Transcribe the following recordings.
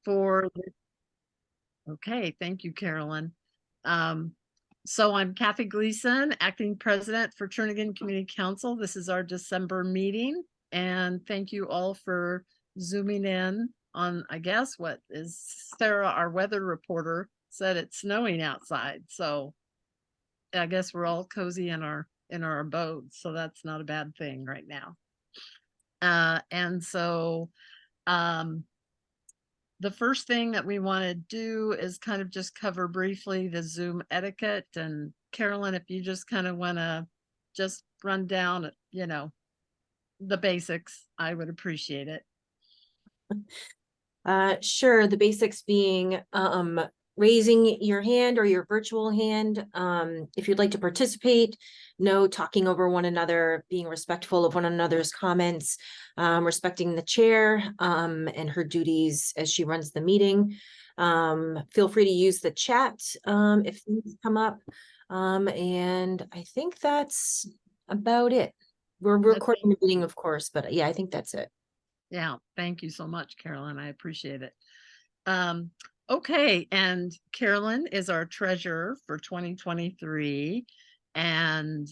for okay, thank you, Carolyn. So I'm Kathy Gleason, acting president for Turnagain Community Council. This is our December meeting, and thank you all for zooming in on, I guess, what is Sarah, our weather reporter, said it's snowing outside. So I guess we're all cozy in our abodes, so that's not a bad thing right now. And so the first thing that we want to do is kind of just cover briefly the Zoom etiquette. And Carolyn, if you just kind of want to just run down, the basics, I would appreciate it. Sure. The basics being raising your hand or your virtual hand if you'd like to participate. No talking over one another, being respectful of one another's comments, respecting the chair and her duties as she runs the meeting. Feel free to use the chat if things come up. And I think that's about it. We're recording the meeting, of course, but yeah, I think that's it. Yeah, thank you so much, Carolyn. I appreciate it. Okay, and Carolyn is our treasurer for 2023. And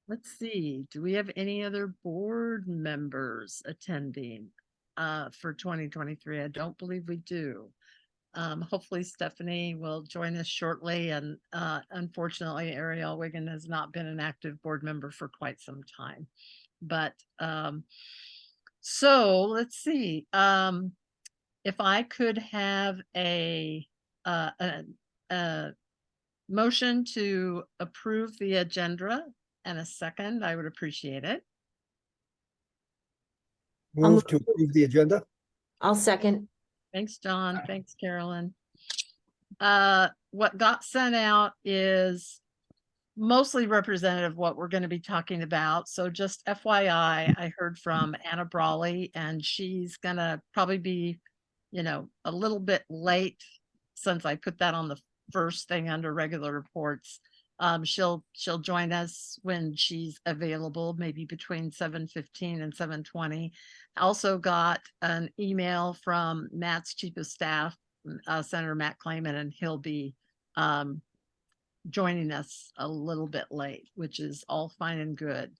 let's see, do we have any other board members attending for 2023? I don't believe we do. Hopefully Stephanie will join us shortly. And unfortunately, Ariel Wiggin has not been an active board member for quite some time. But so let's see. If I could have a motion to approve the agenda and a second, I would appreciate it. Move to approve the agenda. I'll second. Thanks, John. Thanks, Carolyn. What got sent out is mostly representative of what we're going to be talking about. So just FYI, I heard from Anna Brawley, and she's going to probably be, a little bit late since I put that on the first thing under regular reports. She'll join us when she's available, maybe between 7:15 and 7:20. Also got an email from Matt's chief of staff, Senator Matt Clayman, and he'll be joining us a little bit late, which is all fine and good.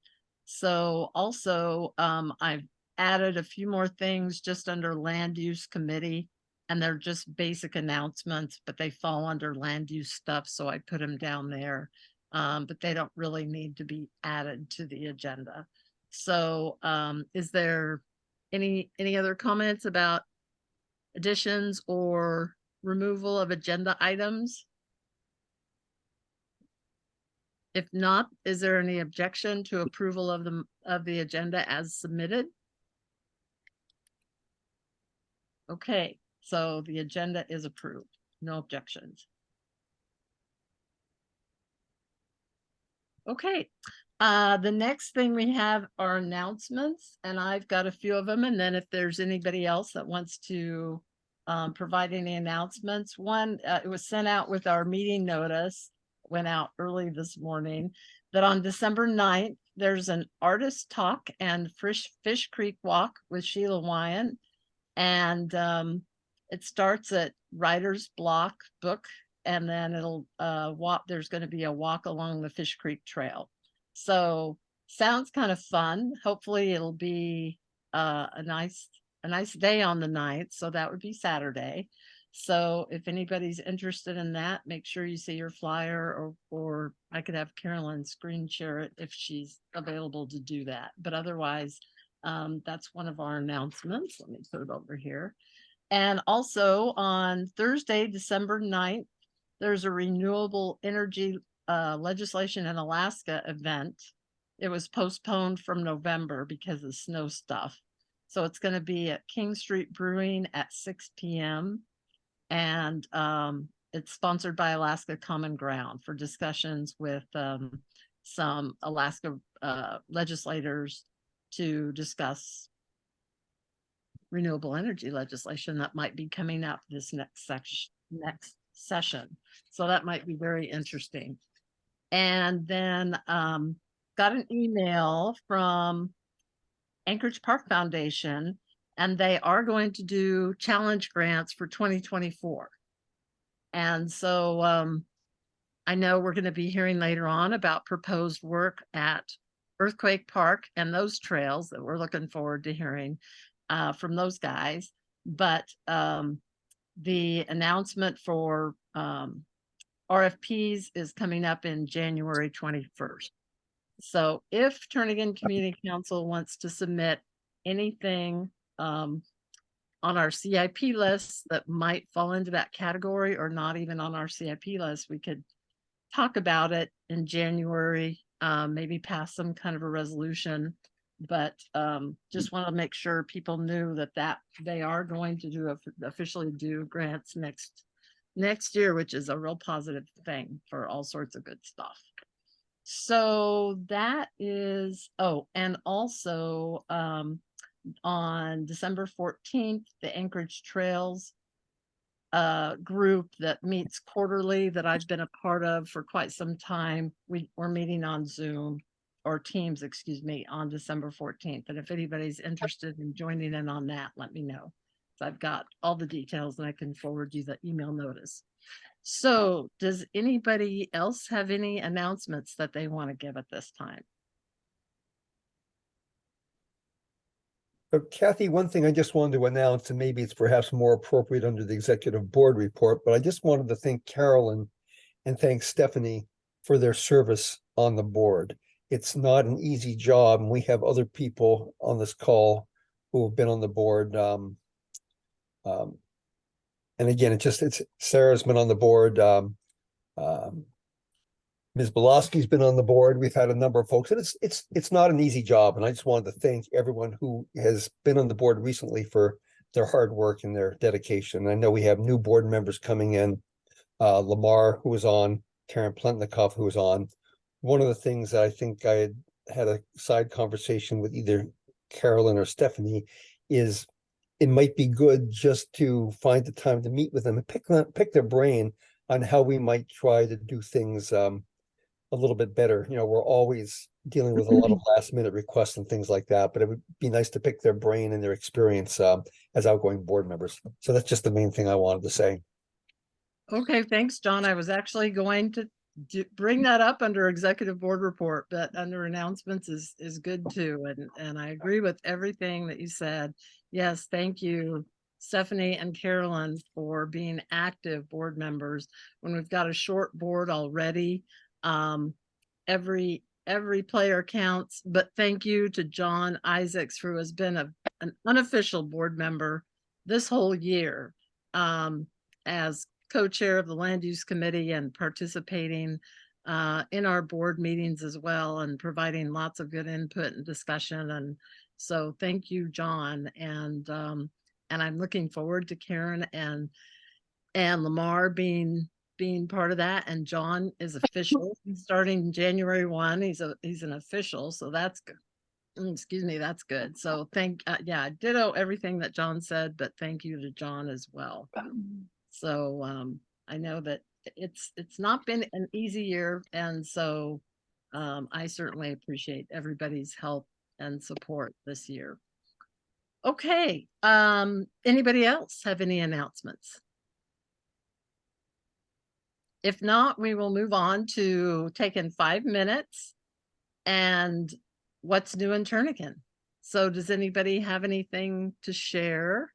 So also I've added a few more things just under land use committee, and they're just basic announcements, but they fall under land use stuff, so I put them down there. But they don't really need to be added to the agenda. So is there any other comments about additions or removal of agenda items? If not, is there any objection to approval of the agenda as submitted? Okay, so the agenda is approved. No objections. Okay, the next thing we have are announcements, and I've got a few of them. And then if there's anybody else that wants to provide any announcements, one, it was sent out with our meeting notice, went out early this morning, that on December 9th, there's an artist talk and Fish Creek walk with Sheila Wyan. And it starts at Writer's Block Book, and then it'll there's going to be a walk along the Fish Creek Trail. So sounds kind of fun. Hopefully it'll be a nice day on the 9th. So that would be Saturday. So if anybody's interested in that, make sure you see your flyer, or I could have Carolyn screen share it if she's available to do that. But otherwise, that's one of our announcements. Let me put it over here. And also on Thursday, December 9th, there's a renewable energy legislation in Alaska event. It was postponed from November because of snow stuff. So it's going to be at King Street Brewing at 6 p.m. And it's sponsored by Alaska Common Ground for discussions with some Alaska legislators to discuss renewable energy legislation that might be coming up this next session. So that might be very interesting. And then got an email from Anchorage Park Foundation, and they are going to do challenge grants for 2024. And so I know we're going to be hearing later on about proposed work at Earthquake Park and those trails that we're looking forward to hearing from those guys. But the announcement for RFPs is coming up in January 21st. So if Turnagain Community Council wants to submit anything on our CIP list that might fall into that category, or not even on our CIP list, we could talk about it in January, maybe pass some kind of a resolution. But just want to make sure people knew that they are going to do officially do grants next year, which is a real positive thing for all sorts of good stuff. So that is, oh, and also on December 14th, the Anchorage Trails group that meets quarterly that I've been a part of for quite some time. We're meeting on Zoom or Teams, excuse me, on December 14th. And if anybody's interested in joining in on that, let me know. So I've got all the details and I can forward you the email notice. So does anybody else have any announcements that they want to give at this time? Kathy, one thing I just wanted to announce, and maybe it's perhaps more appropriate under the executive board report, but I just wanted to thank Carolyn and thank Stephanie for their service on the board. It's not an easy job, and we have other people on this call who have been on the board. And again, it's Sarah's been on the board. Ms. Belowski's been on the board. We've had a number of folks, and it's not an easy job. And I just wanted to thank everyone who has been on the board recently for their hard work and their dedication. I know we have new board members coming in. Lamar, who was on, Karen Plentnikoff, who was on. One of the things that I think I had a side conversation with either Carolyn or Stephanie is it might be good just to find the time to meet with them and pick their brain on how we might try to do things a little bit better. You know, we're always dealing with a lot of last minute requests and things like that, but it would be nice to pick their brain and their experience as outgoing board members. So that's just the main thing I wanted to say. Okay, thanks, John. I was actually going to bring that up under executive board report, but under announcements is good too. And I agree with everything that you said. Yes, thank you, Stephanie and Carolyn, for being active board members when we've got a short board already. Every player counts, but thank you to John Isaacs, who has been an unofficial board member this whole year as co-chair of the land use committee and participating in our board meetings as well, and providing lots of good input and discussion. And so thank you, John. And I'm looking forward to Karen and Lamar being part of that. And John is official starting January 1. He's an official, so that's good. Excuse me, that's good. So yeah, ditto everything that John said, but thank you to John as well. So I know that it's not been an easy year, and so I certainly appreciate everybody's help and support this year. Okay, anybody else have any announcements? If not, we will move on to taking 5 minutes and what's new in Turnagain. So does anybody have anything to share?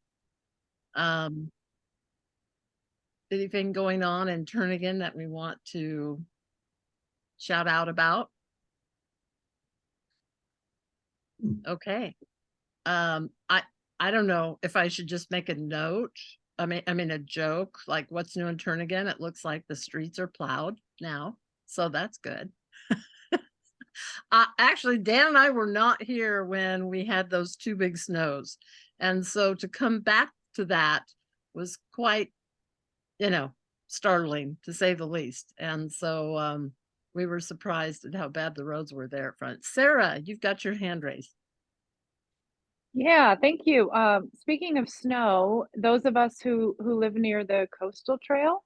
Anything going on in Turnagain that we want to shout out about? Okay. I don't know if I should just make a note. I mean a joke, like what's new in Turnagain? It looks like the streets are plowed now, so that's good. Actually, Dan and I were not here when we had those 2 big snows, and so to come back to that was quite, startling to say the least. And so we were surprised at how bad the roads were there at front. Sarah, you've got your hand raised. Yeah, thank you. Speaking of snow, those of us who live near the coastal trail,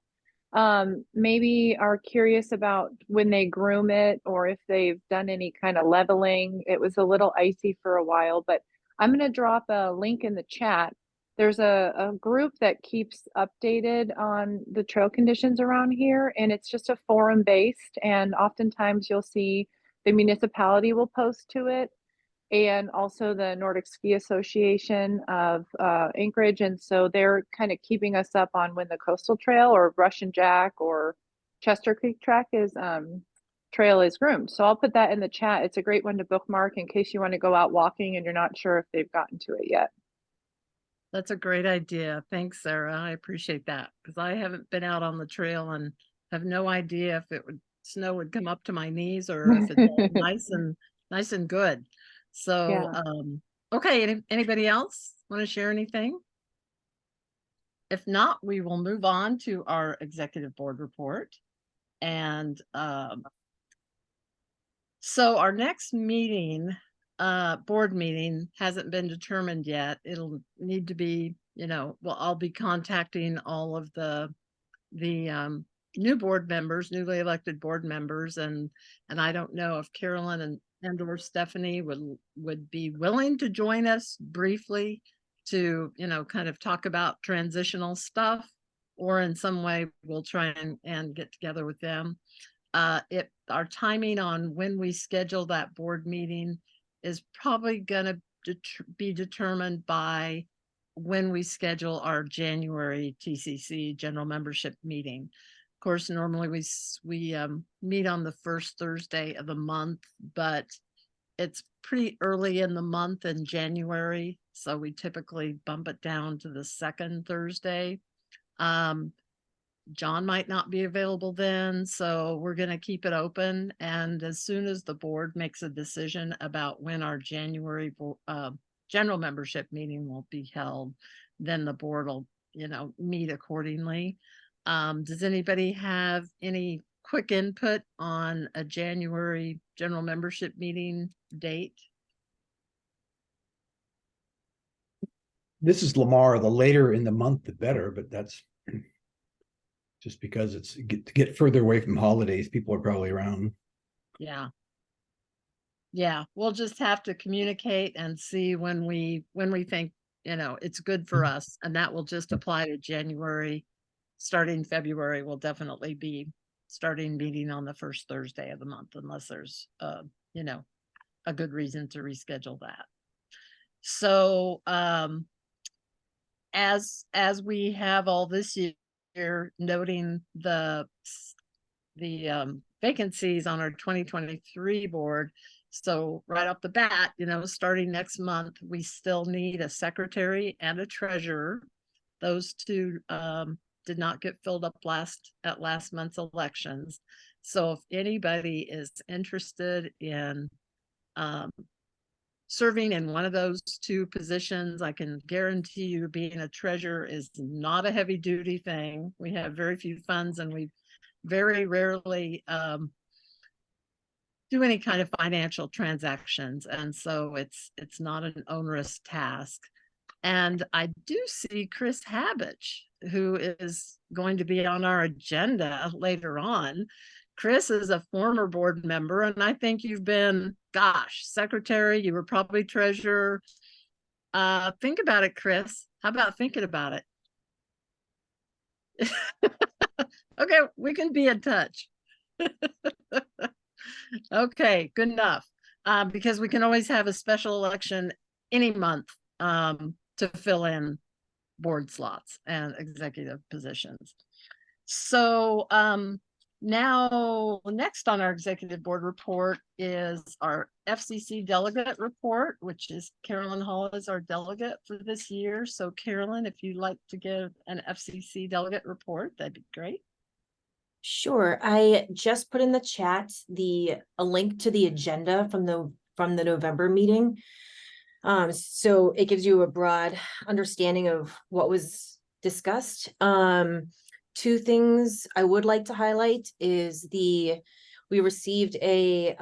maybe are curious about when they groom it or if they've done any kind of leveling. It was a little icy for a while, but I'm going to drop a link in the chat. There's a group that keeps updated on the trail conditions around here, and it's just a forum based. And oftentimes you'll see the municipality will post to it, and also the Nordic Ski Association of Anchorage. And so they're kind of keeping us up on when the Coastal Trail or Russian Jack or Chester Creek track is trail is groomed. So I'll put that in the chat. It's a great one to bookmark in case you want to go out walking and you're not sure if they've gotten to it yet. That's a great idea. Thanks, Sarah. I appreciate that because I haven't been out on the trail and have no idea if snow would come up to my knees or if it's all nice and good. So, Yeah. okay. Anybody else want to share anything? If not, we will move on to our executive board report. And so our next meeting, board meeting hasn't been determined yet. It'll need to be, well, I'll be contacting all of the new board members, newly elected board members, and I don't know if Carolyn and or Stephanie would be willing to join us briefly to, kind of talk about transitional stuff, or in some way we'll try and get together with them. Our timing on when we schedule that board meeting is probably going to be determined by when we schedule our January TCC general membership meeting. Of course, normally we meet on the first Thursday of the month, but it's pretty early in the month in January, so we typically bump it down to the second Thursday. John might not be available then, so we're going to keep it open. And as soon as the board makes a decision about when our January general membership meeting will be held, then the board will, meet accordingly. Does anybody have any quick input on a January general membership meeting date? This is Lamar. The later in the month, the better, but that's just because it's to get further away from holidays. People are probably around. Yeah. We'll just have to communicate and see when we think, it's good for us. And that will just apply to January. Starting February, we'll definitely be starting meeting on the first Thursday of the month, unless there's, a good reason to reschedule that. So, as we have all this year noting the vacancies on our 2023 board. So right off the bat, starting next month, we still need a secretary and a treasurer. Those two did not get filled up at last month's elections. So if anybody is interested in serving in one of those two positions, I can guarantee you being a treasurer is not a heavy duty thing. We have very few funds, and we very rarely do any kind of financial transactions. And so it's not an onerous task. And I do see Chris Habich, who is going to be on our agenda later on. Chris is a former board member, and I think you've been, secretary, you were probably treasurer. Think about it, Chris. How about thinking about it? Okay, we can be in touch. Okay, good enough. Because we can always have a special election any month to fill in board slots and executive positions. So now next on our executive board report is our FCC delegate report, which is Carolyn Hall is our delegate for this year. So Carolyn, if you'd like to give an FCC delegate report, that'd be great. Sure. I just put in the chat a link to the agenda from the November meeting. So it gives you a broad understanding of what was discussed. Two things I would like to highlight is we received a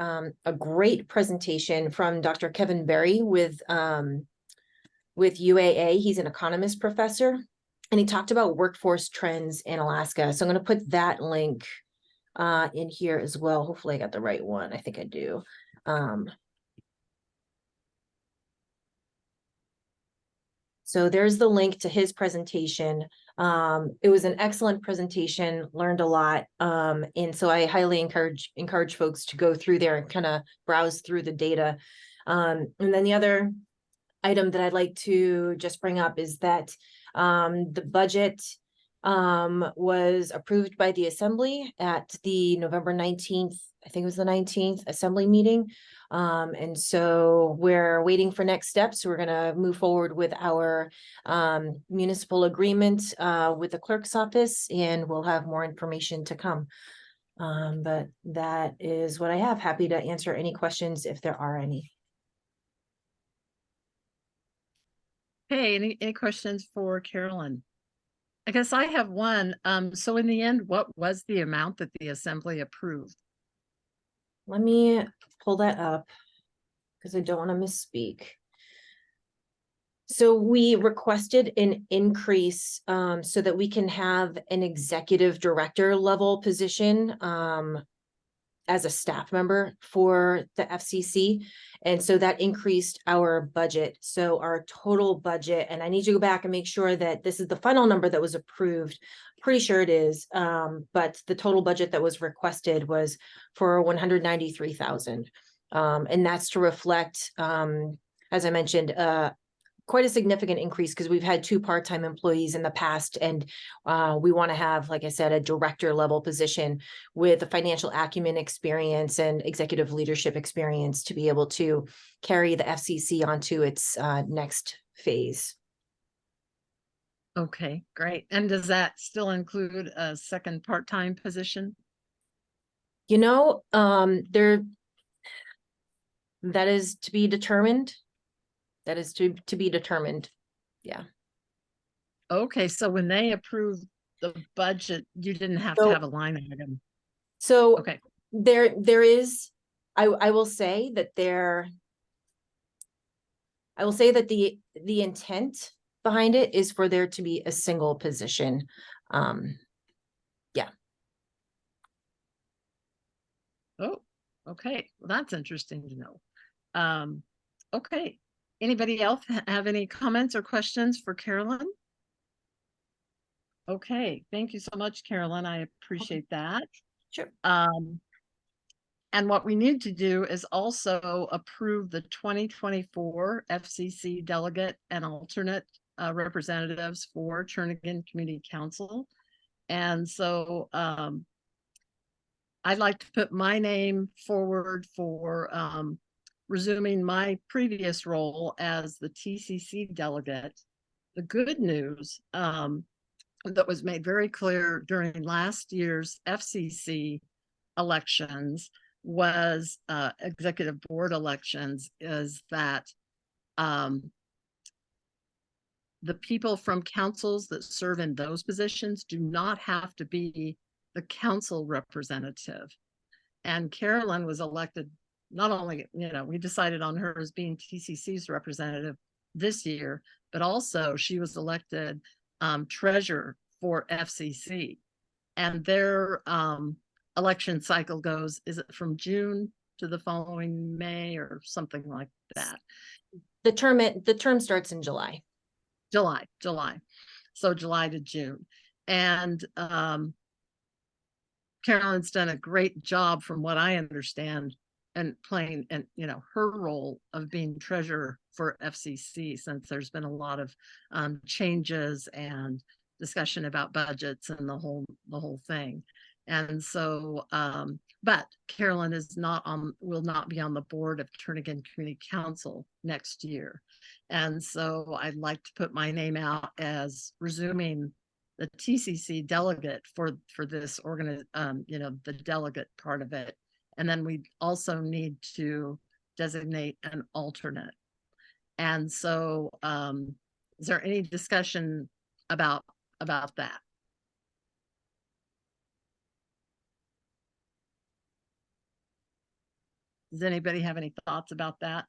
great presentation from Dr. Kevin Berry with UAA. He's an economist professor, and he talked about workforce trends in Alaska. So I'm going to put that link in here as well. Hopefully I got the right one. I think I do. So there's the link to his presentation. It was an excellent presentation, learned a lot. And so I highly encourage folks to go through there and kind of browse through the data. And then the other item that I'd like to just bring up is that the budget was approved by the Assembly at the November 19th, I think it was the 19th Assembly meeting. And so we're waiting for next steps. We're gonna move forward with our municipal agreement with the clerk's office, and we'll have more information to come. But that is what I have. Happy to answer any questions if there are any. Hey, any questions for Carolyn? I guess I have one. So in the end, what was the amount that the Assembly approved? Let me pull that up because I don't want to misspeak. So we requested an increase so that we can have an executive director level position as a staff member for the FCC. And so that increased our budget. So our total budget, and I need to go back and make sure that this is the final number that was approved. Pretty sure it is, but the total budget that was requested was for 193,000. And that's to reflect, as I mentioned, quite a significant increase because we've had 2 part-time employees in the past, and we want to have, like I said, a director level position with a financial acumen experience and executive leadership experience to be able to carry the FCC onto its next phase. Okay, great. And does that still include a second part-time position? You know, that is to be determined. That is to be determined. Yeah. Okay, so when they approved the budget, you didn't have So- to have a line item. So Okay, there is, I will say that the intent behind it is for there to be a single position. oh, okay, well, that's interesting to know. Okay, anybody else have any comments or questions for Carolyn? Okay, thank you so much, Carolyn. I appreciate that. Sure. And what we need to do is also approve the 2024 FCC delegate and alternate representatives for Turnagain Community Council. And so I'd like to put my name forward for resuming my previous role as the TCC delegate. The good news that was made very clear during last year's FCC elections was executive board elections is that the people from councils that serve in those positions do not have to be the council representative. And Carolyn was elected, not only, we decided on her as being TCC's representative this year, but also she was elected treasurer for FCC. And their election cycle goes, is it from June to the following May or something like that? The term starts in July. July. So July to June. And Carolyn's done a great job from what I understand and playing and her role of being treasurer for FCC, since there's been a lot of changes and discussion about budgets and the whole thing. And so but Carolyn will not be on the board of Turnagain Community Council next year. And so I'd like to put my name out as resuming the TCC delegate for this the delegate part of it. And then we also need to designate an alternate. And so is there any discussion about that? Does anybody have any thoughts about that?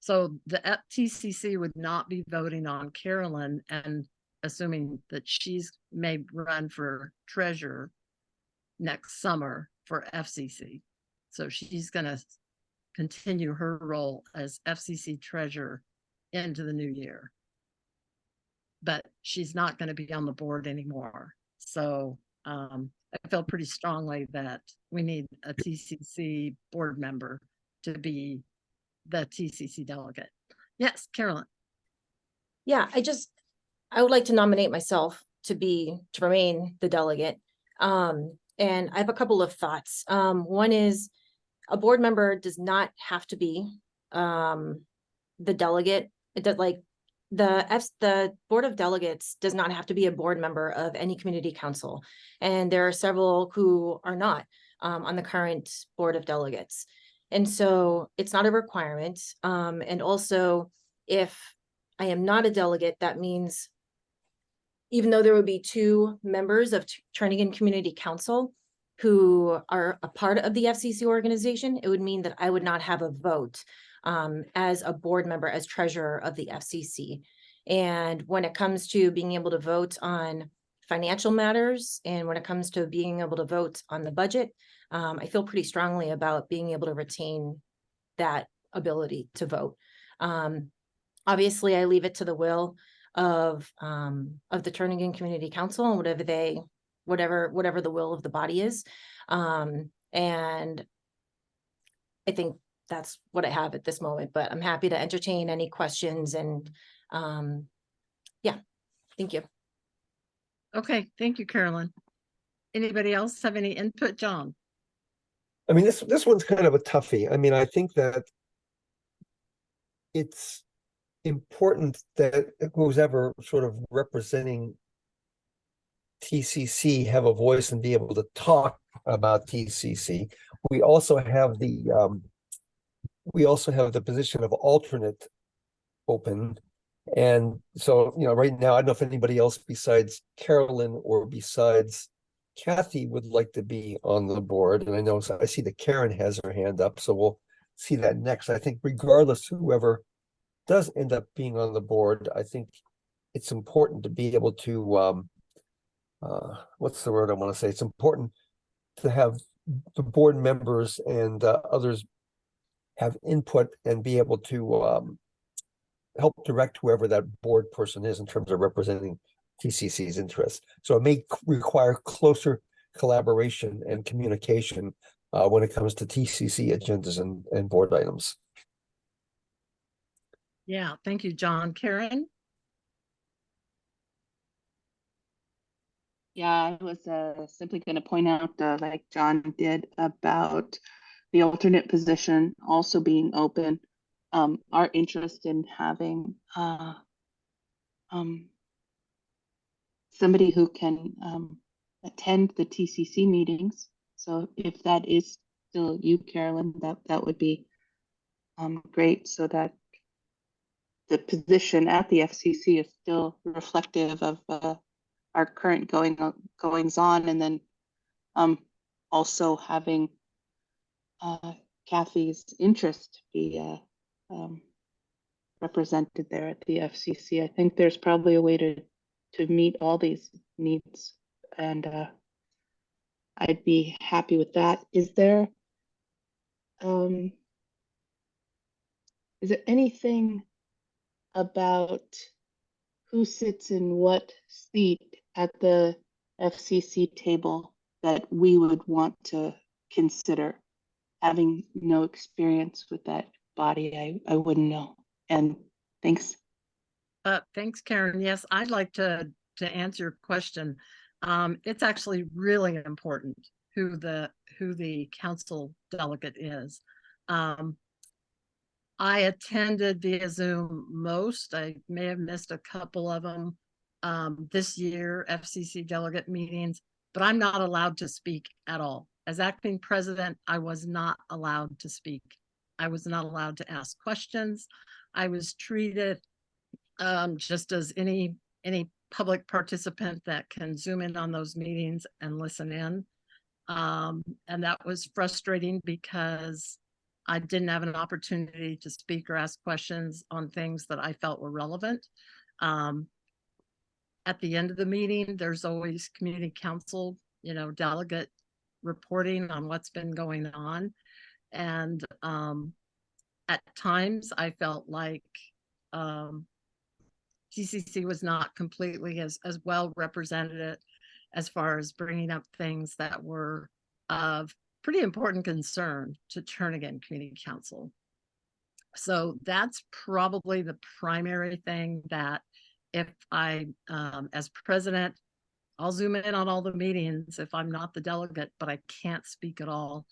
So the TCC would not be voting on Carolyn, and assuming that she's may run for treasurer next summer for FCC. So she's going to continue her role as FCC treasurer into the new year. But she's not going to be on the board anymore. So I feel pretty strongly that we need a TCC board member to be the TCC delegate. Yes, Carolyn. Yeah, I would like to nominate myself to remain the delegate. And I have a couple of thoughts. One is a board member does not have to be the delegate. It does like the board of delegates does not have to be a board member of any community council. And there are several who are not on the current board of delegates. And so it's not a requirement. And also, if I am not a delegate, that means even though there would be two members of Turnagain Community Council who are a part of the FCC organization, it would mean that I would not have a vote as a board member, as treasurer of the FCC. And when it comes to being able to vote on financial matters, and when it comes to being able to vote on the budget, I feel pretty strongly about being able to retain that ability to vote. Obviously, I leave it to the will of the Turnagain Community Council and whatever the will of the body is. And I think that's what I have at this moment, but I'm happy to entertain any questions and yeah, thank you. Okay, thank you, Carolyn. Anybody else have any input, John? I mean, this one's kind of a toughie. I mean, I think that it's important that who's ever sort of representing TCC have a voice and be able to talk about TCC. We also have the position of alternate open. And so, right now, I don't know if anybody else besides Carolyn or besides Kathy would like to be on the board. And I see that Karen has her hand up, so we'll see that next. I think regardless, whoever does end up being on the board, I think it's important to be able to, what's the word I want to say? It's important to have the board members and others have input and be able to help direct whoever that board person is in terms of representing TCC's interests. So it may require closer collaboration and communication when it comes to TCC agendas and board items. Yeah, thank you, John. Karen? Yeah, I was simply going to point out, like John did, about the alternate position also being open. Our interest in having somebody who can attend the TCC meetings. So if that is still you, Carolyn, that would be great, so that the position at the FCC is still reflective of our current goings on, and then also having Kathy's interest be represented there at the FCC. I think there's probably a way to meet all these needs, and I'd be happy with that. Is there anything about who sits in what seat at the FCC table that we would want to consider? Having no experience with that body, I wouldn't know. And thanks. Thanks, Karen. Yes, I'd like to answer your question. It's actually really important who the council delegate is. I attended via Zoom most. I may have missed a couple of them this year, FCC delegate meetings, but I'm not allowed to speak at all. As acting president, I was not allowed to speak. I was not allowed to ask questions. I was treated just as any public participant that can Zoom in on those meetings and listen in. And that was frustrating because I didn't have an opportunity to speak or ask questions on things that I felt were relevant. At the end of the meeting, there's always community council, delegate reporting on what's been going on. And at times I felt like TCC was not completely as well represented as far as bringing up things that were of pretty important concern to Turnagain Community Council. So that's probably the primary thing that if I, as president, I'll zoom in on all the meetings if I'm not the delegate, but I can't speak at all.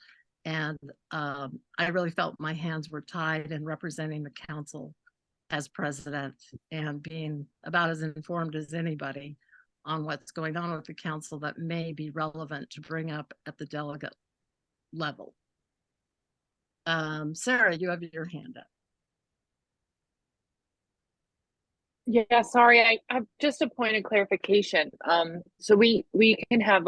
And I really felt my hands were tied in representing the council as president and being about as informed as anybody on what's going on with the council that may be relevant to bring up at the delegate level. Sarah, you have your hand up. Yeah, sorry, I have just a point of clarification. So we can have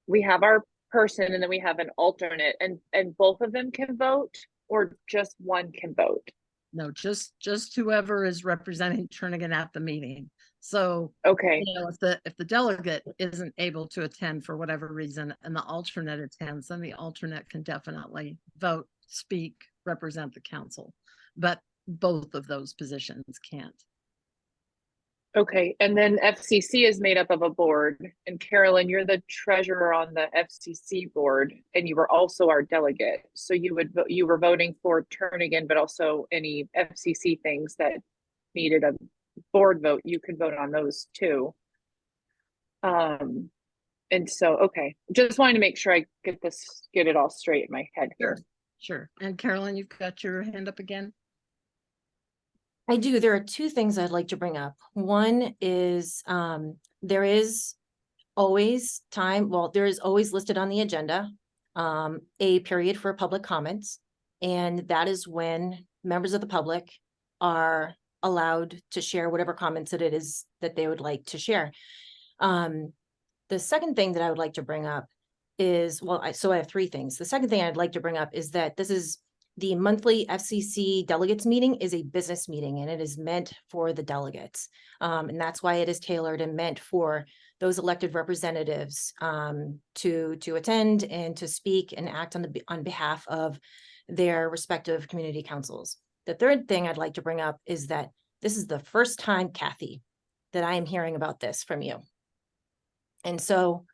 we have our person and then we have an alternate and both of them can vote or just one can vote? No, just whoever is representing Turnagain at the meeting. So, Okay, you know, if the delegate isn't able to attend for whatever reason and the alternate attends, then the alternate can definitely vote, speak, represent the council. But both of those positions can't. okay. And then FCC is made up of a board, and Carolyn, you're the treasurer on the FCC board, and you were also our delegate. So you were voting for Turnagain, but also any FCC things that needed a board vote, you could vote on those too. And so, okay, just wanted to make sure I get it all straight in my head here. Sure. And Carolyn, you've got your hand up again. I do. There are two things I'd like to bring up. One is there is always time, well, there is always listed on the agenda a period for public comments. And that is when members of the public are allowed to share whatever comments that it is that they would like to share. The second thing that I would like to bring up is, well, so I have three things. The second thing I'd like to bring up is that this is the monthly FCC delegates meeting is a business meeting and it is meant for the delegates. And that's why it is tailored and meant for those elected representatives to attend and to speak and act on behalf of their respective community councils. The third thing I'd like to bring up is that this is the first time, Kathy, that I am hearing about this from you. And so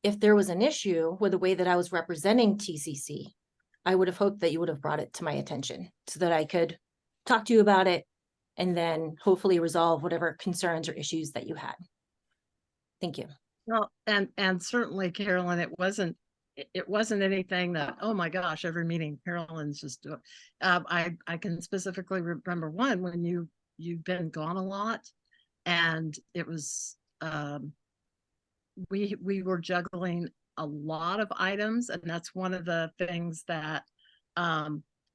if there was an issue with the way that I was representing TCC, I would have hoped that you would have brought it to my attention so that I could talk to you about it and then hopefully resolve whatever concerns or issues that you had. Thank you. Well, and certainly, Carolyn, it wasn't anything that, oh my gosh, every meeting Carolyn's just doing. I can specifically remember one when you've been gone a lot, and it was we were juggling a lot of items, and that's one of the things that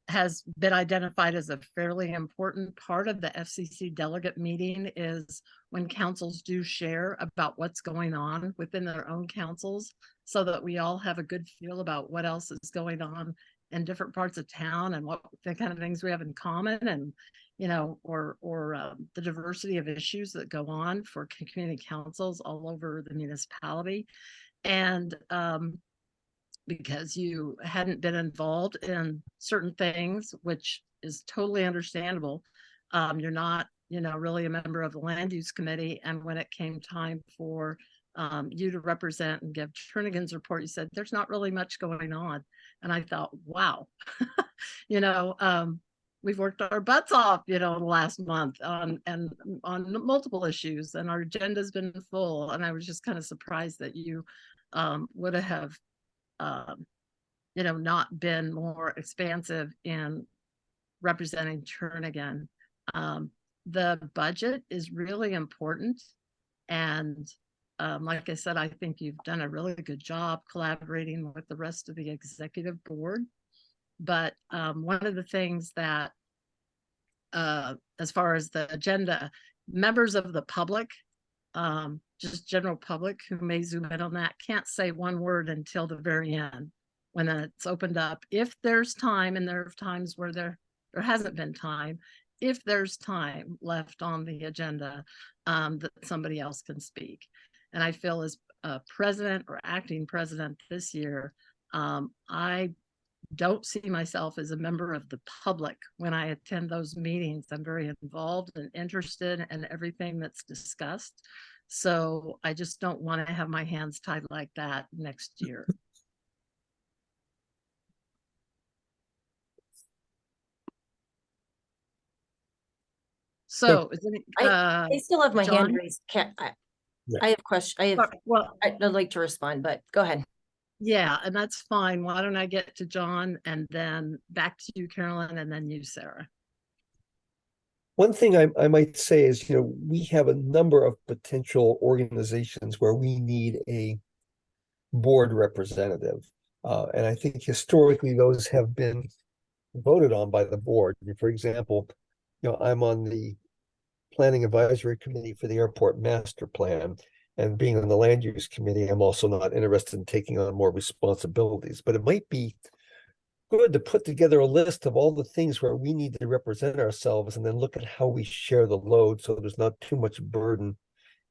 has been identified as a fairly important part of the FCC delegate meeting is when councils do share about what's going on within their own councils so that we all have a good feel about what else is going on in different parts of town and what the kind of things we have in common and, you know, or the diversity of issues that go on for community councils all over the municipality. And because you hadn't been involved in certain things, which is totally understandable. You're not, you know, really a member of the land use committee. And when it came time for you to represent and give Turnagain's report, you said, there's not really much going on. And I thought, wow, you know, we've worked our butts off, you know, the last month on multiple issues and our agenda's been full. And I was just kind of surprised that you would have you know, not been more expansive in representing Turnagain. The budget is really important. And like I said, I think you've done a really good job collaborating with the rest of the executive board. But one of the things that, as far as the agenda, members of the public, just general public who may zoom in on that, can't say one word until the very end when it's opened up. If there's time, and there are times where there hasn't been time, if there's time left on the agenda, that somebody else can speak. And I feel as president or acting president this year, I don't see myself as a member of the public when I attend those meetings. I'm very involved and interested in everything that's discussed. So I just don't want to have my hands tied like that next year. So is it, I still have my hand John? raised. Can't, Yeah. I have question. Well, I'd like to respond, but go ahead. yeah, and that's fine. Why don't I get to John and then back to you, Carolyn, and then you, Sarah. One thing I might say is, we have a number of potential organizations where we need a board representative. And I think historically those have been voted on by the board. For example, I'm on the planning advisory committee for the airport master plan. And being on the land use committee, I'm also not interested in taking on more responsibilities, but it might be good to put together a list of all the things where we need to represent ourselves and then look at how we share the load so there's not too much burden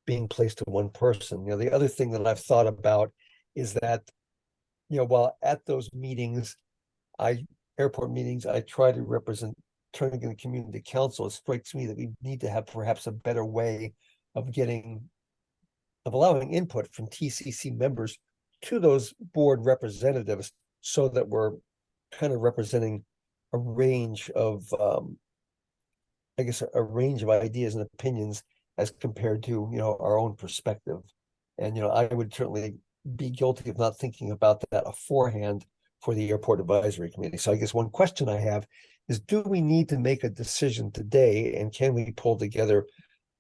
being placed on one person. The other thing that I've thought about is that, while at those meetings, airport meetings, I try to represent Turnagain Community Council. It strikes me that we need to have perhaps a better way of allowing input from TCC members to those board representatives so that we're kind of representing a range of, I guess, a range of ideas and opinions as compared to, our own perspective. And, I would certainly be guilty of not thinking about that beforehand for the airport advisory committee. So I guess one question I have is, do we need to make a decision today, and can we pull together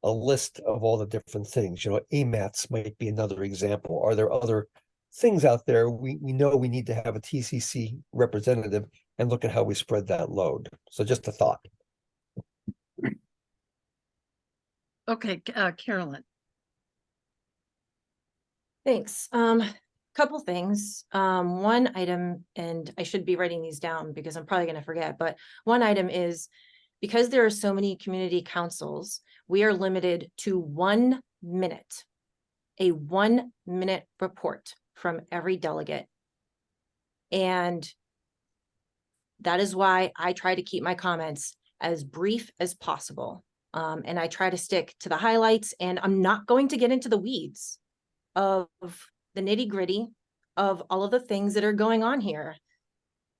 a list of all the different things? AMATs might be another example. Are there other things out there? We know we need to have a TCC representative and look at how we spread that load. So just a thought. Okay, Carolyn. Thanks. Couple things. One item, and I should be writing these down because I'm probably going to forget, but one item is, because there are so many community councils, we are limited to 1 minute, a 1 minute report from every delegate. And that is why I try to keep my comments as brief as possible. And I try to stick to the highlights, and I'm not going to get into the weeds of the nitty gritty of all of the things that are going on here,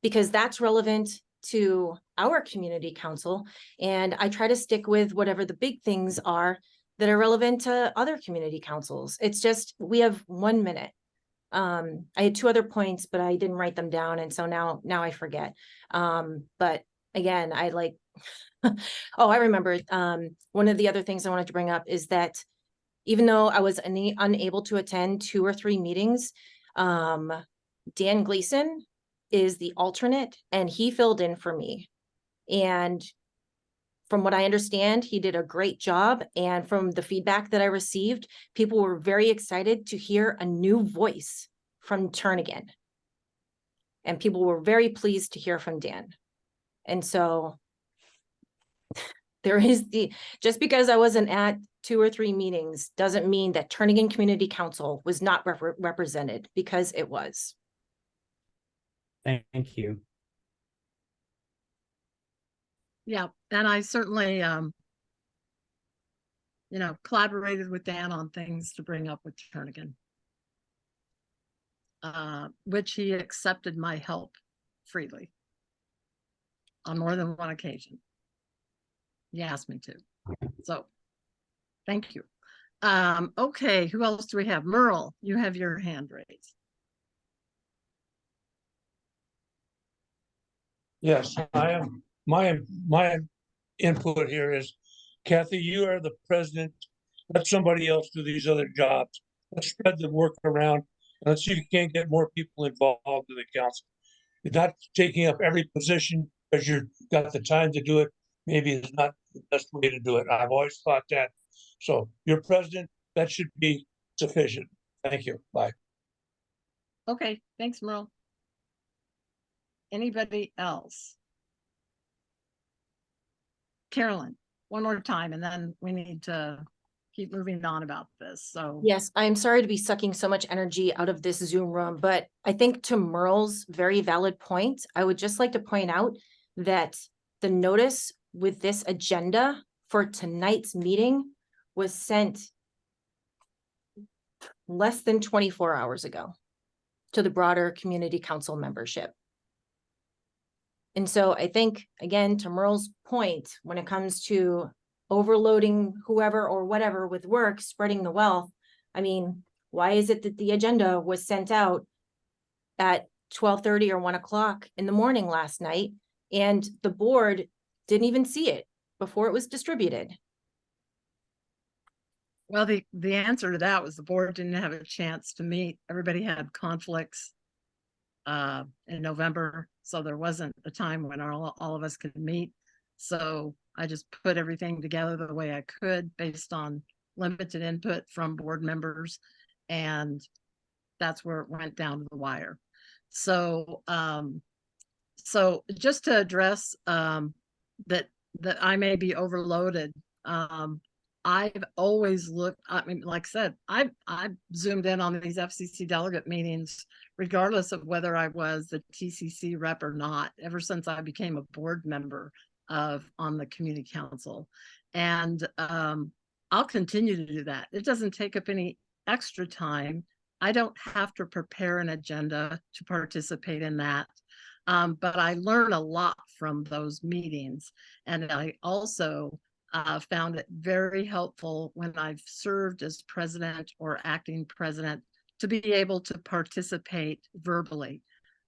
because that's relevant to our community council. And I try to stick with whatever the big things are that are relevant to other community councils. It's just, we have 1 minute. I had 2 other points, but I didn't write them down. And so now I forget. But again, I like, oh, I remember, one of the other things I wanted to bring up is that even though I was unable to attend 2 or 3 meetings, Dan Gleason is the alternate, and he filled in for me. And from what I understand, he did a great job. And from the feedback that I received, people were very excited to hear a new voice from Turnagain. And people were very pleased to hear from Dan. And so there is just because I wasn't at 2 or 3 meetings doesn't mean that Turnagain Community Council was not represented, because it was. Thank you. Yeah, and I certainly, collaborated with Dan on things to bring up with Turnagain, which he accepted my help freely on more than one occasion. He asked me to. So thank you. Okay, who else do we have? Merle, you have your hand raised. Yes, I am. My input here is, Kathy, you are the president. Let somebody else do these other jobs. Let's spread the work around, and let's see if we can't get more people involved in the council. You're not taking up every position because you've got the time to do it. Maybe it's not the best way to do it. I've always thought that. So you're president, that should be sufficient. Thank you. Bye. Okay, thanks, Merle. Anybody else? Carolyn, one more time, and then we need to keep moving on about this. So Yes, I'm sorry to be sucking so much energy out of this Zoom room, but I think to Merle's very valid point, I would just like to point out that the notice with this agenda for tonight's meeting was sent less than 24 hours ago to the broader community council membership. And so I think, again, to Merle's point, when it comes to overloading whoever or whatever with work, spreading the wealth, I mean, why is it that the agenda was sent out at 12:30 or 1 o'clock in the morning last night, and the board didn't even see it before it was distributed? well, the answer to that was the board didn't have a chance to meet. Everybody had conflicts in November, so there wasn't a time when all of us could meet. So I just put everything together the way I could based on limited input from board members, and that's where it went down to the wire. So so just to address that I may be overloaded, I've always looked, I mean, like I said, I've zoomed in on these FCC delegate meetings, regardless of whether I was the TCC rep or not, ever since I became a board member on the community council. And I'll continue to do that. It doesn't take up any extra time. I don't have to prepare an agenda to participate in that. But I learn a lot from those meetings. And I also found it very helpful when I've served as president or acting president to be able to participate verbally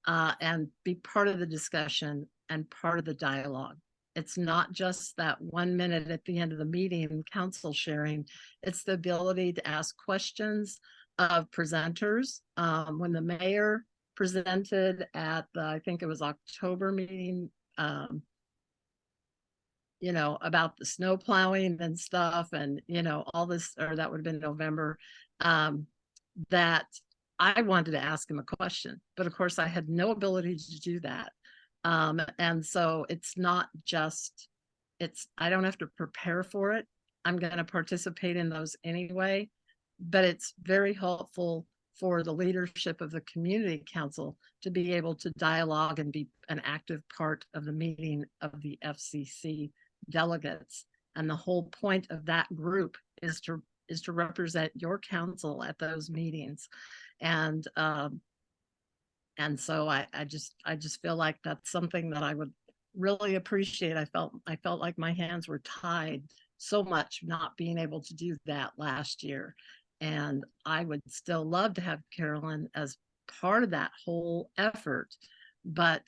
and be part of the discussion and part of the dialogue. It's not just that 1 minute at the end of the meeting, council sharing, it's the ability to ask questions of presenters. When the mayor presented at the, I think it was October meeting, you know, about the snow plowing and stuff, and, you know, all this, or that would have been November, that I wanted to ask him a question, but of course I had no ability to do that. And so it's not just, I don't have to prepare for it. I'm going to participate in those anyway, but it's very helpful for the leadership of the community council to be able to dialogue and be an active part of the meeting of the FCC delegates. And the whole point of that group is to represent your council at those meetings. And so I just feel like that's something that I would really appreciate. I felt like my hands were tied so much not being able to do that last year. And I would still love to have Carolyn as part of that whole effort, but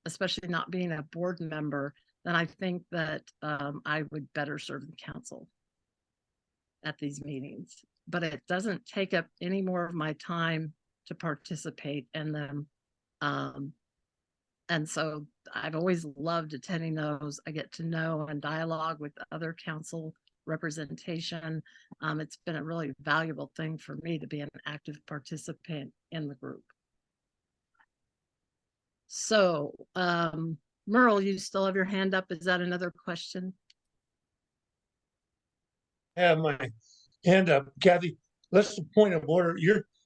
especially not being a board member, then I think that I would better serve the council at these meetings. But it doesn't take up any more of my time to participate in them. And so I've always loved attending those. I get to know and dialogue with other council representation. It's been a really valuable thing for me to be an active participant in the group. So, Merle, you still have your hand up. Is that another question? I have my hand up. Kathy, that's the point of order.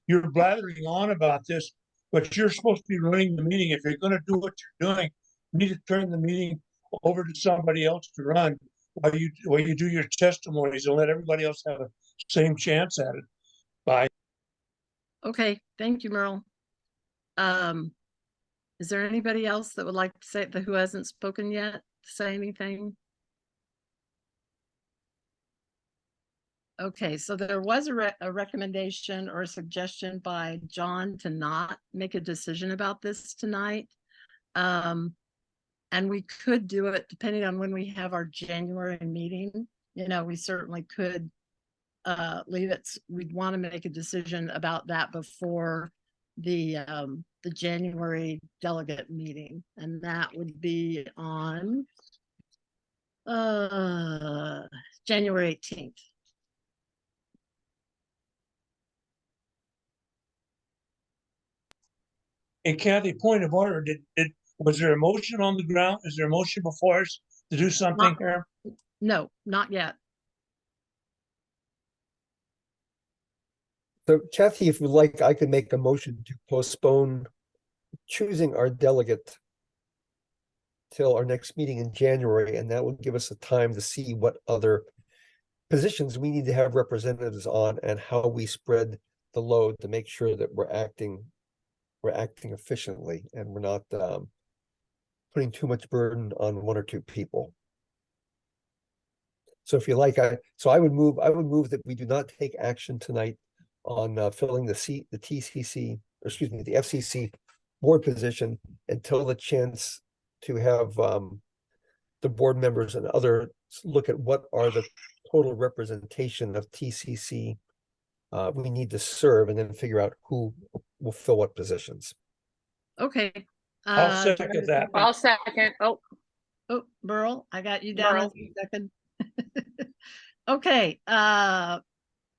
You're blathering on about this, but you're supposed to be running the meeting. If you're going to do what you're doing, you need to turn the meeting over to somebody else to run while you do your testimonies and let everybody else have the same chance at it. Bye. Okay, thank you, Merle. Is there anybody else that would like to say, who hasn't spoken yet, say anything? Okay, so there was a recommendation or a suggestion by John to not make a decision about this tonight. And we could do it depending on when we have our January meeting. You know, we certainly could leave it. We'd want to make a decision about that before the January delegate meeting, and that would be on January 18th. And Kathy, point of order, was there a motion on the ground? Is there a motion before us to do something here? No, not yet. So Kathy, if you like, I could make a motion to postpone choosing our delegate till our next meeting in January, and that will give us a time to see what other positions we need to have representatives on and how we spread the load to make sure that we're acting efficiently and we're not putting too much burden on one or two people. So if you like, I would move that we do not take action tonight on filling the TCC, or excuse me, the FCC board position until the chance to have the board members and others look at what are the total representation of TCC we need to serve, and then figure out who will fill what positions. Okay. I'll do you second have a that. I'll second. Oh, Oh, Burl, I got you down as Burl. a second. Okay,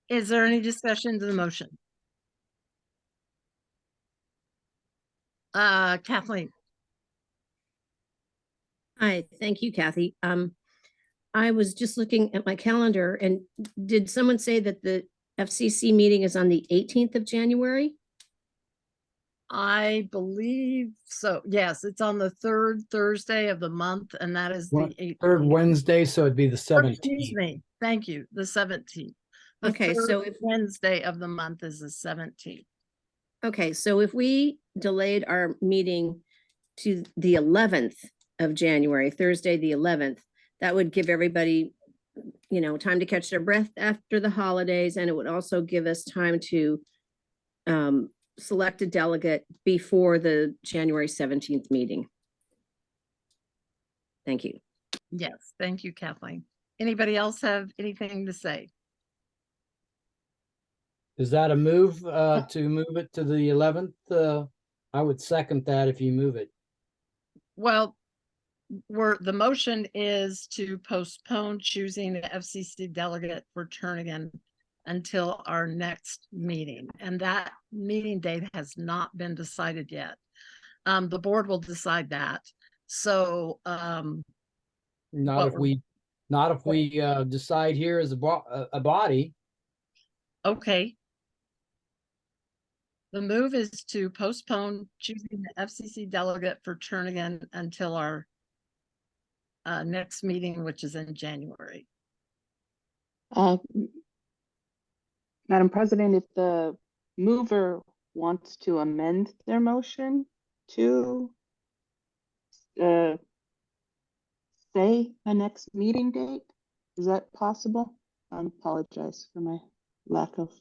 is there any discussion to the motion? Kathleen, Hi, thank you, Kathy. I was just looking at my calendar and did someone say that the FCC meeting is on the 18th of January? I believe so. Yes, it's on the third Thursday of the month, and that is What, the 18th. third Wednesday, so it'd be the Excuse 17th. me. Thank you. The 17th. The Okay, so third if- Wednesday of the month is the 17th. Okay, so if we delayed our meeting to the 11th of January, Thursday, the 11th, that would give everybody, time to catch their breath after the holidays, and it would also give us time to select a delegate before the January 17th meeting. Thank you. Yes, thank you, Kathleen. Anybody else have anything to say? Is that a move to move it to the 11th? I would second that if you move it. Well, the motion is to postpone choosing the FCC delegate for Turnigan until our next meeting, and that meeting date has not been decided yet. The board will decide that. So, Not But if we decide here as a body. okay. The move is to postpone choosing the FCC delegate for Turnigan until our next meeting, which is in January. Madam President, if the mover wants to amend their motion to say a next meeting date, is that possible? I apologize for my lack of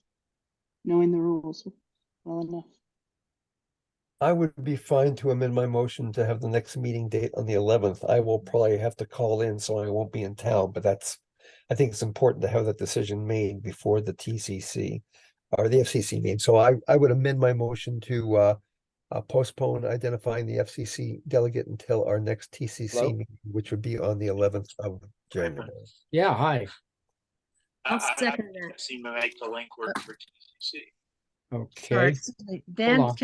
knowing the rules well enough. I would be fine to amend my motion to have the next meeting date on the 11th. I will probably have to call in, so I won't be in town, but I think it's important to have that decision made before the TCC or the FCC meeting. So I would amend my motion to postpone identifying the FCC delegate until our next TCC Hello? meeting, which would be on the 11th of January. Yeah, hi. I'll second that. Can't seem to make the link work for TCC. Sorry, Okay. excuse me. Dan, on.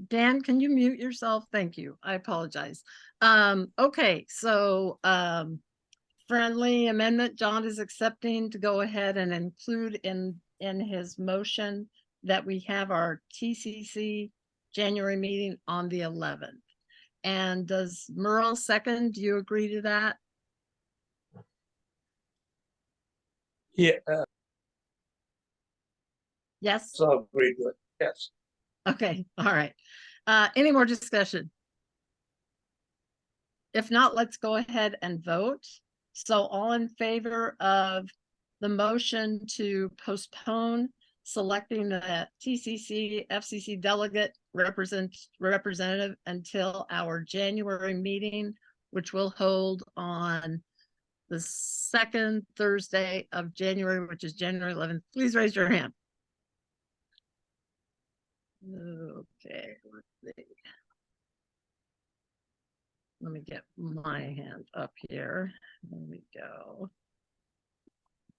Dan, can you mute yourself? Thank you. I apologize. Okay, so, friendly amendment, John is accepting to go ahead and include in his motion that we have our TCC January meeting on the 11th. And does Merle second? Do you agree to that? Yeah, Yes? so agreed with, yes. Okay, all right. Any more discussion? If not, let's go ahead and vote. So all in favor of the motion to postpone selecting the TCC FCC delegate representative until our January meeting, which will hold on the second Thursday of January, which is January 11th. Please raise your hand. Okay, let's see. Let me get my hand up here. There we go.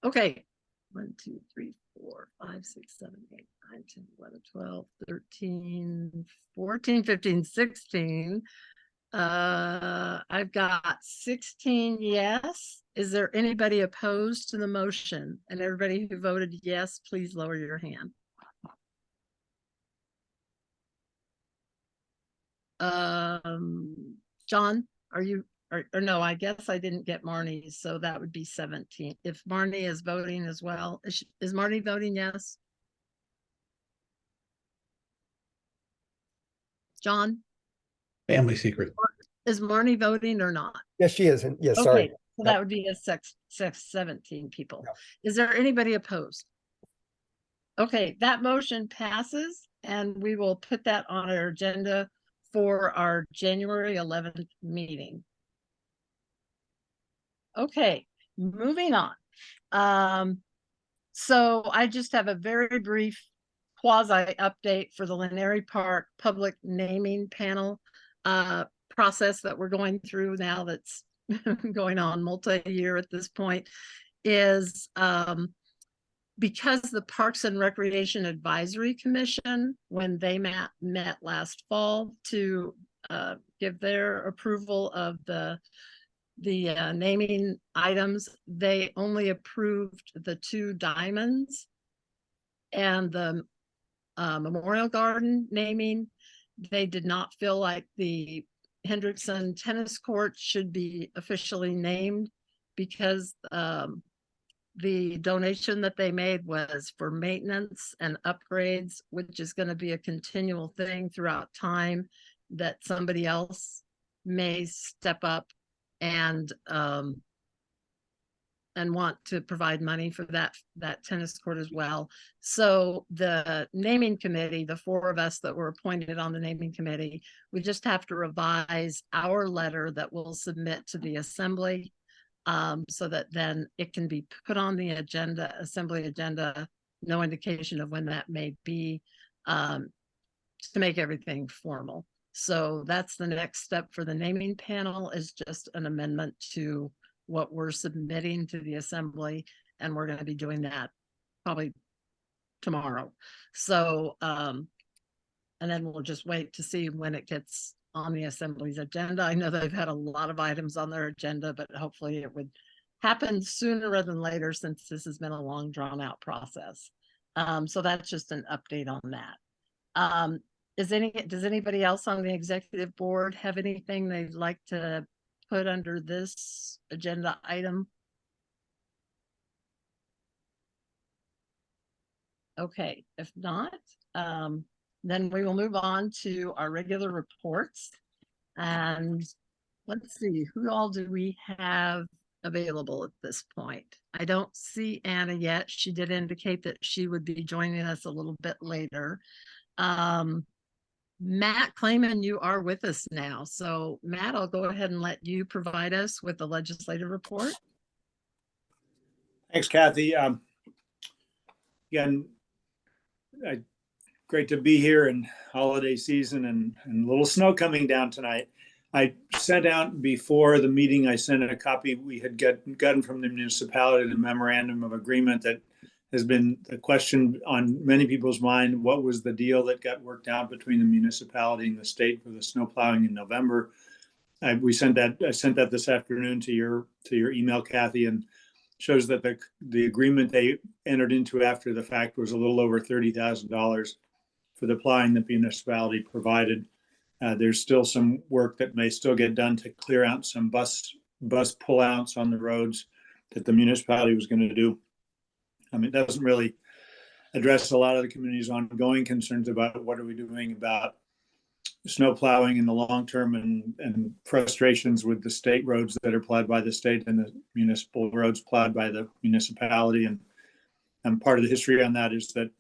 Okay. 1, 2, 3, 4, 5, 6, 7, 8, 9, 10, 11, 12, 13, 14, 15, 16. I've got 16 yes. Is there anybody opposed to the motion? And everybody who voted yes, please lower your hand. John, are you, or no, I guess I didn't get Marnie's, so that would be 17. If Marnie is voting as well, is Marnie voting yes? John, Family secret. is Marnie voting or not? Yes, she is. And yes, sorry. Okay, so that would be a 17 people. Yeah. Is there anybody opposed? Okay, that motion passes and we will put that on our agenda for our January 11th meeting. Okay, moving on. So I just have a very brief quasi update for the Laneri Park public naming panel process that we're going through now, that's going on multi-year at this point, is because the Parks and Recreation Advisory Commission, when they met last fall to give their approval of the naming items, they only approved the 2 diamonds and the Memorial Garden naming. They did not feel like the Hendrickson tennis court should be officially named because the donation that they made was for maintenance and upgrades, which is going to be a continual thing throughout time, that somebody else may step up and want to provide money for that tennis court as well. So the naming committee, the 4 of us that were appointed on the naming committee, we just have to revise our letter that we'll submit to the assembly, so that then it can be put on the agenda, assembly agenda, no indication of when that may be, to make everything formal. So that's the next step for the naming panel, is just an amendment to what we're submitting to the assembly. And we're going to be doing that probably tomorrow. So, and then we'll just wait to see when it gets on the assembly's agenda. I know they've had a lot of items on their agenda, but hopefully it would happen sooner rather than later, since this has been a long drawn out process. So that's just an update on that. Does anybody else on the executive board have anything they'd like to put under this agenda item? Okay, if not, then we will move on to our regular reports. And let's see, who all do we have available at this point? I don't see Anna yet. She did indicate that she would be joining us a little bit later. Matt Clayman, you are with us now. So Matt, I'll go ahead and let you provide us with the legislative report. Thanks, Kathy. Again, great to be here in holiday season and a little snow coming down tonight. I sent out before the meeting, I sent a copy we had gotten from the municipality, the memorandum of agreement that has been a question on many people's mind. What was the deal that got worked out between the municipality and the state for the snow plowing in November? I sent that this afternoon to your email, Kathy, and shows that the agreement they entered into after the fact was a little over $30,000 for the plowing the municipality provided. There's still some work that may still get done to clear out some bus pullouts on the roads that the municipality was going to do. It doesn't really address a lot of the community's ongoing concerns about what are we doing about snow plowing in the long term, and frustrations with the state roads that are plowed by the state and the municipal roads plowed by the municipality. And part of the history on that is that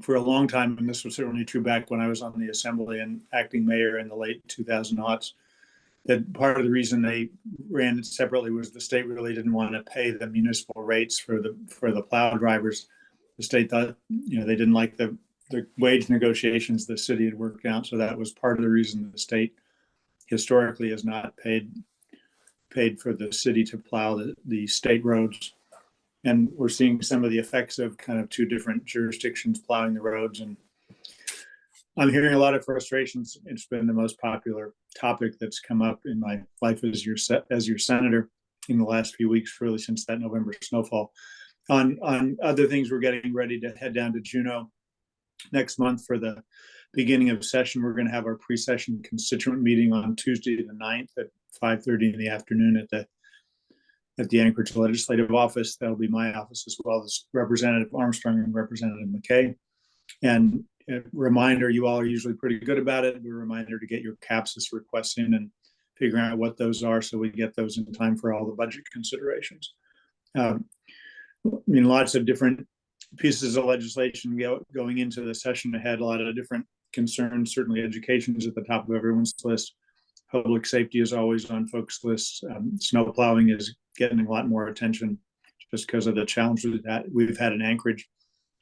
for a long time, and this was certainly true back when I was on the assembly and acting mayor in the late 2000s, that part of the reason they ran it separately was the state really didn't want to pay the municipal rates for the plow drivers. The state thought, they didn't like the wage negotiations the city had worked out. So that was part of the reason the state historically has not paid for the city to plow the state roads. And we're seeing some of the effects of kind of 2 different jurisdictions plowing the roads. And I'm hearing a lot of frustrations. It's been the most popular topic that's come up in my life as your senator in the last few weeks, really since that November snowfall. On other things, we're getting ready to head down to Juneau next month for the beginning of session, we're going to have our pre-session constituent meeting on Tuesday the 9th at 5:30 in the afternoon at the Anchorage Legislative Office. That'll be my office, as well as Representative Armstrong and Representative McKay. And a reminder, you all are usually pretty good about it. A reminder to get your CAPSIS requests in and figuring out what those are so we get those in time for all the budget considerations. I mean, lots of different pieces of legislation going into the session ahead, a lot of different concerns. Certainly education is at the top of everyone's list. Public safety is always on folks' lists. Snow plowing is getting a lot more attention just because of the challenges that we've had in Anchorage.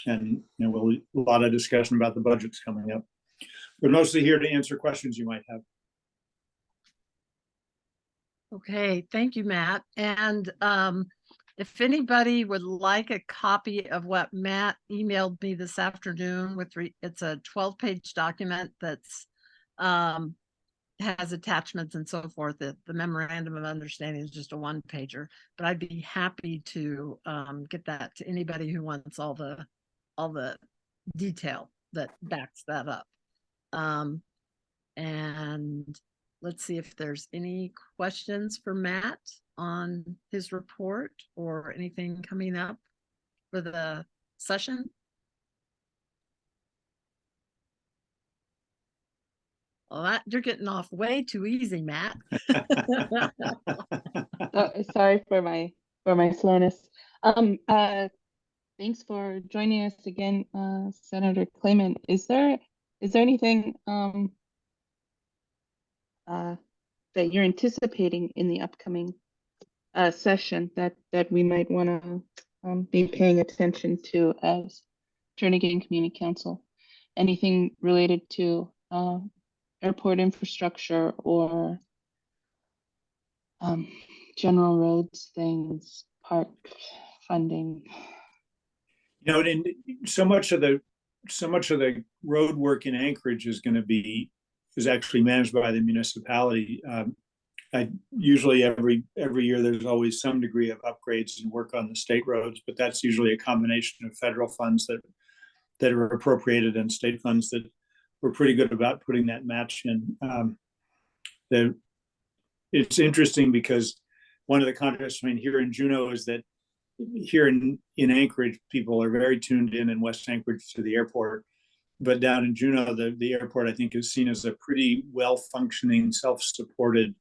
And a lot of discussion about the budgets coming up. We're mostly here to answer questions you might have. Okay, thank you, Matt. And if anybody would like a copy of what Matt emailed me this afternoon it's a 12-page document that's has attachments and so forth. The memorandum of understanding is just a 1-pager, but I'd be happy to get that to anybody who wants all the detail that backs that up. And let's see if there's any questions for Matt on his report or anything coming up for the session. Well, you're getting off way too easy, Matt. Sorry for my slowness. Thanks for joining us again, Senator Clayman. Is there anything that you're anticipating in the upcoming session that we might want to be paying attention to as Jernigan Community Council? Anything related to airport infrastructure or general roads things, park funding? And so much of the road work in Anchorage is actually managed by the municipality. Usually every year there's always some degree of upgrades and work on the state roads, but that's usually a combination of federal funds that are appropriated and state funds that we're pretty good about putting that match in. It's interesting because one of the contrasts here in Juneau is that here in Anchorage, people are very tuned in West Anchorage to the airport. But down in Juneau, the airport, I think, is seen as a pretty well-functioning, self-supported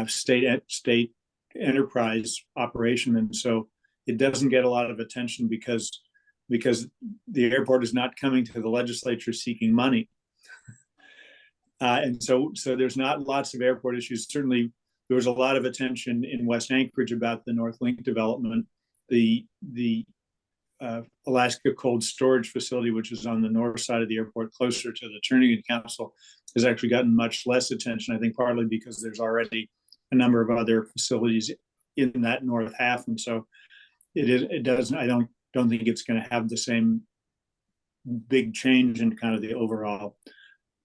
state enterprise operation. And so it doesn't get a lot of attention because the airport is not coming to the legislature seeking money. And so there's not lots of airport issues. Certainly, there was a lot of attention in West Anchorage about the North Link development. The Alaska Cold Storage Facility, which is on the north side of the airport, closer to the Jernigan Council, has actually gotten much less attention. I think partly because there's already a number of other facilities in that north half, and so it doesn't. I don't think it's going to have the same big change in kind of the overall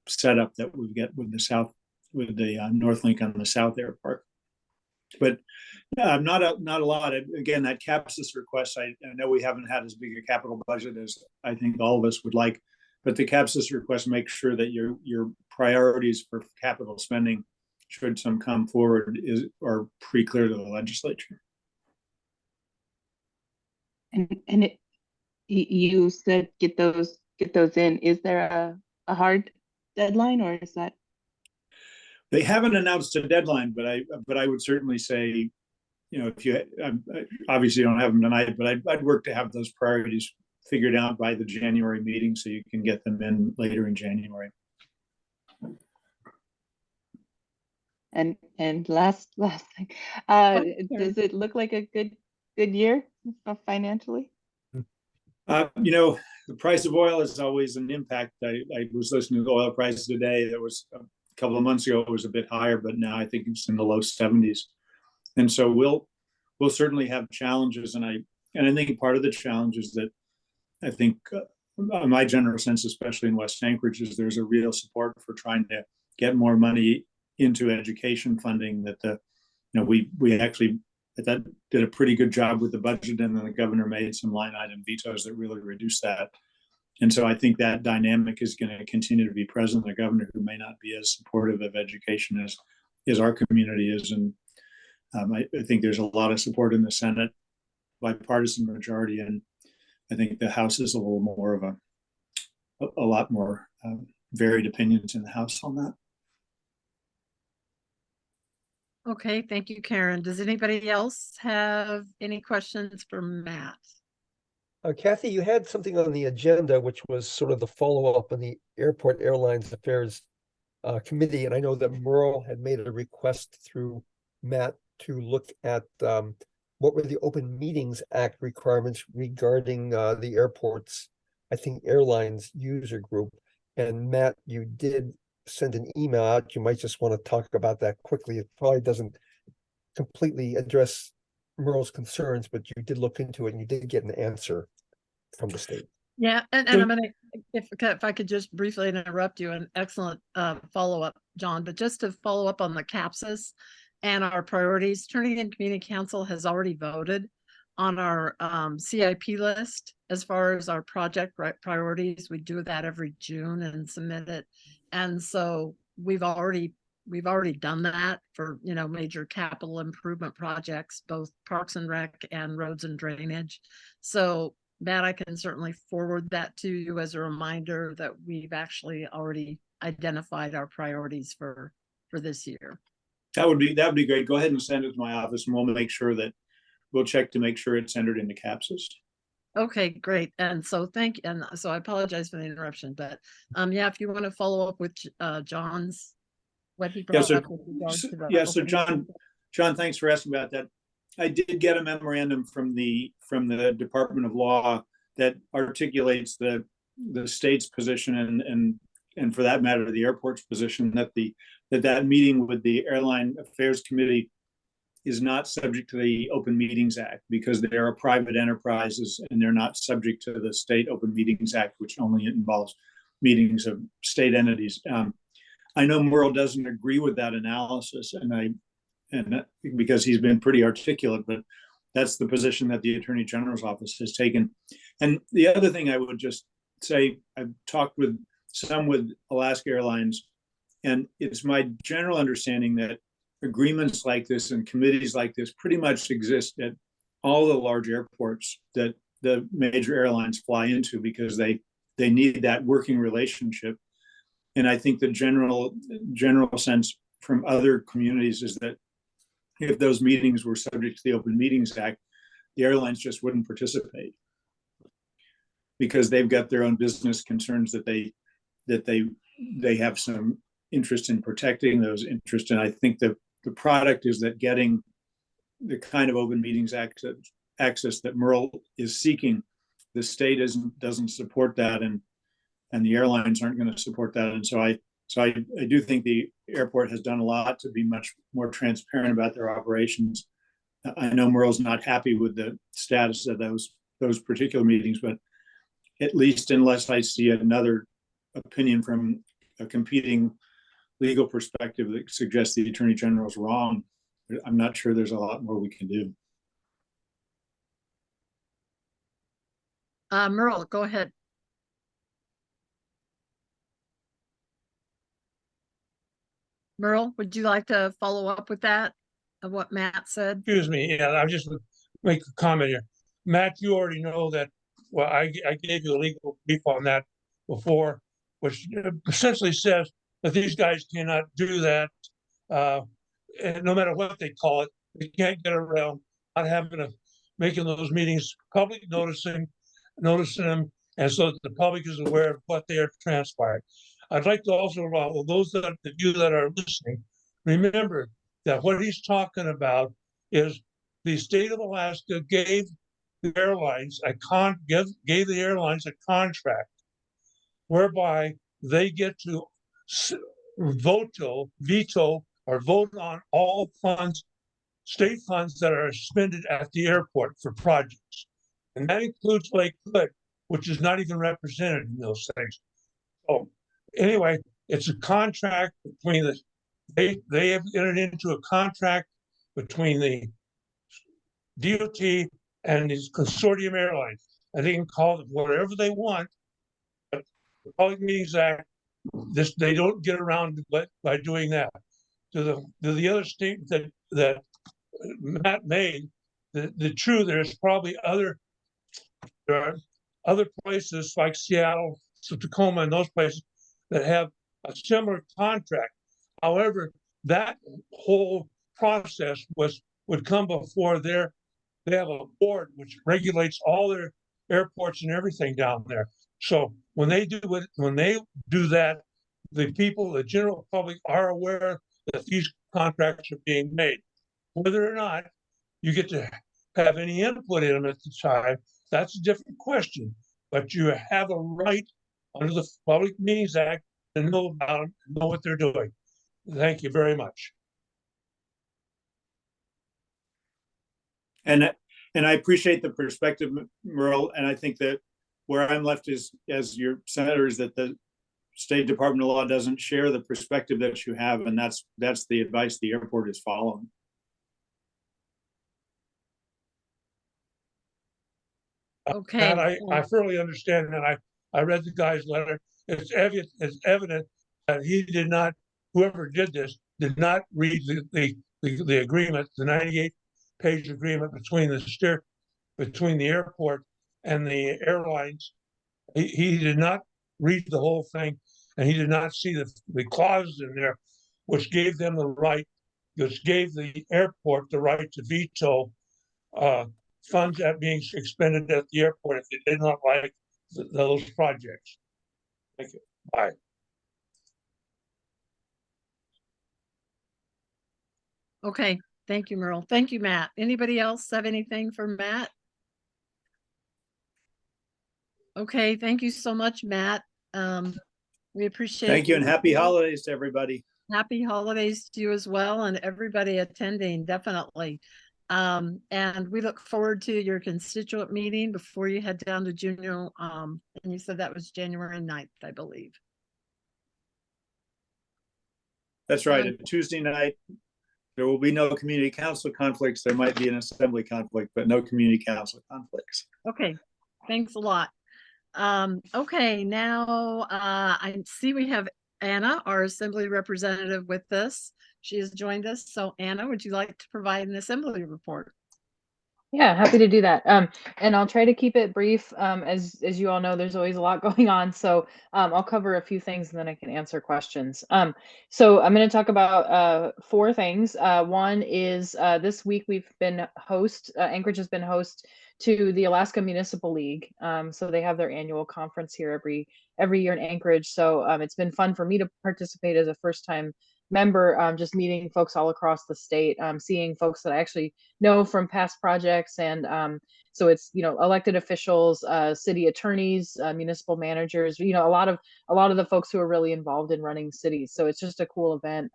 setup that we get with the North Link on the South Airport. But not a lot. Again, that CAPSIS request, I know we haven't had as big a capital budget as I think all of us would like, but the CAPSIS request makes sure that your priorities for capital spending, should some come forward, are pretty clear to the legislature. And you said get those in. Is there a hard deadline, or is that? They haven't announced a deadline, but I would certainly say, if you obviously don't have them tonight, but I'd work to have those priorities figured out by the January meeting so you can get them in later in January. And last thing, does it look like a good year financially? The price of oil is always an impact. I was listening to the oil prices today. There was a couple of months ago, it was a bit higher, but now I think it's in the low 70s. And so we'll certainly have challenges. And I think part of the challenge is that I think my general sense, especially in West Anchorage, is there's a real support for trying to get more money into education funding. That we actually did a pretty good job with the budget, and then the governor made some line item vetoes that really reduced that. And so I think that dynamic is going to continue to be present. The governor, who may not be as supportive of education as our community is, and I think there's a lot of support in the Senate, bipartisan majority, and I think the House is a little more of a lot more varied opinions in the House on that. Okay, thank you, Karen. Does anybody else have any questions for Matt? Kathy, you had something on the agenda, which was sort of the follow-up on the Airport Airlines Affairs Committee. And I know that Merle had made a request through Matt to look at what were the Open Meetings Act requirements regarding the airport's, I think, airlines user group. And Matt, you did send an email out. You might just want to talk about that quickly. It probably doesn't completely address Merle's concerns, but you did look into it and you did get an answer from the state. Yeah, and I'm gonna, if I could just briefly interrupt you, an excellent follow-up, John, but just to follow up on the CAPSIS and our priorities, Turning Community Council has already voted on our CIP list as far as our project priorities. We do that every June and submit it. And so we've already done that for, you know, major capital improvement projects, both Parks and Rec and roads and drainage. So Matt, I can certainly forward that to you as a reminder that we've actually already identified our priorities for this year. That would be great. Go ahead and send it to my office, and we'll check to make sure it's entered into CAPSIS. Okay, great. And so I apologize for the interruption, but yeah, if you want to follow up with John's, what he brought up with regards to the so John, thanks for asking about that. I did get a memorandum from the Department of Law that articulates the state's position and for that matter the airport's position, that meeting with the Airline Affairs Committee is not subject to the Open Meetings Act because they are private enterprises and they're not subject to the State Open Meetings Act, which only involves meetings of state entities. I know Merle doesn't agree with that analysis, and because he's been pretty articulate, but that's the position that the Attorney General's office has taken. And the other thing I would just say, I've talked with Alaska Airlines, and it's my general understanding that agreements like this and committees like this pretty much exist at all the large airports that the major airlines fly into because they need that working relationship. And I think the general sense from other communities is that if those meetings were subject to the Open Meetings Act, the airlines just wouldn't participate because they've got their own business concerns that they have some interest in protecting those interests. And I think that the product is that getting the kind of Open Meetings access that Merle is seeking, the state doesn't support that, and the airlines aren't going to support that. And so I do think the airport has done a lot to be much more transparent about their operations. I know Merle's not happy with the status of those particular meetings, but at least unless I see another opinion from a competing legal perspective that suggests the Attorney General's wrong, I'm not sure there's a lot more we can do. Merle, go ahead. Merle, would you like to follow up with that, of what Matt said? Excuse me, yeah, I'll just make a comment here. Matt, you already know that, well, I gave you a legal brief on that before, which essentially says that these guys cannot do that. And no matter what they call it, they can't get around not making those meetings public, noticing them, and so that the public is aware of what they are transpiring. I'd like to also, those of you that are listening, remember that what he's talking about is the state of Alaska gave the airlines gave the airlines a contract whereby they get to veto or vote on all funds, state funds that are expended at the airport for projects. And that includes Lake Hood, which is not even represented in those things. So anyway, it's a contract between they have entered into a contract between the DOT and these consortium airlines. And they can call it whatever they want, the Public Meetings Act, they don't get around by doing that. To the other statement that Matt made, there are other places like Seattle, Tacoma, and those places that have a similar contract. However, that whole process would come before they have a board which regulates all their airports and everything down there. So when they do that, the general public are aware that these contracts are being made. Whether or not you get to have any input in them at the time, that's a different question. But you have a right under the Public Meetings Act to know about them, know what they're doing. Thank you very much. And I appreciate the perspective, Merle. And I think that where I'm left is, as your senator, is that the State Department of Law doesn't share the perspective that you have, and that's the advice the airport is following. Okay. And I thoroughly understand, and I read the guy's letter. It's evident that he did not, whoever did this, did not read the agreement, the 98-page agreement between the airport and the airlines. He did not read the whole thing, and he did not see the clauses in there, which gave them the right, which gave the airport the right to veto funds that being expended at the airport if they did not like those projects. Thank you. Bye. Okay. Thank you, Merle. Thank you, Matt. Anybody else have anything for Matt? Okay. Thank you so much, Matt. We appreciate Thank you, and happy holidays to everybody. Happy holidays to you as well, and everybody attending, definitely. And we look forward to your constituent meeting before you head down to Juneau. And you said that was January 9th, I believe. That's right. A Tuesday night. There will be no community council conflicts. There might be an assembly conflict, but no community council conflicts. Okay, thanks a lot. Okay, now I see we have Anna, our assembly representative, with us. She has joined us. So Anna, would you like to provide an assembly report? Yeah, happy to do that. And I'll try to keep it brief. As you all know, there's always a lot going on. So I'll cover a few things and then I can answer questions. So I'm going to talk about 4 things. One is this week we've been Anchorage has been host to the Alaska Municipal League. So they have their annual conference here every year in Anchorage. So it's been fun for me to participate as a first-time member, just meeting folks all across the state, seeing folks that I actually know from past projects. And so it's, elected officials, city attorneys, municipal managers, a lot of the folks who are really involved in running cities. So it's just a cool event.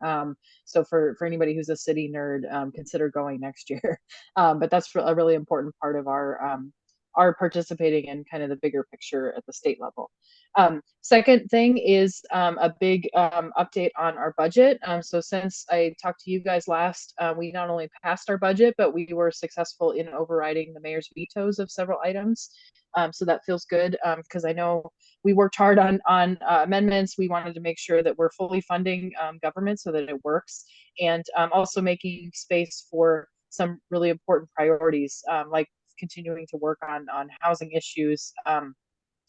So for anybody who's a city nerd, consider going next year. But that's a really important part of our participating in kind of the bigger picture at the state level. Second thing is a big update on our budget. So since I talked to you guys last, we not only passed our budget, but we were successful in overriding the mayor's vetoes of several items. So that feels good because I know we worked hard on amendments. We wanted to make sure that we're fully funding government so that it works, and also making space for some really important priorities like continuing to work on housing issues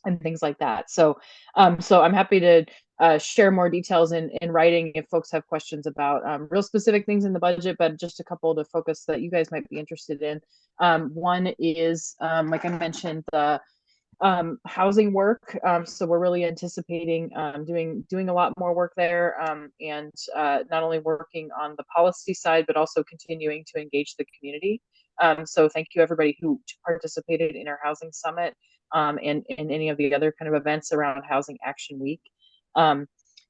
and things like that. So I'm happy to share more details in writing if folks have questions about real specific things in the budget, but just a couple to focus that you guys might be interested in. One is, like I mentioned, the housing work. So we're really anticipating doing a lot more work there, and not only working on the policy side, but also continuing to engage the community. So thank you everybody who participated in our housing summit and any of the other kind of events around Housing Action Week.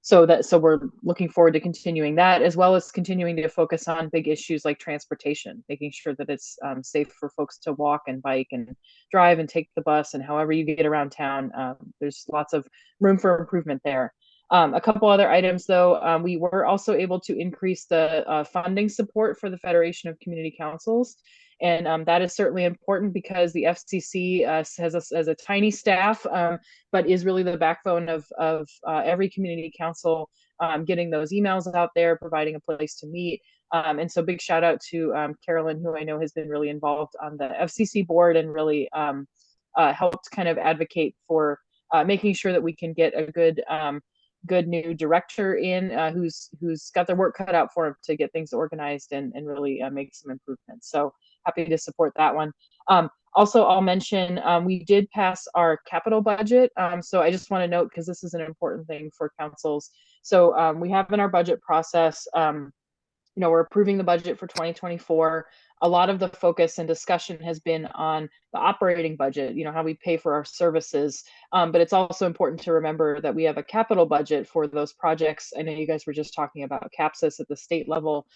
So we're looking forward to continuing that, as well as continuing to focus on big issues like transportation, making sure that it's safe for folks to walk and bike and drive and take the bus, and however you get around town. There's lots of room for improvement there. A couple other items, though, we were also able to increase the funding support for the Federation of Community Councils. And that is certainly important because the FCC has a tiny staff, but is really the backbone of every community council, getting those emails out there, providing a place to meet. And so big shout out to Carolyn, who I know has been really involved on the FCC board and really helped kind of advocate for making sure that we can get a good new director in who's got their work cut out for him to get things organized and really make some improvements. So happy to support that one. Also, I'll mention we did pass our capital budget. So I just want to note, because this is an important thing for councils. So we have in our budget process, we're approving the budget for 2024. A lot of the focus and discussion has been on the operating budget, how we pay for our services. But it's also important to remember that we have a capital budget for those projects. I know you guys were just talking about CAPSIS at the state level.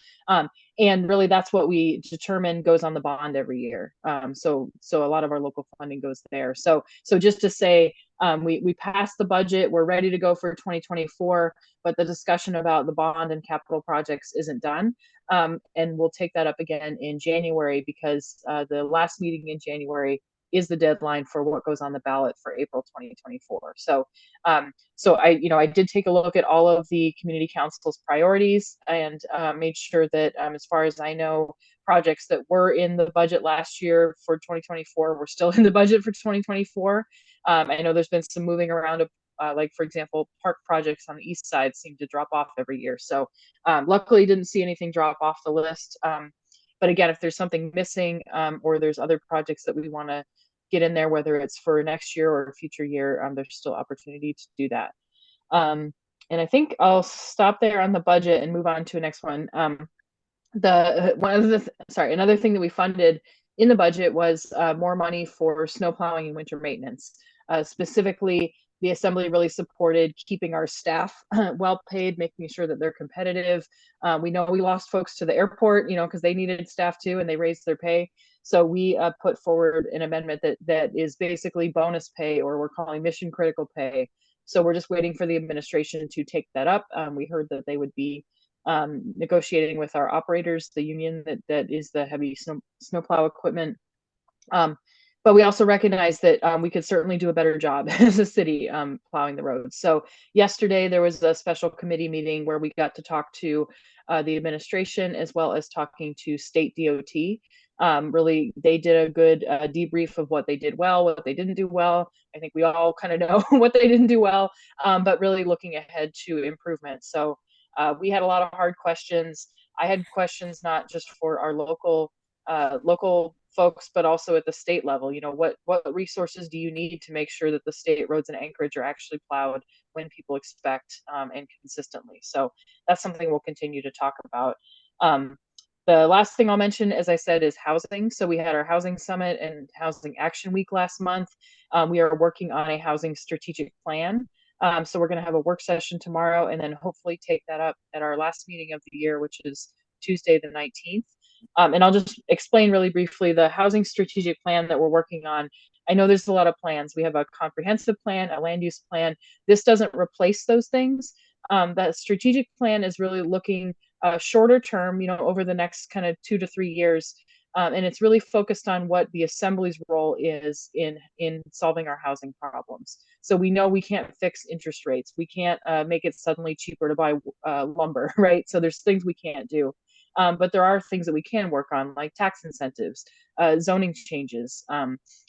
And really that's what we determine goes on the bond every year. So a lot of our local funding goes there. So just to say, we passed the budget, we're ready to go for 2024, but the discussion about the bond and capital projects isn't done. And we'll take that up again in January, because the last meeting in January is the deadline for what goes on the ballot for April 2024. So I did take a look at all of the community council's priorities and made sure that as far as I know, projects that were in the budget last year for 2024 were still in the budget for 2024. I know there's been some moving around of like, for example, park projects on the east side seem to drop off every year. So luckily didn't see anything drop off the list. But again, if there's something missing or there's other projects that we want to get in there, whether it's for next year or a future year, there's still opportunity to do that. And I think I'll stop there on the budget and move on to the next one. Another thing that we funded in the budget was more money for snow plowing and winter maintenance. Specifically, the assembly really supported keeping our staff well paid, making sure that they're competitive. We know we lost folks to the airport, because they needed staff too, and they raised their pay. So we put forward an amendment that is basically bonus pay, or we're calling mission critical pay. So we're just waiting for the administration to take that up. We heard that they would be negotiating with our operators, the union that is the heavy snowplow equipment. But we also recognize that we could certainly do a better job as a city plowing the roads. So yesterday there was a special committee meeting where we got to talk to the administration as well as talking to state DOT. Really, they did a good debrief of what they did well, what they didn't do well. I think we all kind of know what they didn't do well, but really looking ahead to improvement. So we had a lot of hard questions. I had questions not just for our local folks, but also at the state level. What resources do you need to make sure that the state roads in Anchorage are actually plowed when people expect and consistently? So that's something we'll continue to talk about. The last thing I'll mention, as I said, is housing. So we had our housing summit and housing action week last month. We are working on a housing strategic plan. So we're going to have a work session tomorrow and then hopefully take that up at our last meeting of the year, which is Tuesday the 19th. And I'll just explain really briefly the housing strategic plan that we're working on. I know there's a lot of plans. We have a comprehensive plan, a land use plan. This doesn't replace those things. That strategic plan is really looking shorter term, over the next kind of 2 to 3 years. And it's really focused on what the assembly's role is in solving our housing problems. So we know we can't fix interest rates. We can't make it suddenly cheaper to buy lumber, right? So there's things we can't do. But there are things that we can work on, like tax incentives, zoning changes,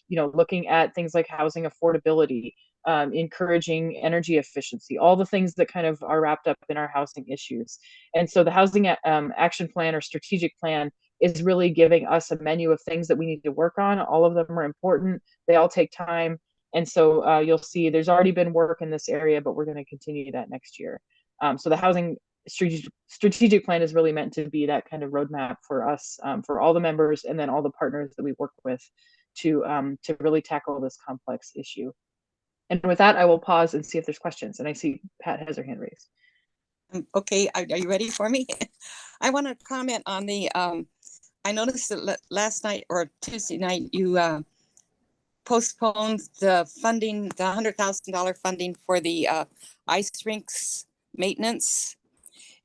looking at things like housing affordability, encouraging energy efficiency, all the things that kind of are wrapped up in our housing issues. And so the housing action plan or strategic plan is really giving us a menu of things that we need to work on. All of them are important. They all take time. And so you'll see there's already been work in this area, but we're going to continue that next year. So the housing strategic plan is really meant to be that kind of roadmap for us, for all the members and then all the partners that we work with to really tackle this complex issue. And with that, I will pause and see if there's questions. And I see Pat has her hand raised. Okay, are you ready for me? I want to comment on the, I noticed that last night or Tuesday night, you postponed the funding, the $100,000 funding for the ice rinks maintenance.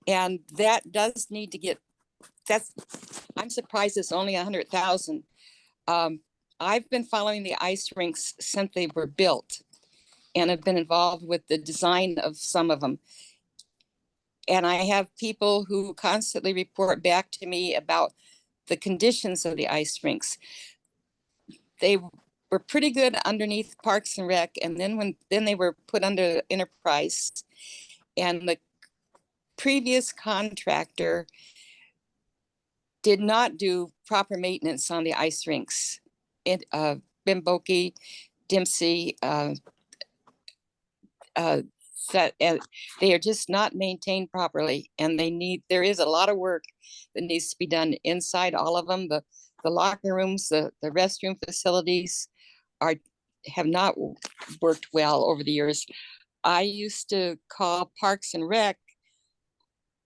And that does need to get I'm surprised it's only 100,000. I've been following the ice rinks since they were built and have been involved with the design of some of them. And I have people who constantly report back to me about the conditions of the ice rinks. They were pretty good underneath Parks and Rec, and then they were put under Enterprise, and the previous contractor did not do proper maintenance on the ice rinks. Bimboki, Dempsey, they are just not maintained properly, and there is a lot of work that needs to be done inside all of them. The locker rooms, the restroom facilities have not worked well over the years. I used to call Parks and Rec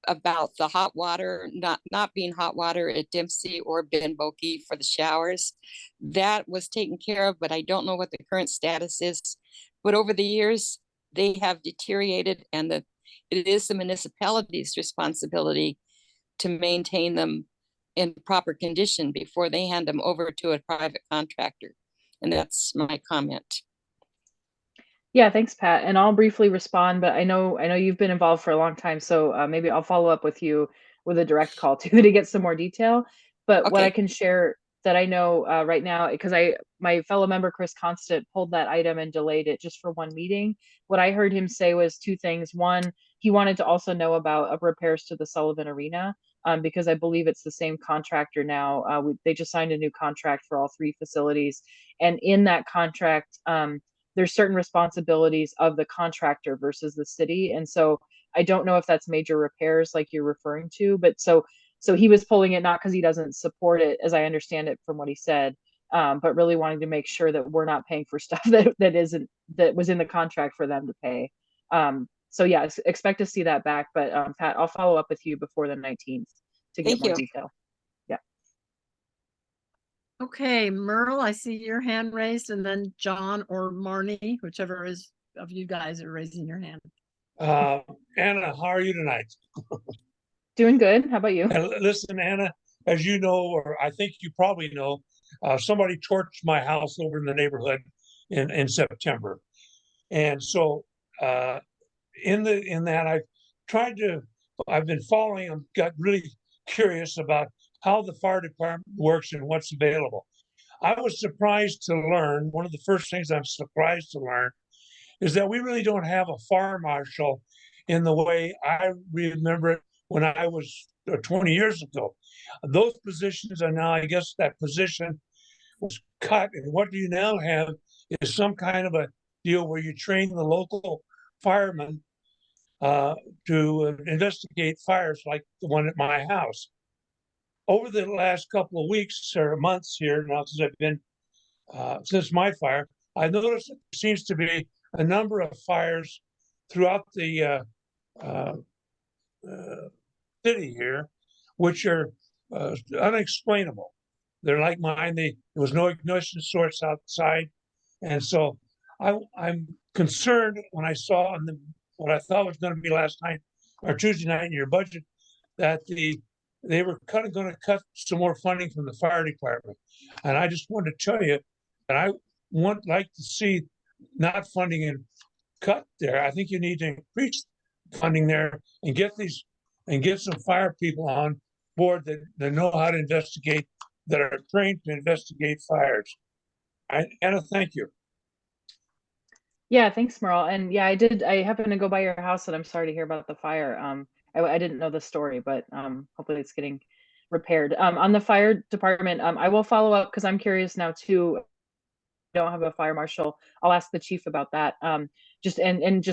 about the hot water not being hot water at Dempsey or Benboki for the showers. That was taken care of, but I don't know what the current status is. But over the years, they have deteriorated, and it is the municipality's responsibility to maintain them in proper condition before they hand them over to a private contractor. And that's my comment. Yeah, thanks, Pat. And I'll briefly respond, but I know you've been involved for a long time, so maybe I'll follow up with you with a direct call too to get some more detail. But what I Okay. can share that I know right now, because my fellow member Chris Constant pulled that item and delayed it just for one meeting. What I heard him say was two things. One, he wanted to also know about repairs to the Sullivan Arena, because I believe it's the same contractor now. They just signed a new contract for all three facilities, and in that contract, there's certain responsibilities of the contractor versus the city. And so I don't know if that's major repairs like you're referring to, but so he was pulling it not because he doesn't support it, as I understand it from what he said, but really wanting to make sure that we're not paying for stuff that was in the contract for them to pay. So yeah, expect to see that back. But Pat, I'll follow up with you before the 19th to get Thank more you. detail. Yeah. Okay, Merle, I see your hand raised, and then John or Marnie, whichever is of you guys are raising your hand. Anna, how are you tonight? Doing good. How about you? And listen, Anna, as you know, or I think you probably know, somebody torched my house over in the neighborhood in September. And so in that I've been following and got really curious about how the fire department works and what's available. I was surprised to learn, one of the first things I'm surprised to learn is that we really don't have a fire marshal in the way I remember it when I was 20 years ago. Those positions are now, I guess that position was cut. And what you now have is some kind of a deal where you train the local firemen to investigate fires like the one at my house. Over the last couple of weeks or months here, now since I've been, since my fire, I've noticed there seems to be a number of fires throughout the city here, which are unexplainable. They're like mine. There was no ignition source outside. And so I'm concerned when I saw what I thought was going to be last night or Tuesday night in your budget that they were going to cut some more funding from the fire department. And I just wanted to tell you that I like to see not funding and cut there. I think you need to increase funding there and get some fire people on board that know how to investigate, that are trained to investigate fires. Anna, thank you. Yeah, thanks, Merle. And yeah, I happened to go by your house, and I'm sorry to hear about the fire. I didn't know the story, but hopefully it's getting repaired. On the fire department, I will follow up because I'm curious now too. I don't have a fire marshal. I'll ask the chief about that. Just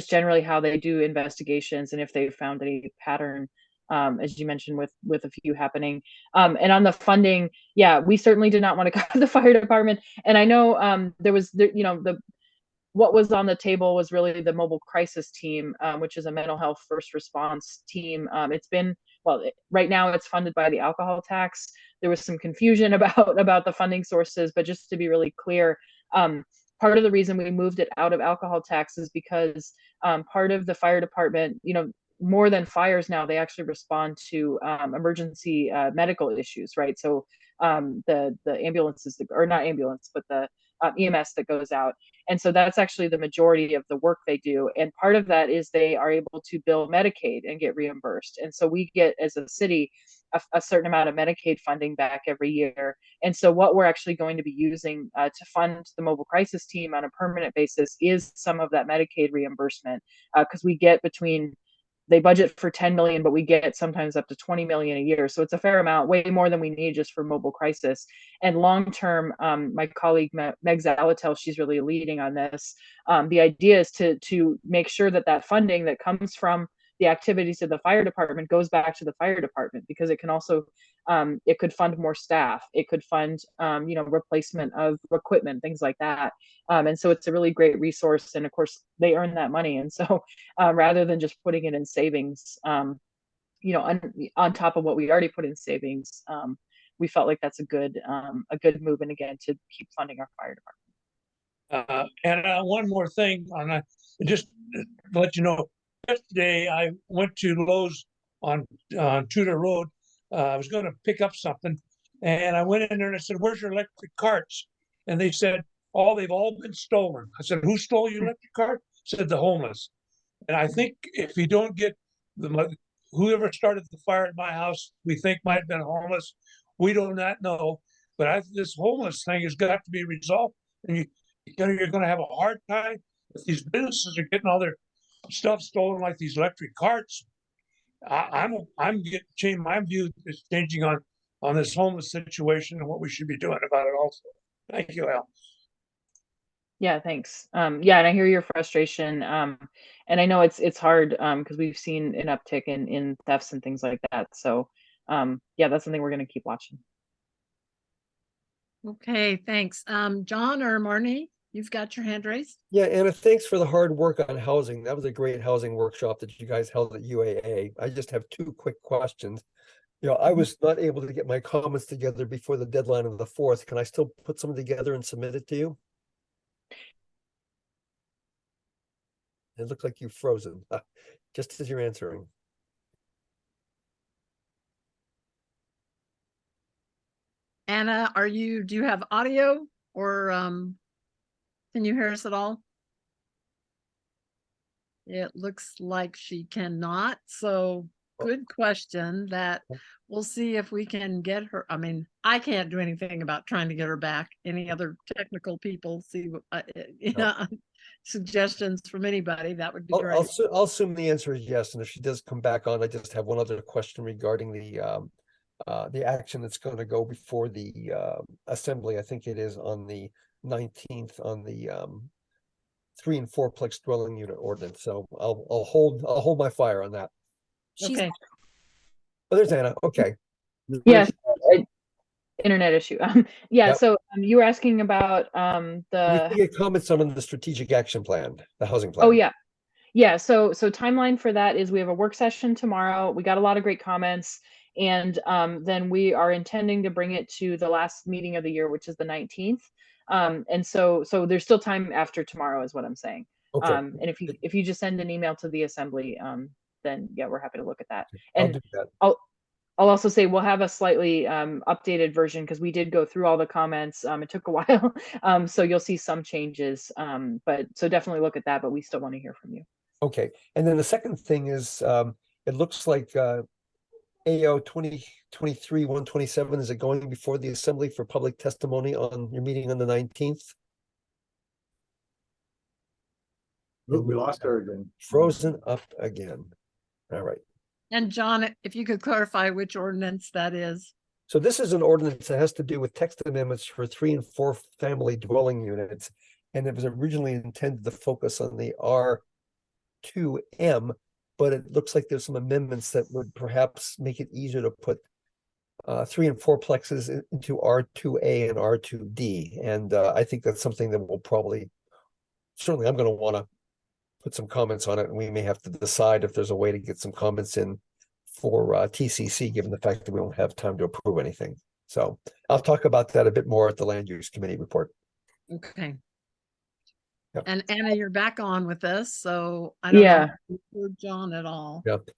generally how they do investigations and if they found any pattern, as you mentioned with a few happening. And on the funding, yeah, we certainly did not want to cut the fire department. And I know what was on the table was really the mobile crisis team, which is a mental health first response team. Right now it's funded by the alcohol tax. There was some confusion about the funding sources, but just to be really clear, part of the reason we moved it out of alcohol tax is because part of the fire department, more than fires now, they actually respond to emergency medical issues, right? So the ambulances, or not ambulance, but the EMS that goes out. And so that's actually the majority of the work they do. And part of that is they are able to bill Medicaid and get reimbursed. And so we get, as a city, a certain amount of Medicaid funding back every year. And so what we're actually going to be using to fund the mobile crisis team on a permanent basis is some of that Medicaid reimbursement, because we get between, they budget for 10 million, but we get sometimes up to 20 million a year. So it's a fair amount, way more than we need just for mobile crisis. And long term, my colleague Meg Zalatel, she's really leading on this. The idea is to make sure that that funding that comes from the activities of the fire department goes back to the fire department, because it can also it could fund more staff, it could fund replacement of equipment, things like that. And so it's a really great resource, and of course they earn that money. And so rather than just putting it in savings, on top of what we already put in savings, we felt like that's a good move, and again, to keep funding our fire department. And one more thing on that, just to let you know, yesterday I went to Lowe's on Tudor Road. I was going to pick up something, and I went in there and I said, "Where's your electric carts?" And they said, they've all been stolen. I said, "Who stole your electric cart?" Said the homeless. And I think if you don't get whoever started the fire at my house, we think might have been homeless. We do not know, but this homeless thing has got to be resolved. And you're going to have a hard time if these businesses are getting all their stuff stolen, like these electric carts. I'm getting changed. My view is changing on this homeless situation and what we should be doing about it. Also, thank you, Al. Yeah, thanks. Yeah, and I hear your frustration. And I know it's hard because we've seen an uptick in thefts and things like that. So yeah, that's something we're going to keep watching. Okay, thanks. John or Marnie, you've got your hand raised. Yeah, Anna, thanks for the hard work on housing. That was a great housing workshop that you guys held at UAA. I just have two quick questions. I was not able to get my comments together before the deadline of the 4th. Can I still put some together and submit it to you? It looked like you've frozen, just as you're answering. Anna, do you have audio, or can you hear us at all? It looks like she cannot. So good question. That we'll see if we can get her. I mean, I can't do anything about trying to get her back. Any other technical people see suggestions from anybody, that would be great. I'll assume the answer is yes. And if she does come back on, I just have one other question regarding the action that's going to go before the assembly. I think it is on the 19th on the 3 and 4plex dwelling unit ordinance. So I'll hold my fire on that. Okay. Oh, there's Anna. Okay. Yes. Internet issue. Yeah. Yep. So you were asking about We get comments on the strategic action plan, the housing plan. Oh yeah. Yeah. So timeline for that is we have a work session tomorrow. We got a lot of great comments. And then we are intending to bring it to the last meeting of the year, which is the 19th. And so there's still time after tomorrow is what I'm saying. Okay. And if you just send an email to the assembly, then yeah, we're happy to look at that. I'll And do that. I'll also say we'll have a slightly updated version because we did go through all the comments. It took a while. So you'll see some changes. But so definitely look at that, but we still want to hear from you. Okay. And then the second thing is it looks like AO 2023-127, is it going before the assembly for public testimony on your meeting on the 19th? We lost her again. Frozen up again. All right. And John, if you could clarify which ordinance that is. So this is an ordinance that has to do with text amendments for 3 and 4 family dwelling units. And it was originally intended to focus on the R2M, but it looks like there's some amendments that would perhaps make it easier to put 3 and 4plexes into R2A and R2D. And I think that's something that we'll certainly I'm going to want to put some comments on it, and we may have to decide if there's a way to get some comments in for TCC, given the fact that we won't have time to approve anything. So I'll talk about that a bit more at the land use committee report. Okay. And Anna, you're back on with us, so I don't know Yeah. if you heard John at all. Yep.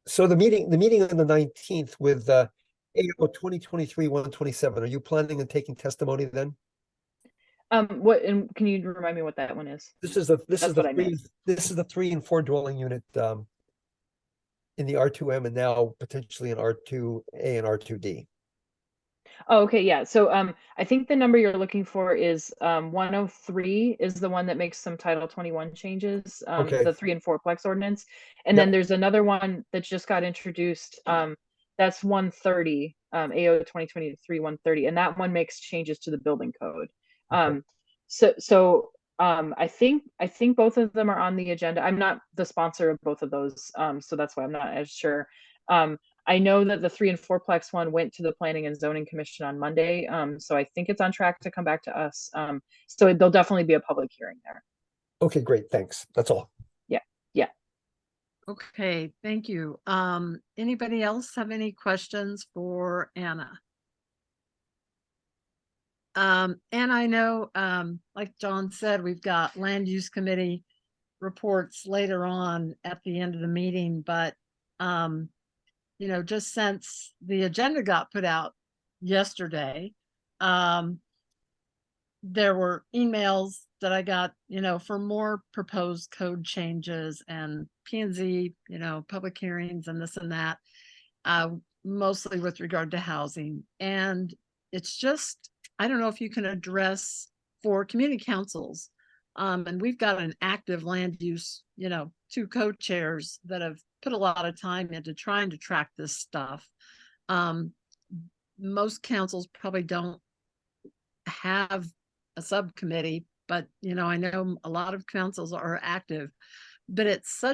So the meeting on the 19th with AO 2023-127, are you planning on taking testimony then? What, and can you remind me what that one is? This is the That's what I missed. this is the 3 and 4 dwelling unit in the R2M and now potentially in R2A and R2D. Oh, okay, yeah. So I think the number you're looking for is 103 is the one that makes some Title 21 changes, Okay. the 3 and 4 plex ordinance. And Yep. then there's another one that just got introduced. That's 130, AO 2023-130, and that one makes changes to the building code. Okay. I think both of them are on the agenda. I'm not the sponsor of both of those, so that's why I'm not as sure. I know that the 3 and 4 plex one went to the Planning and Zoning Commission on Monday. So I think it's on track to come back to us. So there'll definitely be a public hearing there. Okay, great. Thanks. That's all. Yeah. Yeah. Okay, thank you. Anybody else have any questions for Anna? And I know, like John said, we've got land use committee reports later on at the end of the meeting, but you know, just since the agenda got put out yesterday, there were emails that I got, you know, for more proposed code changes and P&Z, you know, public hearings and this and that, mostly with regard to housing. And it's just, I don't know if you can address for community councils. And we've got an active land use, you know, 2 co-chairs that have put a lot of time into trying to track this stuff. Most councils probably don't have a subcommittee, but you know, I know a lot of councils are active, but it's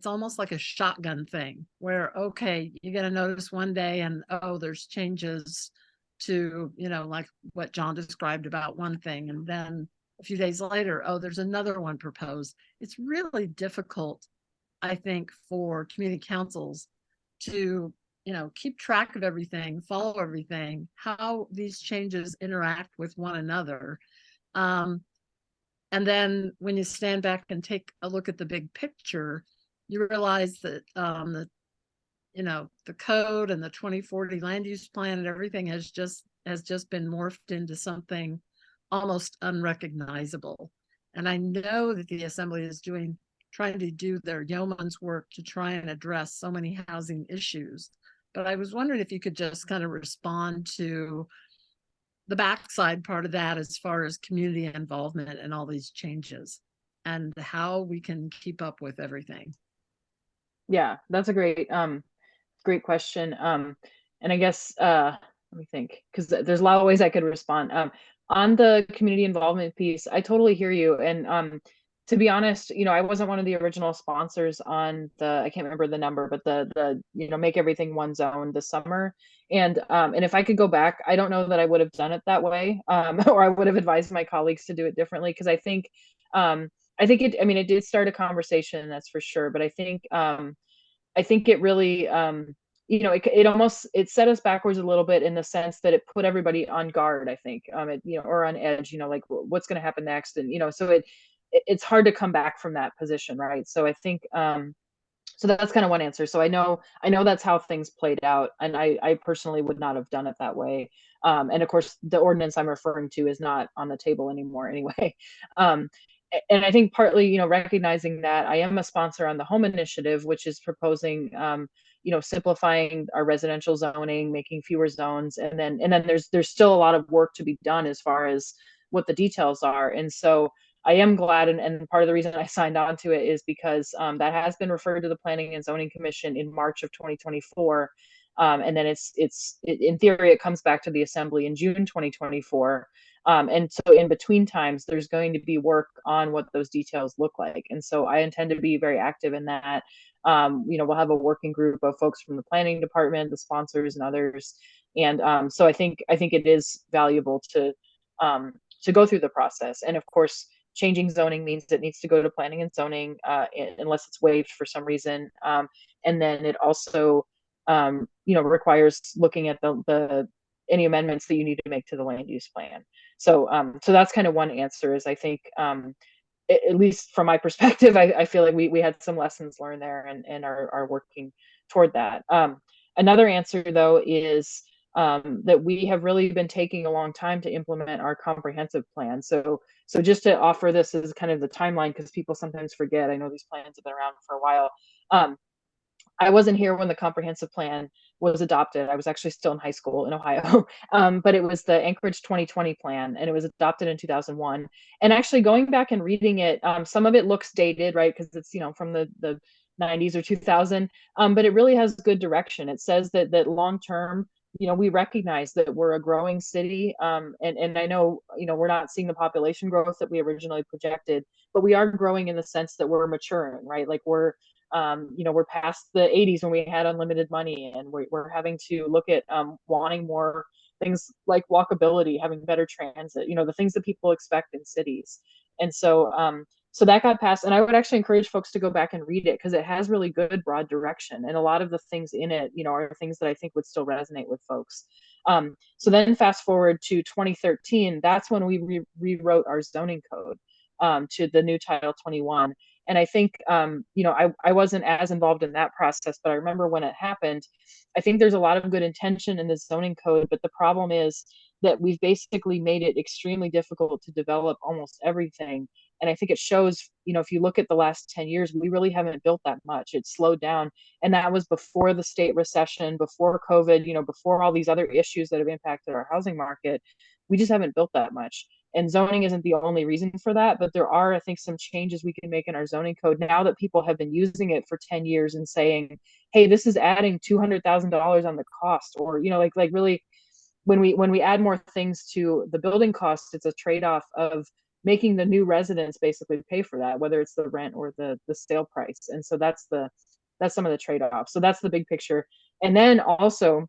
almost like a shotgun thing where, okay, you get a notice one day and, oh, there's changes to, you know, like what John described about one thing. And then a few days later, oh, there's another one proposed. It's really difficult, I think, for community councils to, you know, keep track of everything, follow everything, how these changes interact with one another. And then when you stand back and take a look at the big picture, you realize that you know, the code and the 2040 land use plan and everything has just been morphed into something almost unrecognizable. And I know that the assembly is trying to do their yeoman's work to try and address so many housing issues. But I was wondering if you could just kind of respond to the backside part of that as far as community involvement and all these changes and how we can keep up with everything. Yeah, that's a great question. And I guess let me think, because there's a lot of ways I could respond. On the community involvement piece, I totally hear you. And to be honest, you know, I wasn't one of the original sponsors on I can't remember the number, but the you know, make everything one zone this summer. And if I could go back, I don't know that I would have done it that way, or I would have advised my colleagues to do it differently, because I think it did start a conversation, that's for sure. But I think it really, you know, it set us backwards a little bit in the sense that it put everybody on guard, I think, you know, or on edge, you know, like what's going to happen next. And, you know, so it's hard to come back from that position. Right. So I think, so that's kind of one answer. So I know that's how things played out. And I personally would not have done it that way. And of course, the ordinance I'm referring to is not on the table anymore anyway. And I think partly, you know, recognizing that I am a sponsor on the home initiative, which is proposing, you know, simplifying our residential zoning, making fewer zones. And then there's still a lot of work to be done as far as what the details are. And so I am glad, and part of the reason I signed on to it is because that has been referred to the Planning and Zoning Commission in March of 2024. And then in theory, it comes back to the Assembly in June 2024. And so in between times, there's going to be work on what those details look like. And so I intend to be very active in that. You know, we'll have a working group of folks from the planning department, the sponsors, and others. And so I think it is valuable to go through the process. And of course, changing zoning means it needs to go to planning and zoning unless it's waived for some reason. And then it also, you know, requires looking at the any amendments that you need to make to the land use plan. So so that's kind of one answer is I think at least from my perspective, I feel like we had some lessons learned there and are working toward that. Another answer though is that we have really been taking a long time to implement our comprehensive plan. So just to offer this as kind of the timeline, because people sometimes forget, I know these plans have been around for a while. I wasn't here when the comprehensive plan was adopted. I was actually still in high school in Ohio, but it was the Anchorage 2020 plan, and it was adopted in 2001. And actually going back and reading it, some of it looks dated, right? Because it's, you know, from the 90s or 2000, but it really has good direction. It says that long term, you know, we recognize that we're a growing city, and I know, you know, we're not seeing the population growth that we originally projected, but we are growing in the sense that we're maturing, right? Like you know, we're past the 80s when we had unlimited money, and we're having to look at wanting more things like walkability, having better transit, you know, the things that people expect in cities. And so so that got passed, and I would actually encourage folks to go back and read it because it has really good broad direction, and a lot of the things in it, you know, are things that I think would still resonate with folks. So then fast forward to 2013, that's when we rewrote our zoning code to the new Title 21. And I think, you know, I wasn't as involved in that process, but I remember when it happened. I think there's a lot of good intention in the zoning code, but the problem is that we've basically made it extremely difficult to develop almost everything. And I think it shows, you know, if you look at the last 10 years, we really haven't built that much. It's slowed down. And that was before the state recession, before COVID, you know, before all these other issues that have impacted our housing market. We just haven't built that much. And zoning isn't the only reason for that, but there are, I think, some changes we can make in our zoning code now that people have been using it for 10 years and saying, hey, this is adding $200,000 on the cost, or, you know, like really when we add more things to the building costs, it's a trade-off of making the new residents basically pay for that, whether it's the rent or the sale price. And so that's some of the trade-offs. So that's the big picture. And then also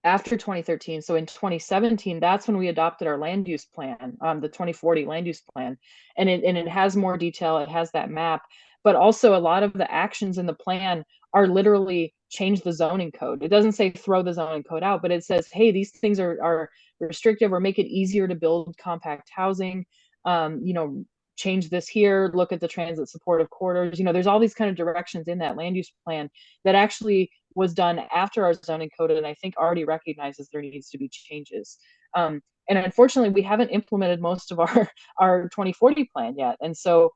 after 2013, so in 2017, that's when we adopted our land use plan, the 2040 land use plan, and it has more detail. It has that map, but also a lot of the actions in the plan are literally change the zoning code. It doesn't say throw the zoning code out, but it says, hey, these things are restrictive, or make it easier to build compact housing. You know, change this here. Look at the transit supportive corridors. You know, there's all these kind of directions in that land use plan that actually was done after our zoning code, and I think already recognizes there needs to be changes. And unfortunately, we haven't implemented most of our 2040 plan yet. And so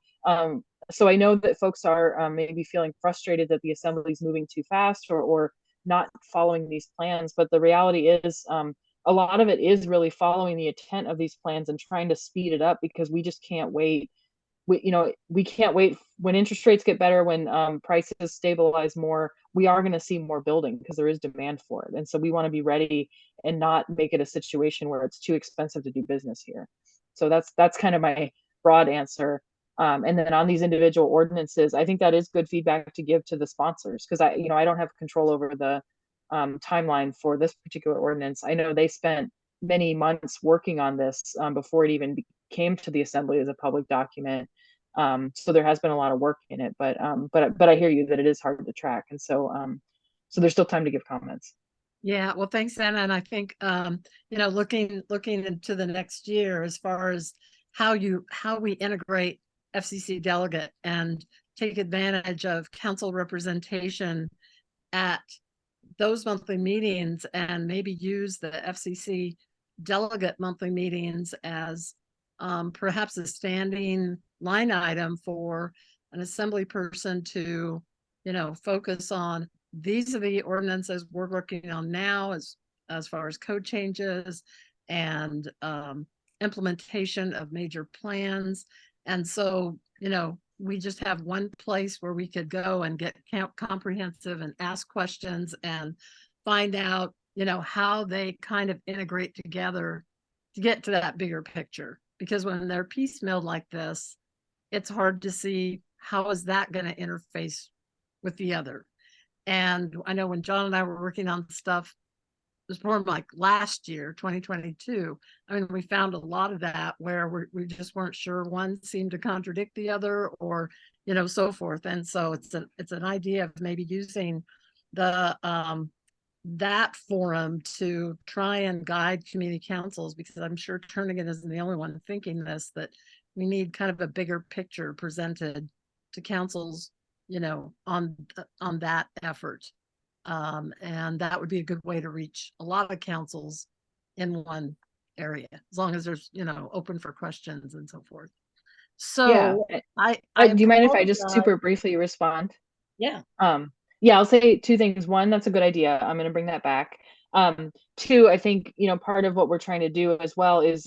so I know that folks are maybe feeling frustrated that the assembly is moving too fast or not following these plans. But the reality is a lot of it is really following the intent of these plans and trying to speed it up, because we just can't wait. We can't wait when interest rates get better, when prices stabilize more. We are going to see more building because there is demand for it. And so we want to be ready and not make it a situation where it's too expensive to do business here. So that's kind of my broad answer. And then on these individual ordinances, I think that is good feedback to give to the sponsors, because I don't have control over the timeline for this particular ordinance. I know they spent many months working on this before it even came to the assembly as a public document. So there has been a lot of work in it, but I hear you that it is hard to track. And so so there's still time to give comments. Yeah, well, thanks, Anna. And I think you know, looking into the next year as far as how we integrate FCC delegate and take advantage of council representation at those monthly meetings, and maybe use the FCC delegate monthly meetings as perhaps a standing line item for an assembly person to, you know, focus on. These are the ordinances we're working on now as far as code changes and implementation of major plans. And so, you know, we just have one place where we could go and get comprehensive and ask questions and find out, you know, how they kind of integrate together to get to that bigger picture. Because when they're piecemealed like this, it's hard to see how is that going to interface with the other. And I know when John and I were working on stuff, it was more like last year, 2022. I mean, we found a lot of that where we just weren't sure, one seemed to contradict the other, or, you know, so forth. And so it's an idea of maybe using the that forum to try and guide community councils, because I'm sure Turnigan isn't the only one thinking this, that we need kind of a bigger picture presented to councils, you know, on that effort. And that would be a good way to reach a lot of councils in one area, as long as there's, you know, open for questions and so forth. Yeah. So I Do you mind if I just apologize. super briefly respond? Yeah. Yeah, I'll say two things. One, that's a good idea. I'm going to bring that back. Two, I think, you know, part of what we're trying to do as well is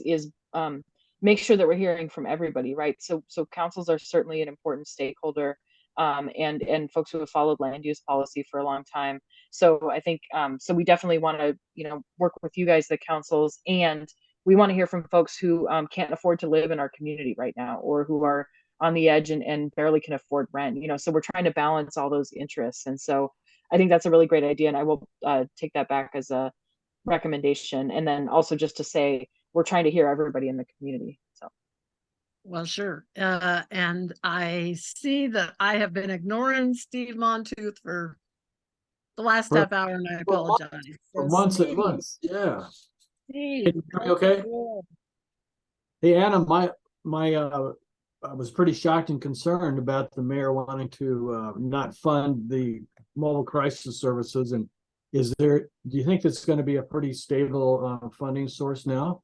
make sure that we're hearing from everybody, right? So councils are certainly an important stakeholder, and folks who have followed land use policy for a long time. So I think so we definitely want to, you know, work with you guys, the councils, and we want to hear from folks who can't afford to live in our community right now, or who are on the edge and barely can afford rent, you know, so we're trying to balance all those interests. And so I think that's a really great idea. And I will take that back as a recommendation. And then also just to say, we're trying to hear everybody in the community. So. Well, sure. And I see that I have been ignoring Steve Montooth for the last For- half hour, and I apologize. For So months and Steve, months, yeah. Steve, Can you hear me okay? Hey, Anna, I was pretty shocked and concerned about the mayor wanting to not fund the mobile crisis services. And do you think it's going to be a pretty stable funding source now?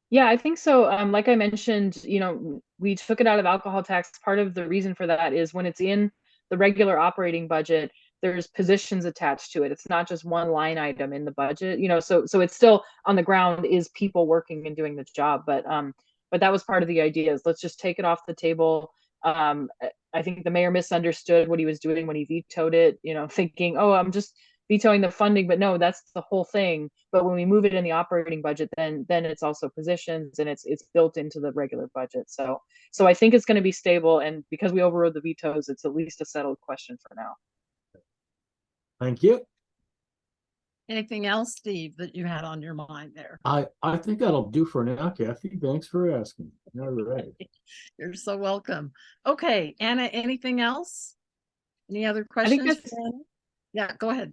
Yeah, I think so. Like I mentioned, you know, we took it out of alcohol tax. Part of the reason for that is when it's in the regular operating budget, there's positions attached to it. It's not just one line item in the budget, you know, so it's still on the ground is people working and doing the job. But that was part of the idea is let's just take it off the table. I think the mayor misunderstood what he was doing when he vetoed it, you know, thinking, oh, I'm just vetoing the funding, but no, that's the whole thing. But when we move it in the operating budget, then it's also positions and it's built into the regular budget. So I think it's going to be stable, and because we overrode the vetoes, it's at least a settled question for now. Thank you. Anything else, Steve, that you had on your mind there? I think that'll do for now, Kathy. Thanks for asking. All right. You're so welcome. Okay, Anna, anything else? Any other I think questions? that's for Anna? Yeah, go ahead.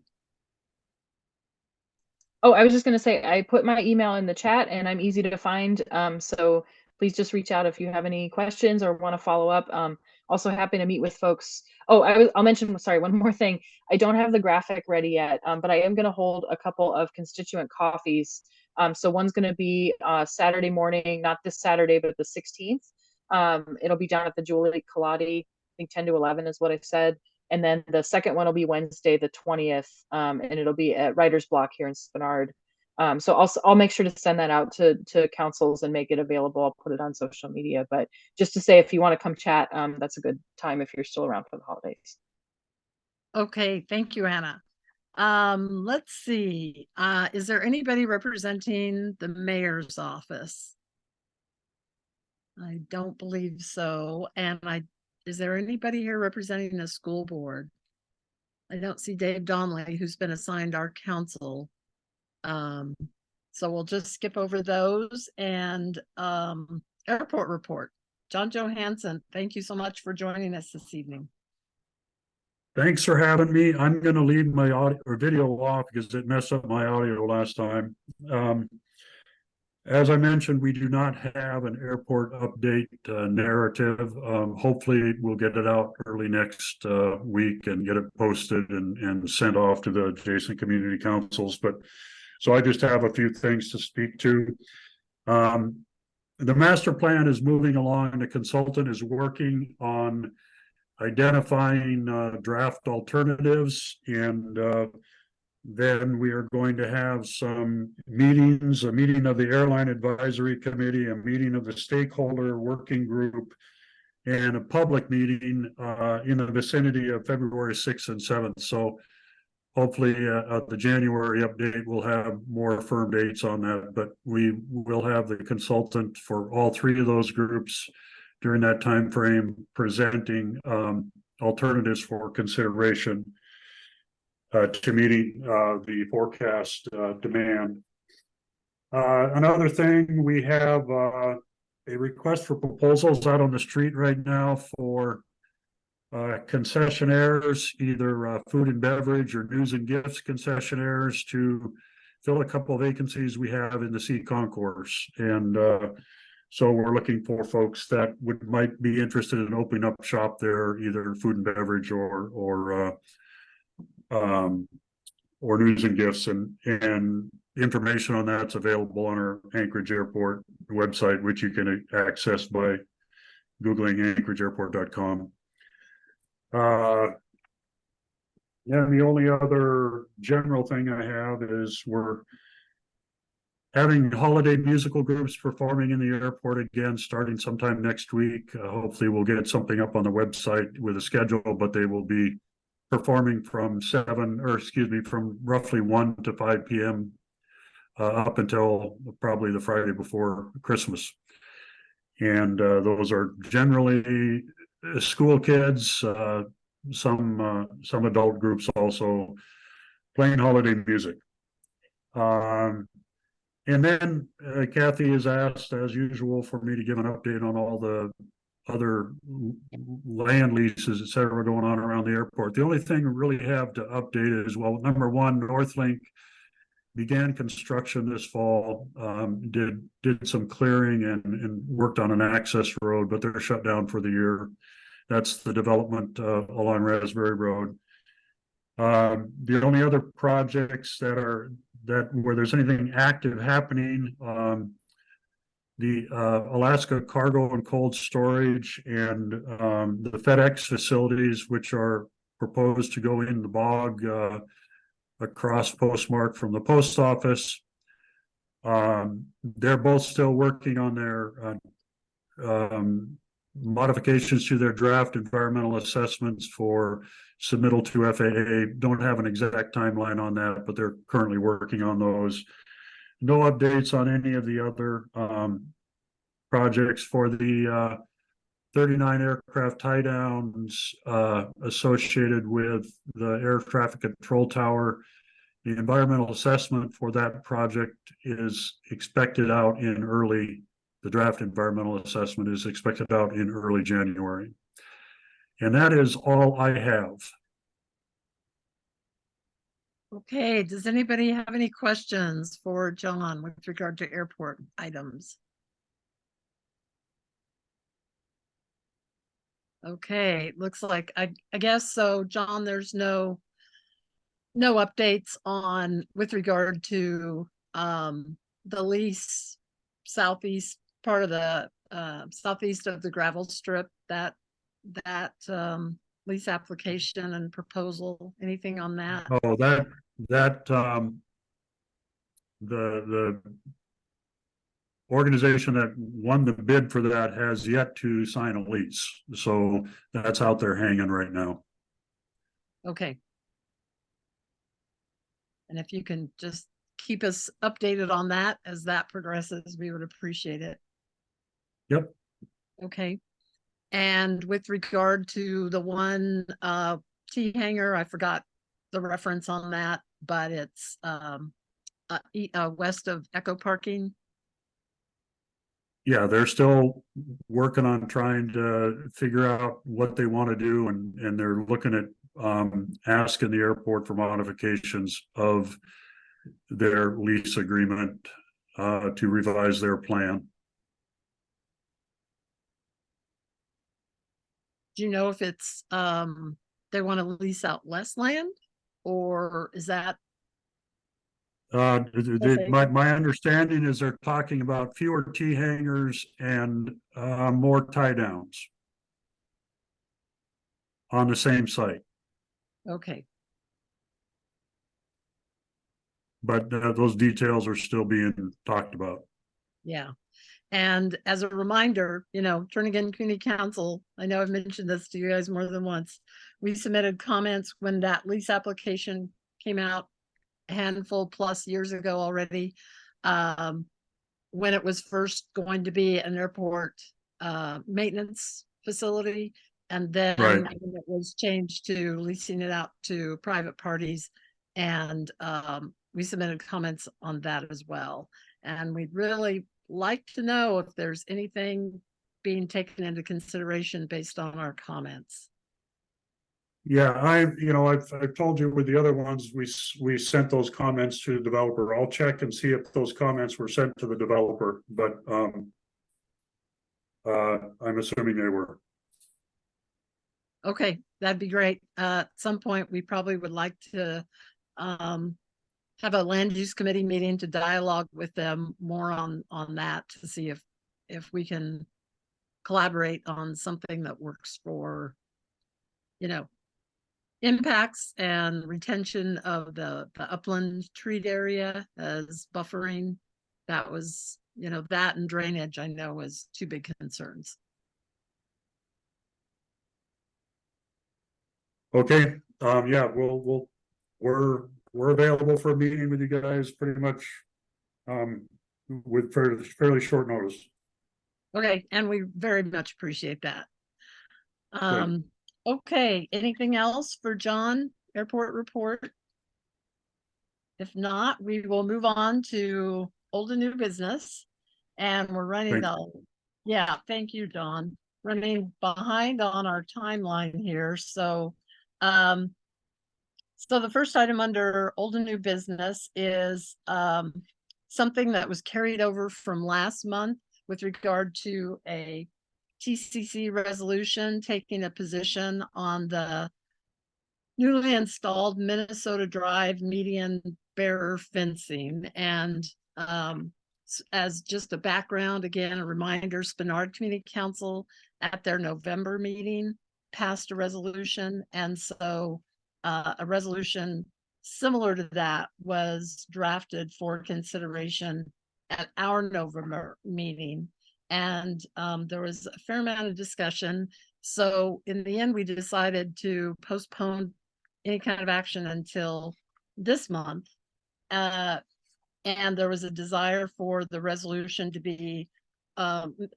Oh, I was just going to say, I put my email in the chat and I'm easy to find. So please just reach out if you have any questions or want to follow up. Also happy to meet with folks. Oh, I'll mention, sorry, one more thing. I don't have the graphic ready yet, but I am going to hold a couple of constituent coffees. So one's going to be Saturday morning, not this Saturday, but the 16th. It'll be down at the Julie Colati, I think 10 to 11 is what I said. And then the second one will be Wednesday, the 20th, and it'll be at Writer's Block here in Spenard. So I'll make sure to send that out to councils and make it available. I'll put it on social media. But just to say, if you want to come chat, that's a good time if you're still around for the holidays. Okay, thank you, Anna. Let's see. Is there anybody representing the mayor's office? I don't believe so. And is there anybody here representing the school board? I don't see Dave Donnelly, who's been assigned our counsel. So we'll just skip over those and airport report. John Johansson, thank you so much for joining us this evening. Thanks for having me. I'm going to leave my audio or video off because it messed up my audio last time. As I mentioned, we do not have an airport update narrative. Hopefully we'll get it out early next week and get it posted and sent off to the adjacent community councils. But so I just have a few things to speak to. The master plan is moving along. The consultant is working on identifying draft alternatives, and then we are going to have some meetings, a meeting of the Airline Advisory Committee, a meeting of the stakeholder working group, and a public meeting in the vicinity of February 6th and 7th. So hopefully at the January update, we'll have more firm dates on that, but we will have the consultant for all three of those groups during that time frame presenting alternatives for consideration to meeting the forecast demand. Another thing, we have a request for proposals out on the street right now for concessionaires, either food and beverage or news and gifts concessionaires, to fill a couple of vacancies we have in the C concourse. And so we're looking for folks that might be interested in opening up shop there, either food and beverage or news and gifts, and information on that's available on our Anchorage Airport website, which you can access by Googling anchorageairport.com. Yeah, the only other general thing I have is we're having holiday musical groups performing in the airport again, starting sometime next week. Hopefully we'll get something up on the website with a schedule, but they will be performing from from roughly 1 to 5 p.m. Up until probably the Friday before Christmas. And those are generally school kids, some adult groups also playing holiday music. And then Kathy has asked, as usual, for me to give an update on all the other land leases, et cetera, going on around the airport. The only thing we really have to update is, well, number one, Northlink began construction this fall, did some clearing and worked on an access road, but they're shut down for the year. That's the development along Raspberry Road. The only other projects where there's anything active happening, the Alaska Cargo and Cold Storage and the FedEx facilities, which are proposed to go in the bog across Postmark from the post office. They're both still working on their modifications to their draft environmental assessments for submittal to FAA. Don't have an exact timeline on that, but they're currently working on those. No updates on any of the other projects for the 39 aircraft tie downs associated with the air traffic control tower. The environmental assessment for that project is expected out in the draft environmental assessment is expected out in early January. And that is all I have. Okay, does anybody have any questions for John with regard to airport items? Okay, looks like I guess so, John, there's no updates on with regard to the lease southeast part of the southeast of the gravel strip, that lease application and proposal, anything on that? Oh, the organization that won the bid for that has yet to sign a lease. So that's out there hanging right now. Okay. And if you can just keep us updated on that as that progresses, we would appreciate it. Yep. Okay. And with regard to the one T hanger, I forgot the reference on that, but it's west of Echo Parking. Yeah, they're still working on trying to figure out what they want to do, and they're looking at asking the airport for modifications of their lease agreement to revise their plan. Do you know if it's they want to lease out less land, or is that my understanding is they're talking about fewer T hangers and more tie downs on the same site. okay? But those details are still being talked about. Yeah. And as a reminder, Turnagain Community Council, I know I've mentioned this to you guys more than once. We submitted comments when that lease application came out a handful plus years ago already, when it was first going to be an airport maintenance facility. And then Right. when it was changed to leasing it out to private parties. And we submitted comments on that as well. And we'd really like to know if there's anything being taken into consideration based on our comments. Yeah, I've told you with the other ones, we sent those comments to the developer. I'll check and see if those comments were sent to the developer, but I'm assuming they were. Okay, that'd be great. At some point, we probably would like to have a land use committee meeting to dialogue with them more on that to see if we can collaborate on something that works for, impacts and retention of the upland treat area as buffering. That was, that and drainage, I know, was two big concerns. Okay, yeah, we're available for a meeting with you guys pretty much with fairly short notice. Okay, and we very much appreciate that. Good. Okay, anything else for John, airport report? If not, we will move on to old and new business. And we're running yeah, thank you, John. Running behind on our timeline here. So the first item under old and new business is something that was carried over from last month with regard to a TCC resolution taking a position on the newly installed Minnesota Drive median bearer fencing. And as just a background, again, a reminder, Spenard Community Council at their November meeting passed a resolution. And so a resolution similar to that was drafted for consideration at our November meeting. And there was a fair amount of discussion. So in the end, we decided to postpone any kind of action until this month. And there was a desire for the resolution to be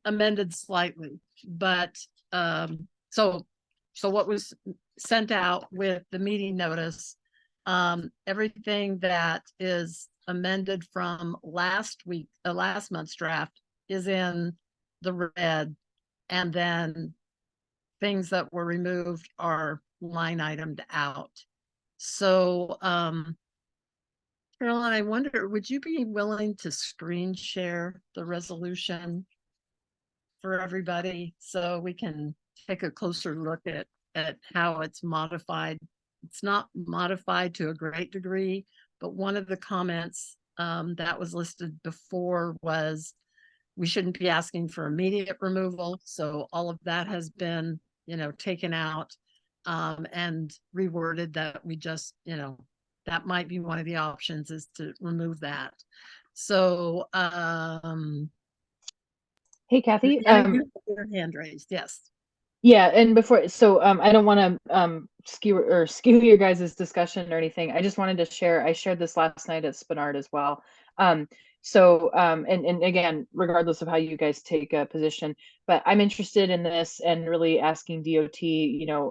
amended slightly. But so what was sent out with the meeting notice, everything that is amended from last month's draft is in the red, and then things that were removed are line itemed out. So Caroline, I wonder, would you be willing to screen share the resolution for everybody so we can take a closer look at how it's modified? It's not modified to a great degree, but one of the comments that was listed before was we shouldn't be asking for immediate removal. So all of that has been, taken out and reworded that we just, that might be one of the options is to remove that. So Hey, Kathy. Your hand raised, yes. Yeah, and before, so I don't want to skew your guys' discussion or anything. I just wanted to share. I shared this last night at Spenard as well. And again, regardless of how you guys take a position, but I'm interested in this and really asking DOT,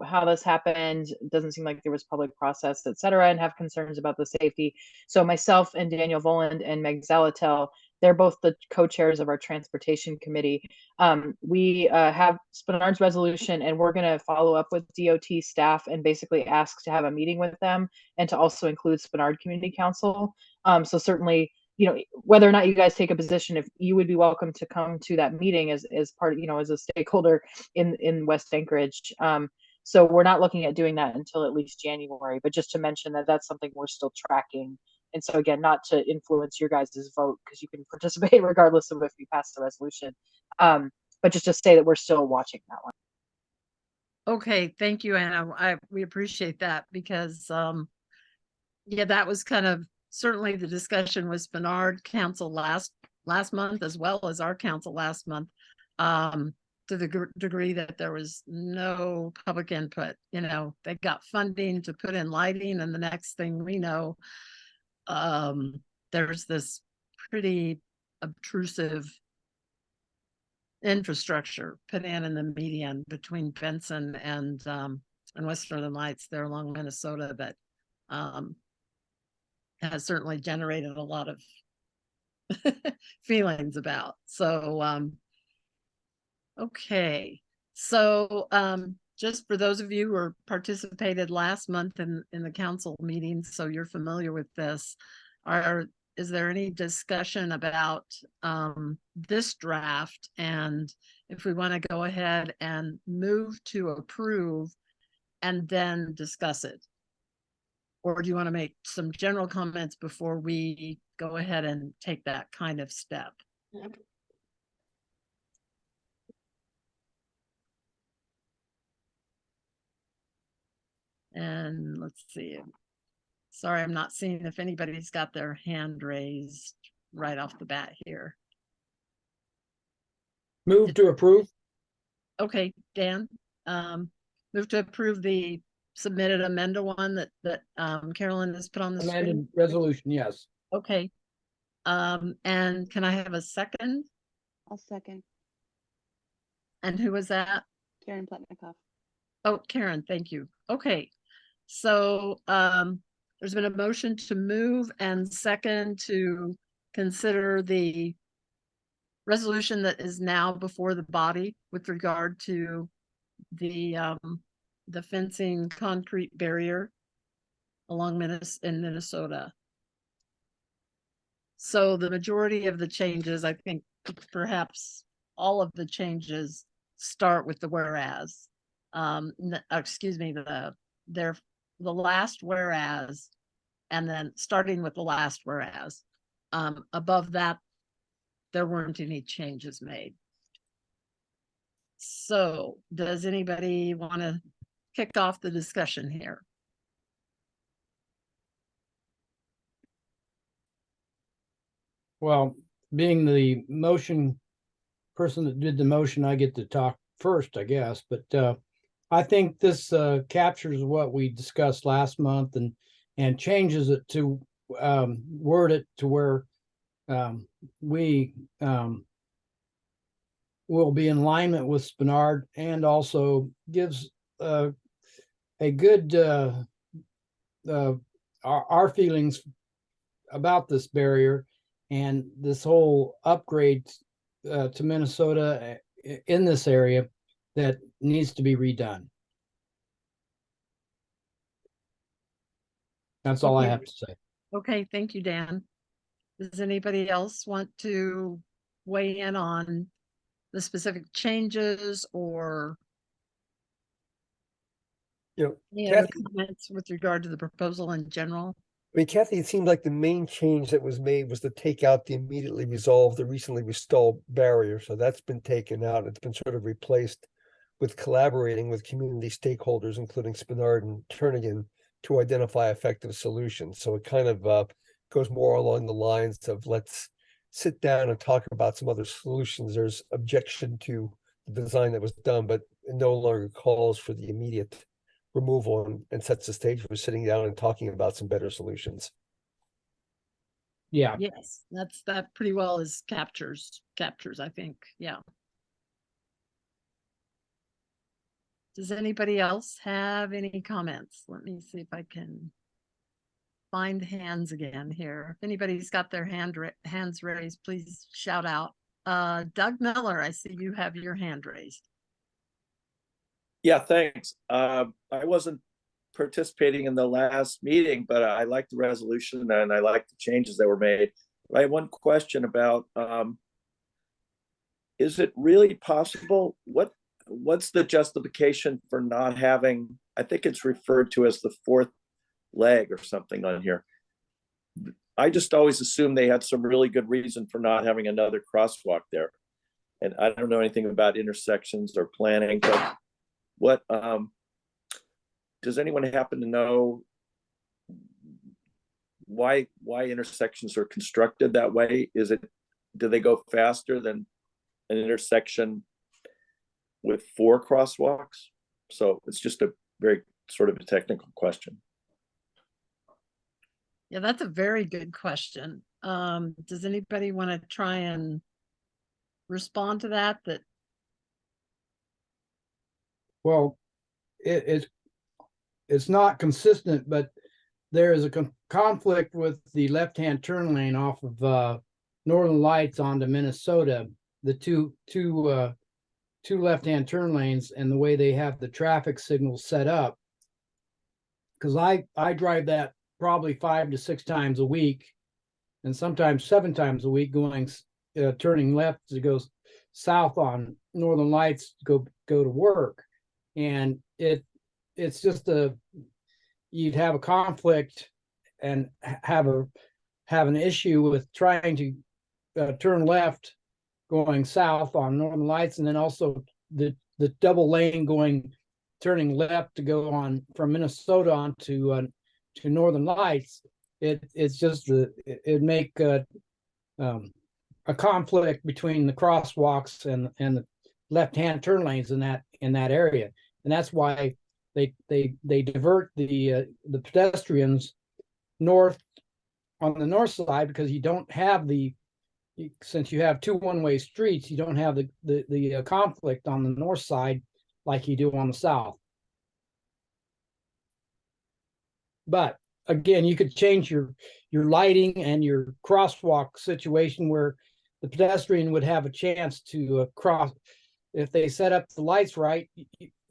how this happened. It doesn't seem like there was public process, et cetera, and have concerns about the safety. So myself and Daniel Voland and Meg Zalatel, they're both the co-chairs of our transportation committee. We have Spenard's resolution, and we're going to follow up with DOT staff and basically ask to have a meeting with them and to also include Spenard Community Council. So certainly, whether or not you guys take a position, if you would be welcome to come to that meeting as part of, as a stakeholder in West Anchorage. So we're not looking at doing that until at least January, but just to mention that that's something we're still tracking. And so again, not to influence your guys' vote, because you can participate regardless of if you pass the resolution. But just to say that we're still watching that one. Okay, thank you, Anna. We appreciate that because yeah, that was kind of certainly the discussion with Spenard Council last month, as well as our council last month, to the degree that there was no public input. They got funding to put in lighting, and the next thing we know, there's this pretty obtrusive infrastructure put in the median between Benson and West Northern Lights there along Minnesota that has certainly generated a lot of feelings about. So okay, so just for those of you who participated last month in the council meetings, so you're familiar with this, is there any discussion about this draft, and if we want to go ahead and move to approve and then discuss it? Or do you want to make some general comments before we go ahead and take that kind of step? And let's see. Sorry, I'm not seeing if anybody's got their hand raised right off the bat here. Move to approve. Okay, Dan, move to approve the submitted amended one that Carolyn has put on the screen. Amended resolution, yes. Okay. And can I have a second? I'll second. And who was that? Karen Pletnikoff. Oh, Karen, thank you. Okay. So there's been a motion to move and second to consider the resolution that is now before the body with regard to the fencing concrete barrier along in Minnesota. So the majority of the changes, I think perhaps all of the changes start with the whereas. Excuse me, the last whereas, and then starting with the last whereas. Above that, there weren't any changes made. So does anybody want to kick off the discussion here? Well, being the motion person that did the motion, I get to talk first, I guess. But I think this captures what we discussed last month and changes it to word it to where we will be in alignment with Spenard, and also gives a good our feelings about this barrier and this whole upgrade to Minnesota in this area that needs to be redone. That's all I have to say. Okay, thank you, Dan. Does anybody else want to weigh in on the specific changes or any other comments with regard to the proposal in general? I mean, Kathy, it seemed like the main change that was made was to take out the immediately resolved, the recently installed barrier. So that's been taken out. It's been sort of replaced with collaborating with community stakeholders, including Spenard and Turnagain, to identify effective solutions. So it kind of goes more along the lines of let's sit down and talk about some other solutions. There's objection to the design that was done, but it no longer calls for the immediate removal and sets the stage for sitting down and talking about some better solutions. Yeah. Yes, that pretty well is captures, I think. Yeah. Does anybody else have any comments? Let me see if I can find hands again here. If anybody's got their hands raised, please shout out. Doug Miller, I see you have your hand raised. Yeah, thanks. I wasn't participating in the last meeting, but I like the resolution and I like the changes that were made. I have one question about, is it really possible? What's the justification for not having, I think it's referred to as the fourth leg or something on here. I just always assumed they had some really good reason for not having another crosswalk there. And I don't know anything about intersections or planning, but what does anyone happen to know why intersections are constructed that way? Do they go faster than an intersection with 4 crosswalks? So it's just a very sort of a technical question. Yeah, that's a very good question. Does anybody want to try and respond to that? Well, it's not consistent, but there is a conflict with the left-hand turn lane off of Northern Lights onto Minnesota. The two two left-hand turn lanes and the way they have the traffic signals set up. Because I drive that probably 5 to 6 times a week, and sometimes 7 times a week, going turning left to go south on Northern Lights to go to work, and it's just you'd have a conflict and have an issue with trying to turn left going south on Northern Lights, and then also the double lane turning left to go on from Minnesota on to Northern Lights. It's just it'd make a conflict between the crosswalks and the left-hand turn lanes in that area, and that's why they divert the pedestrians north on the north side, because you don't have since you have 2 one-way streets, you don't have the conflict on the north side like you do on the south. But again, you could change your lighting and your crosswalk situation where the pedestrian would have a chance to cross. If they set up the lights right,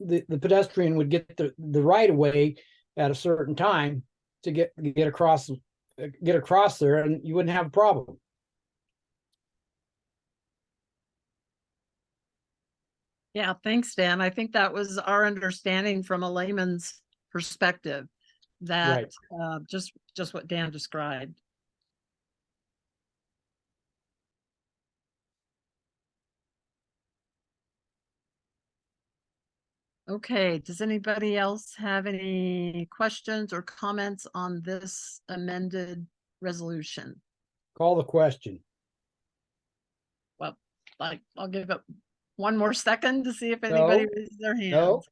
the pedestrian would get the right of way at a certain time to get across there, and you wouldn't have a problem. Yeah, thanks, Dan. I think that was our understanding from a layman's perspective, that just what Dan described. Okay, does anybody else have any questions or comments on this amended resolution? Call the question. Well, I'll give it one more second to see if anybody raises their hand. No.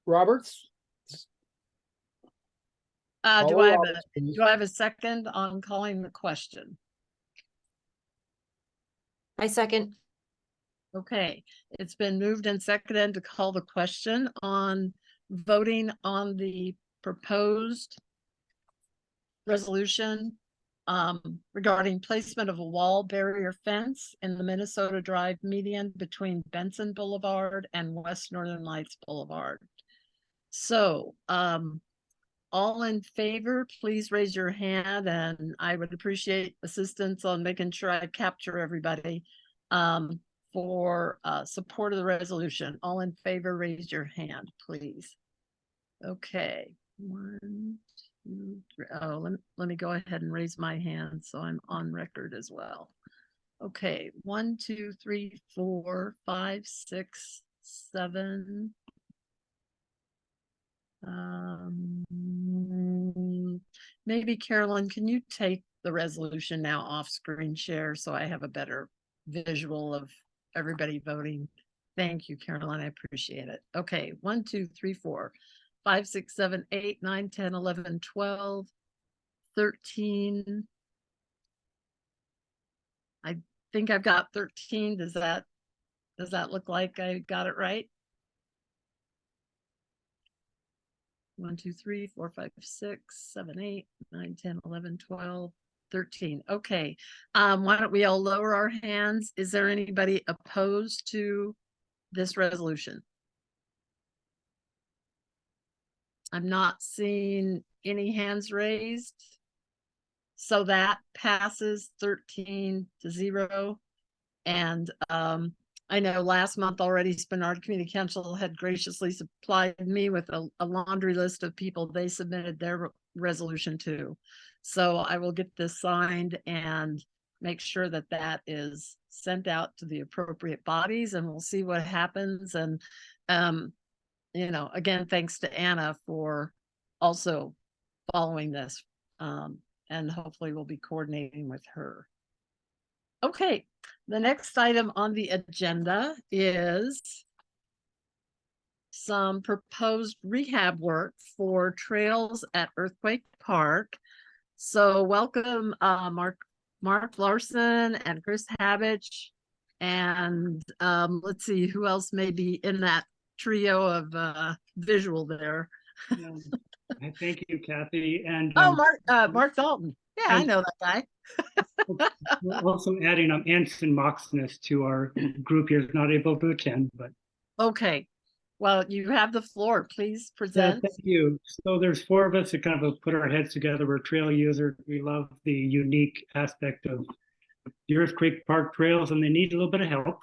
Roberts? Do I have a second on calling the question? I second. Okay, it's been moved and seconded to call the question on voting on the proposed resolution regarding placement of a wall barrier fence in the Minnesota Drive median between Benson Boulevard and West Northern Lights Boulevard. So, all in favor, please raise your hand, and I would appreciate assistance on making sure I capture everybody for support of the resolution. All in favor, raise your hand, please. Okay, 1, 2, 3. Oh, let me go ahead and raise my hand so I'm on record as well. Okay, 1, 2, 3, 4, 5, 6, 7. Maybe Carolyn, can you take the resolution now off screen share so I have a better visual of everybody voting? Thank you, Carolyn. I appreciate it. Okay, 1, 2, 3, 4, 5, 6, 7, 8, 9, 10, 11, 12, 13. I think I've got 13. Does that look like I got it right? 1, 2, 3, 4, 5, 6, 7, 8, 9, 10, 11, 12, 13. Okay. Why don't we all lower our hands? Is there anybody opposed to this resolution? I'm not seeing any hands raised. So that passes 13-0. And I know last month already Spenard Community Council had graciously supplied me with a laundry list of people they submitted their resolution to. So I will get this signed and make sure that that is sent out to the appropriate bodies, and we'll see what happens. And, you know, again, thanks to Anna for also following this, and hopefully we'll be coordinating with her. Okay, the next item on the agenda is some proposed rehab work for trails at Earthquake Park. So welcome Mark Larson and Chris Habich, and let's see who else may be in that trio of visual there. Thank you, Kathy. And oh, Mark Dalton. Yeah, I And- know that guy. We're also adding Anson Moxness to our group. He is not able to attend, but Okay, well, you have the floor. Please yeah, present. thank you. So there's four of us that kind of put our heads together. We're trail users. We love the unique aspect of the Earthquake Park trails, and they need a little bit of help.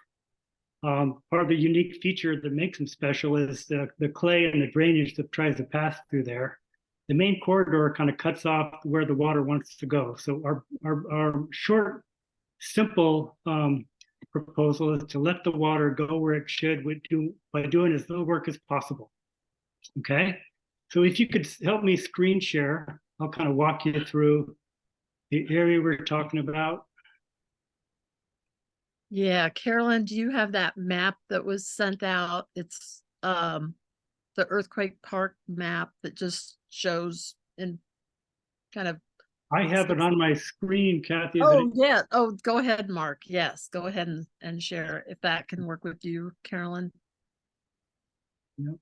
Part of the unique feature that makes them special is the clay and the drainage that tries to pass through there. The main corridor kind of cuts off where the water wants to go. So our short, simple proposal is to let the water go where it should by doing as little work as possible. Okay, so if you could help me screen share, I'll kind of walk you through the area we're talking about. Yeah, Carolyn, do you have that map that was sent out? It's the Earthquake Park map that just shows in kind of. I have it on my screen, Kathy. Is Oh, it, yeah. Oh, go ahead, Mark. Yes, go ahead and share if that can work with you, Carolyn. Yep.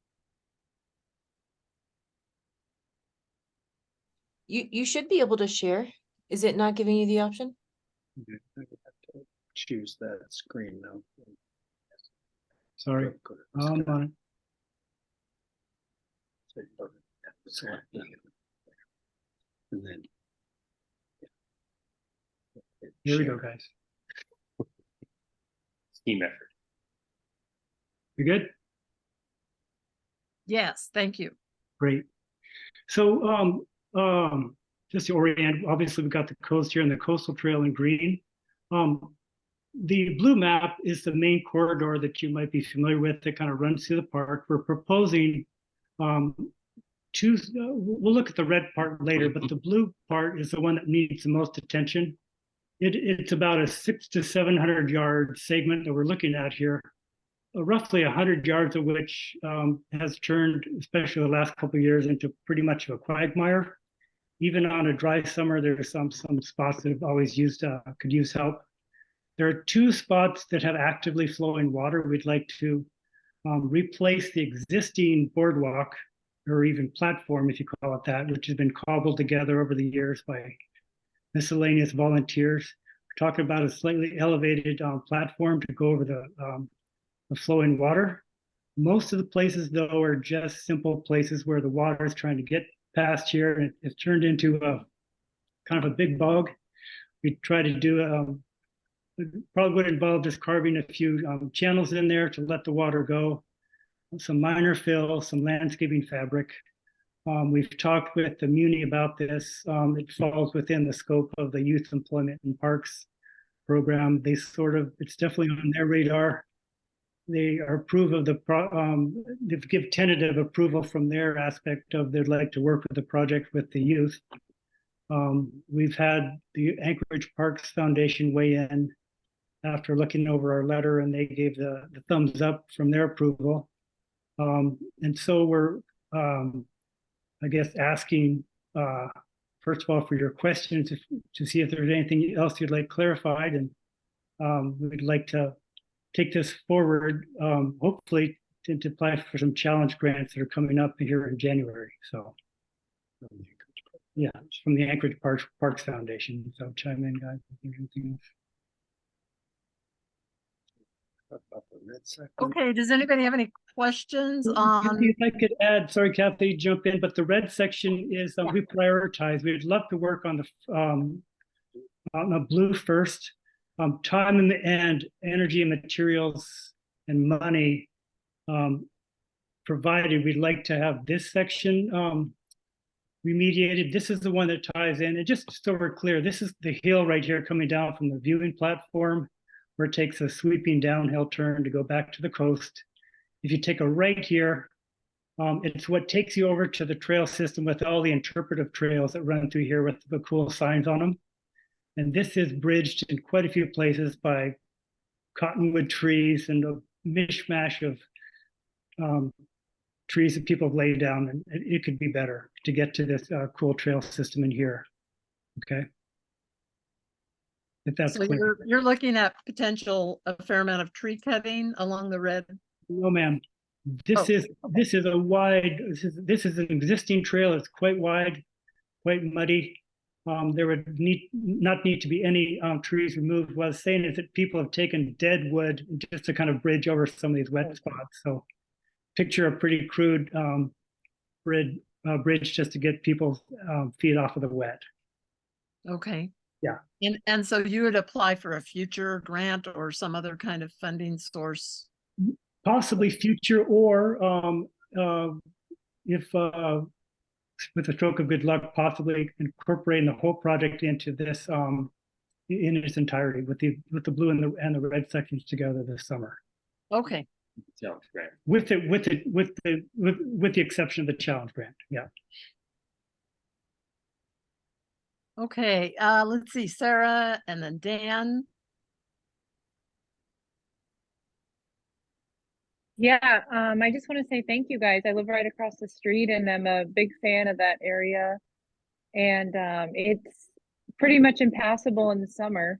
You should be able to share. Is it not giving you the option? Choose that screen now. Sorry, I'm on it. And then. Here we go, guys. Team effort. You good? Yes, thank you. Great. So just to orient, obviously we've got the coast here and the coastal trail in green. The blue map is the main corridor that you might be familiar with that kind of runs through the park. We're proposing we'll look at the red part later, but the blue part is the one that needs the most attention. It's about a 600 to 700 yard segment that we're looking at here. Roughly 100 yards of which has turned, especially the last couple of years, into pretty much of a quagmire. Even on a dry summer, there's some spots that have always could use help. There are two spots that have actively flowing water. We'd like to replace the existing boardwalk, or even platform, if you call it that, which has been cobbled together over the years by miscellaneous volunteers. We're talking about a slightly elevated platform to go over the flowing water. Most of the places, though, are just simple places where the water is trying to get past here, and it's turned into a kind of a big bog. We try to do probably would involve just carving a few channels in there to let the water go, some minor fill, some landscaping fabric. We've talked with the Muni about this. It falls within the scope of the Youth Employment and Parks program. It's definitely on their radar. They are approve of they give tentative approval from their aspect of they'd like to work with the project with the youth. We've had the Anchorage Parks Foundation weigh in after looking over our letter, and they gave the thumbs up from their approval. And so we're, I guess, asking, first of all, for your questions to see if there's anything else you'd like clarified. And we'd like to take this forward, hopefully to apply for some challenge grants that are coming up here in January. So, yeah, it's from the Anchorage Parks Foundation. So chime in, guys. Anything else? Okay, does anybody have any questions on? Kathy, if I could add, sorry, Kathy, jump in, but the red section is we prioritize. We'd love to work on the blue first. Time in the end, energy and materials and money provided. We'd like to have this section remediated. This is the one that ties in. And just so we're clear, this is the hill right here coming down from the viewing platform, where it takes a sweeping downhill turn to go back to the coast. If you take a right here, it's what takes you over to the trail system with all the interpretive trails that run through here with the cool signs on them. And this is bridged in quite a few places by cottonwood trees and a mishmash of trees that people have laid down. And it could be better to get to this cool trail system in here. Okay. If that's So clear. you're looking at a fair amount of tree cutting along the red. No, ma'am. This is a wide. This is an existing trail. It's quite wide, quite muddy. there would not need to be any trees removed. What I was saying is that people have taken dead wood just to kind of bridge over some of these wet spots. So picture a pretty crude bridge just to get people's feet off of the wet. Okay. Yeah. And so you would apply for a future grant or some other kind of funding source? Possibly future, or if with a stroke of good luck, possibly incorporating the whole project into this in its entirety with the blue and the red sections together this summer. Okay. Challenge grant. With the exception of the challenge grant. Yeah. Okay, let's see, Sarah and then Dan. Yeah, I just want to say thank you guys. I live right across the street and I'm a big fan of that area. And it's pretty much impassable in the summer.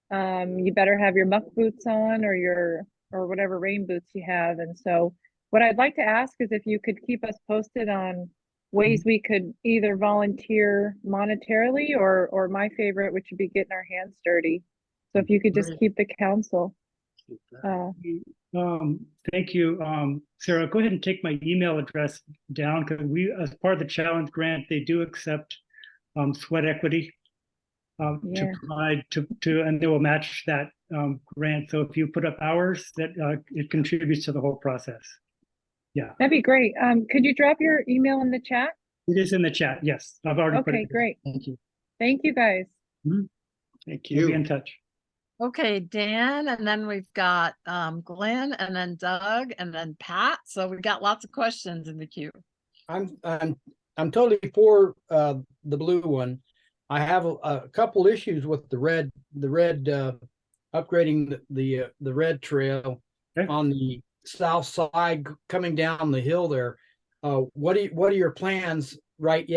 You better have your muck boots on or whatever rain boots you have. And so what I'd like to ask is if you could keep us posted on ways we could either volunteer monetarily or my favorite, which would be getting our hands dirty. So if you could just keep the council. Thank you, Sarah. Go ahead and take my email address down, because we, as part of the challenge grant, they do accept sweat equity to provide and they will match that grant. So if you put up hours, that it contributes to the whole process. Yeah, that'd be great. Could you drop your email in the chat? It is in the chat. Yes, I've already put it. Okay, great. Thank you. Thank you, guys. Thank We'll be in touch. Okay, Dan, and then we've got Glenn, and then Doug, and then Pat. So we've got lots of questions in the queue. I'm totally for the blue one. I have a couple issues with the red upgrading the red trail on the south side coming down the hill there. What are your plans? Right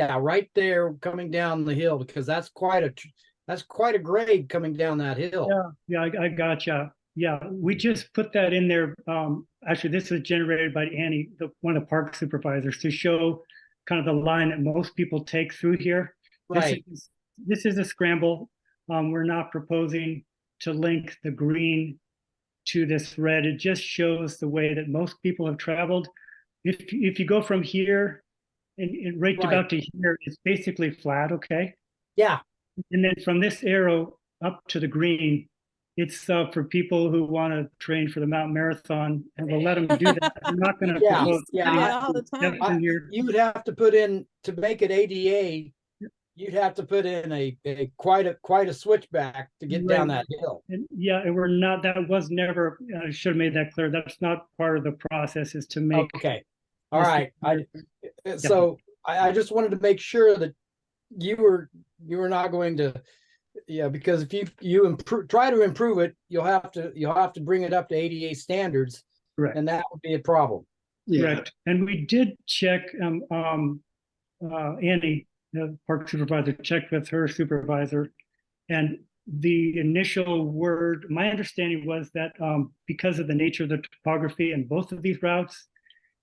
there coming down the hill, because that's quite a grade coming down that hill. Yeah, I gotcha. Yeah, we just put that in there. Actually, this was generated by Annie, one of the park supervisors, to show kind of the line that most people take through here. Right. This is a scramble. We're not proposing to link the green to this red. It just shows the way that most people have traveled. If you go from here and right about to here, it's basically flat, okay? Yeah. And then from this arrow up to the green, it's for people who want to train for the mountain marathon, and we'll let them do that. We're not going to promote. You would have to put in, to make it ADA, you'd have to put in a quite a switchback to get down that hill. And we're not. That was never. I should have made that clear. That's not part of the process. Is to make. Okay. All right. So I just wanted to make sure that you were not going to. Yeah, because if you try to improve it, you'll have to bring it up to ADA standards, correct, and that would be a problem. Correct. And we did check. Annie, the park supervisor, checked with her supervisor, and the initial word, my understanding was that because of the nature of the topography in both of these routes,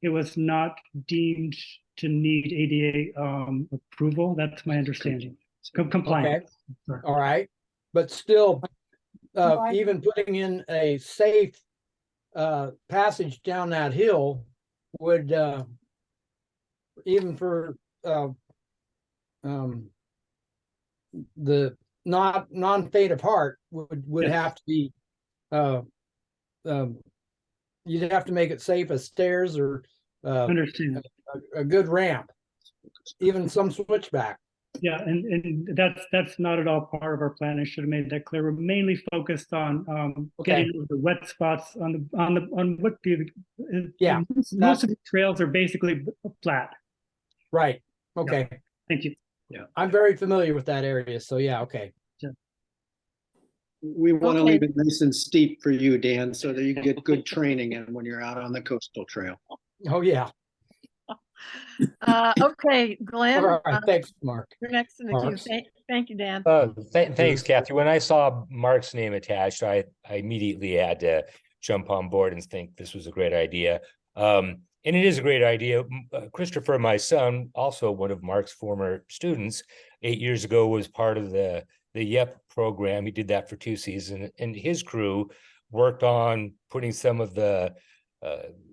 it was not deemed to need ADA approval. That's my understanding. Compliance. Okay. All right, but still, even putting in a safe passage down that hill would, even for the non-faint of heart, would have to be, you'd have to make it safe as stairs or understand a good ramp, even some switchback. Yeah, and that's not at all part of our plan. I should have made that clear. We're mainly focused on getting the wet spots on what the most of the trails are basically flat. Right. Okay. Yeah. Thank you. Yeah, I'm very familiar with that area, so yeah. Okay. Yeah. We want to leave it nice and steep for you, Dan, so that you get good training in when you're out on the coastal trail. Oh yeah. Okay, Glenn. All right, thanks, Mark. You're next in the queue. Thank you, Dan. Thanks, Kathy. When I saw Mark's name attached, I immediately had to jump on board and think this was a great idea. And it is a great idea. Christopher, my son, also one of Mark's former students, 8 years ago was part of the YEP program. He did that for 2 seasons, and his crew worked on putting some of the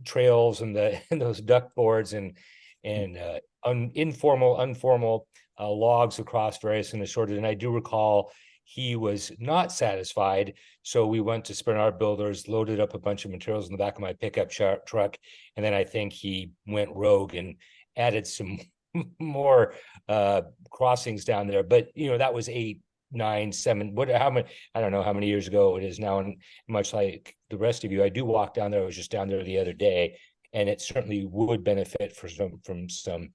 trails and those duck boards and informal logs across various and assorted. And I do recall he was not satisfied, so we went to Spinard Builders, loaded up a bunch of materials in the back of my pickup truck, and then I think he went rogue and added some more crossings down there. But that was 8, 9, 7, how many, I don't know how many years ago it is now. And much like the rest of you, I do walk down there. I was just down there the other day, and it certainly would benefit from some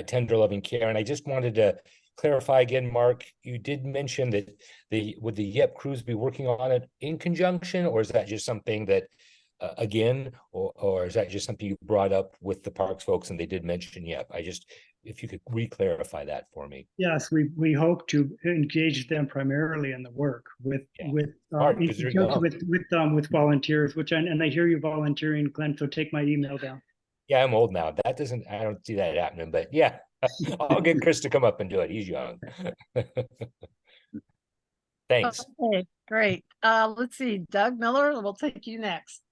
tender loving care. And I just wanted to clarify again, Mark, you did mention that would the YEP crews be working on it in conjunction, or is that just something that again, or is that just something you brought up with the parks folks and they did mention YEP? If you could re-clarify that for me. Yes, we hope to engage them primarily in the work with in conjunction with volunteers, and I hear you volunteering, Glenn, so take my email down. Yeah, I'm old now. I don't see that happening, but yeah, I'll get Chris to come up and do it. He's young. Thanks. Okay, great. Let's see, Doug Miller, we'll take you next.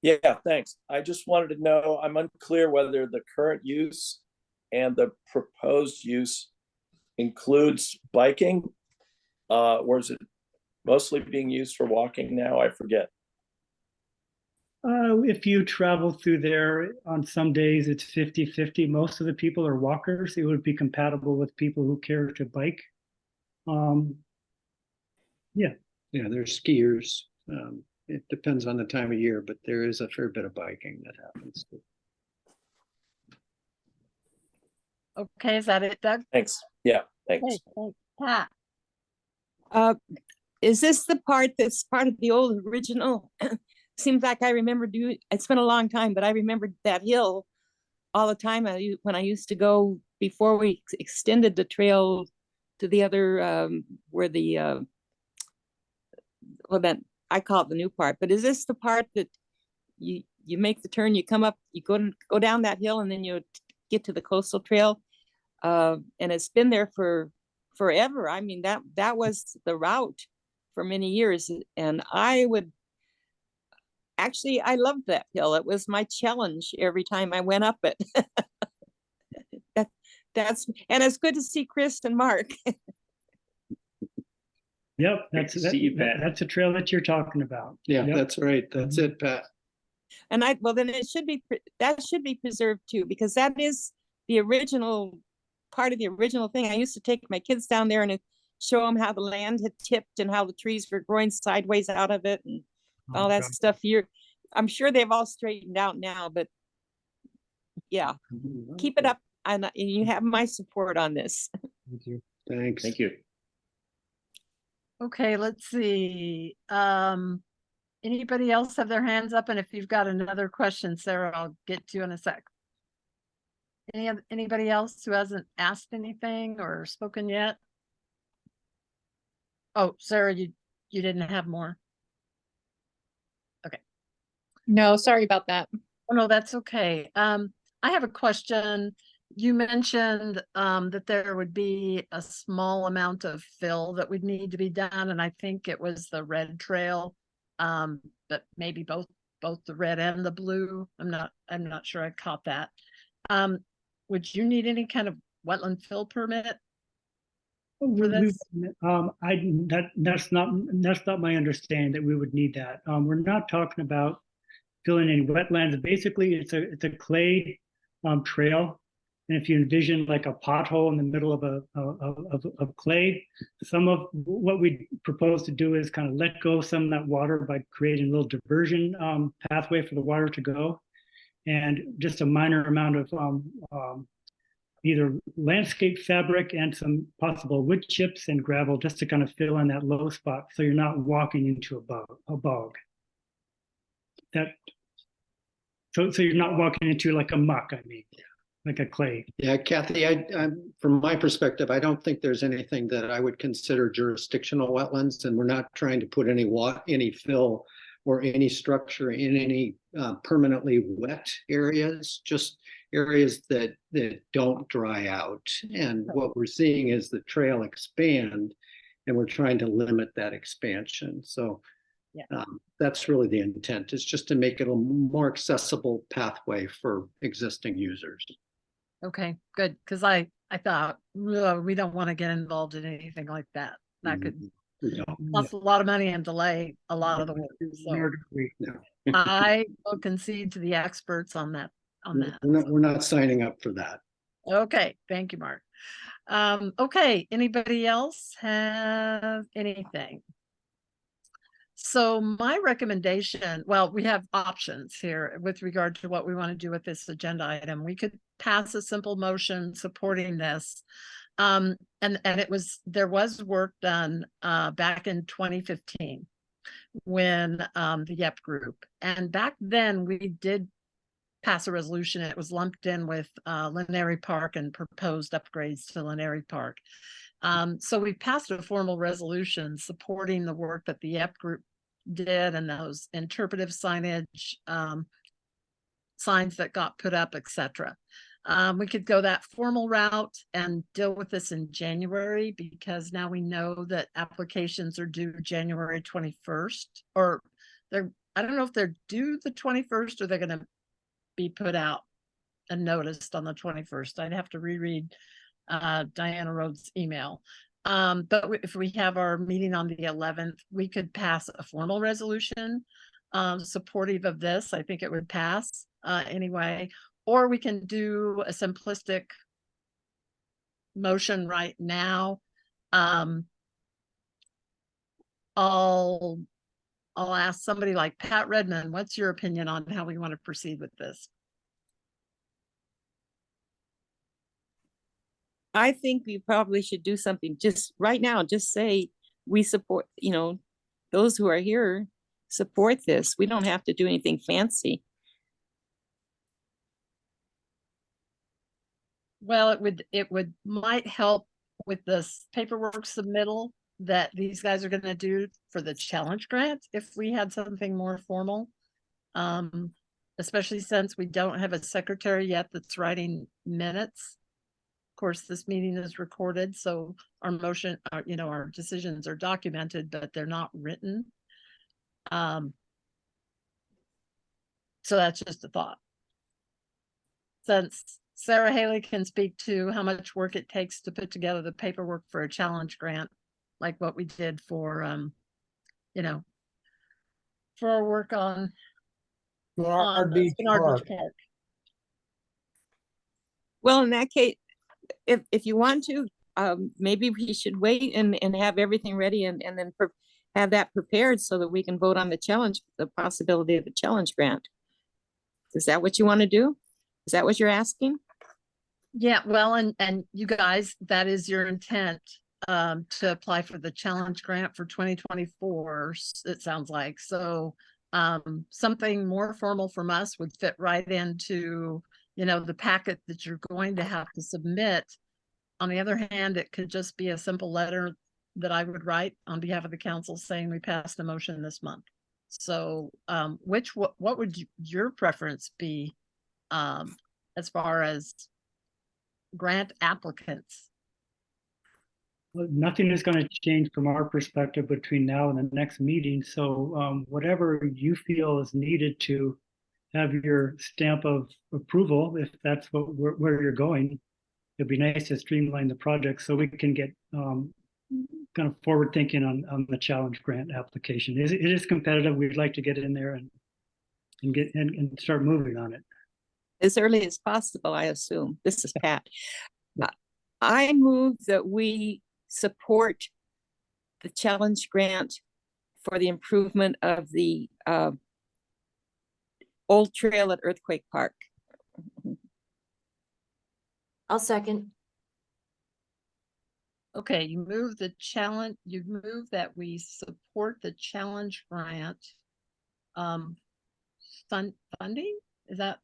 Yeah, thanks. I just wanted to know, I'm unclear whether the current use and the proposed use includes biking, or is it mostly being used for walking now? I forget. If you travel through there on some days, it's 50-50. Most of the people are walkers. It would be compatible with people who care to bike. Yeah, there's skiers. It depends on the time of year, but there is a fair bit of biking that happens. Okay, is that it, Doug? Thanks. Yeah, thanks. Okay, thanks. Pat. Is this the part that's part of the old original? Seems like I remember it's been a long time, but I remembered that hill all the time. When I used to go before we extended the trail to the other, where the, I call it the new part, but is this the part that you make the turn, you come up, you go down that hill, and then you get to the coastal trail? And it's been there for forever. I mean, that was the route for many years. And I loved that hill. It was my challenge every time I went up it. And it's good to see Chris and Mark. Yep, that's a trail that you're talking about. Yeah, yep. That's right. That's it, Pat. And then it should be preserved too, because that is the original part of the original thing. I used to take my kids down there and show them how the land had tipped and how the trees were growing sideways out of it and all that stuff. I'm sure they've all straightened out now, but yeah, keep it up, and you have my support on this. Thank you. Thanks. Thank you. Okay, let's see. Anybody else have their hands up? And if you've got another question, Sarah, I'll get to you in a sec. Anybody else who hasn't asked anything or spoken yet? Oh, Sarah, you didn't have more. Okay. No, sorry about that. Oh, no, that's okay. I have a question. You mentioned that there would be a small amount of fill that would need to be done, and I think it was the red trail, but maybe both the red and the blue. I'm not sure I caught that. Would you need any kind of wetland fill permit for this? That's not my understanding that we would need that. We're not talking about filling any wetlands. Basically, it's a clay trail. And if you envision like a pothole in the middle of clay, some of what we propose to do is kind of let go of some of that water by creating a little diversion pathway for the water to go, and just a minor amount of either landscape fabric and some possible wood chips and gravel just to kind of fill in that low spot, so you're not walking into a bog. So you're not walking into like a muck, I mean. like a clay. Yeah, Kathy, from my perspective, I don't think there's anything that I would consider jurisdictional wetlands, and we're not trying to put any fill or any structure in any permanently wet areas, just areas that don't dry out. And what we're seeing is the trail expand, and we're trying to limit that expansion. So that's really the intent, is just to make it a more accessible pathway for existing users. Okay, good, because I thought, "Ugh, we don't want to get involved in anything like that. That could cost a lot of money and delay a lot of the work. So I will concede to the experts on that. We're not signing up for that. Okay, thank you, Mark. Okay, anybody else have anything? So my recommendation, well, we have options here with regard to what we want to do with this agenda item. We could pass a simple motion supporting this. And there was work done back in 2015 when the YEP group, and back then we did pass a resolution. It was lumped in with Laneri Park and proposed upgrades to Laneri Park. So we passed a formal resolution supporting the work that the YEP group did and those interpretive signage, signs that got put up, etc. We could go that formal route and deal with this in January, because now we know that applications are due January 21st, or I don't know if they're due the 21st or they're going to be put out and noticed on the 21st. I'd have to reread Diana Rhodes' email. But if we have our meeting on the 11th, we could pass a formal resolution supportive of this. I think it would pass anyway. Or we can do a simplistic motion right now. I'll ask somebody like Pat Redmond, what's your opinion on how we want to proceed with this? I think we probably should do something just right now. Just say we support, those who are here support this. We don't have to do anything fancy. Well, it might help with this paperwork submittal that these guys are going to do for the challenge grant if we had something more formal. Especially since we don't have a secretary yet that's writing minutes. Of course, this meeting is recorded, so our motion, our decisions are documented, but they're not written. So that's just a thought. Since Sarah Haley can speak to how much work it takes to put together the paperwork for a challenge grant, like what we did for, for our work on Bernard Beach Park. Park. Well, in that case, if you want to, maybe we should wait and have everything ready and then have that prepared so that we can vote on the possibility of the challenge grant. Is that what you want to do? Is that what you're asking? Yeah, well, and you guys, that is your intent to apply for the challenge grant for 2024, it sounds like. So something more formal from us would fit right into the packet that you're going to have to submit. On the other hand, it could just be a simple letter that I would write on behalf of the council saying we passed a motion this month. So what would your preference be as far as grant applicants? Well, nothing is going to change from our perspective between now and the next meeting. So whatever you feel is needed to have your stamp of approval, if that's where you're going, it'd be nice to streamline the project so we can get kind of forward thinking on the challenge grant application. It is competitive. We'd like to get in there and start moving on it. As early as possible, I assume. This is Pat. I move that we support the challenge grant for the improvement of the old trail at Earthquake Park. I'll second. Okay, you move that we support the challenge grant funding? Is that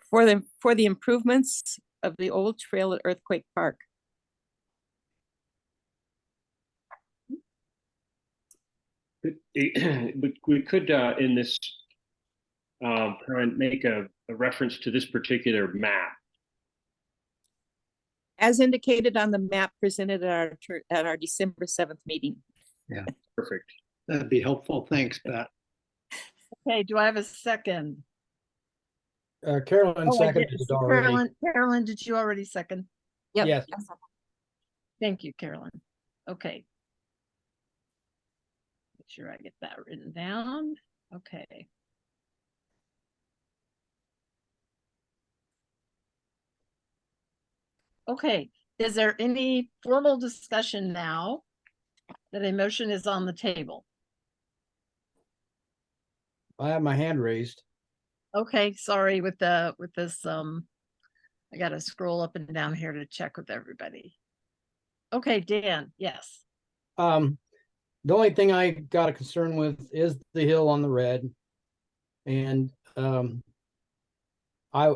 for the improvements of the old trail at Earthquake Park. But we could, in this, make a reference to this particular map. As indicated on the map presented at our December 7th meeting. Yeah, perfect. That'd be helpful. Thanks, Pat. Okay, do I have a second? Carolyn Oh, I seconded did. it already. Carolyn, did you already second? Yep. Yes. Thank you, Carolyn. Okay. Make sure I get that written down. Okay. Okay, is there any formal discussion now that a motion is on the table? I have my hand raised. Okay, sorry with this, I gotta scroll up and down here to check with everybody. Okay, Dan, yes. The only thing I got a concern with is the hill on the red. And I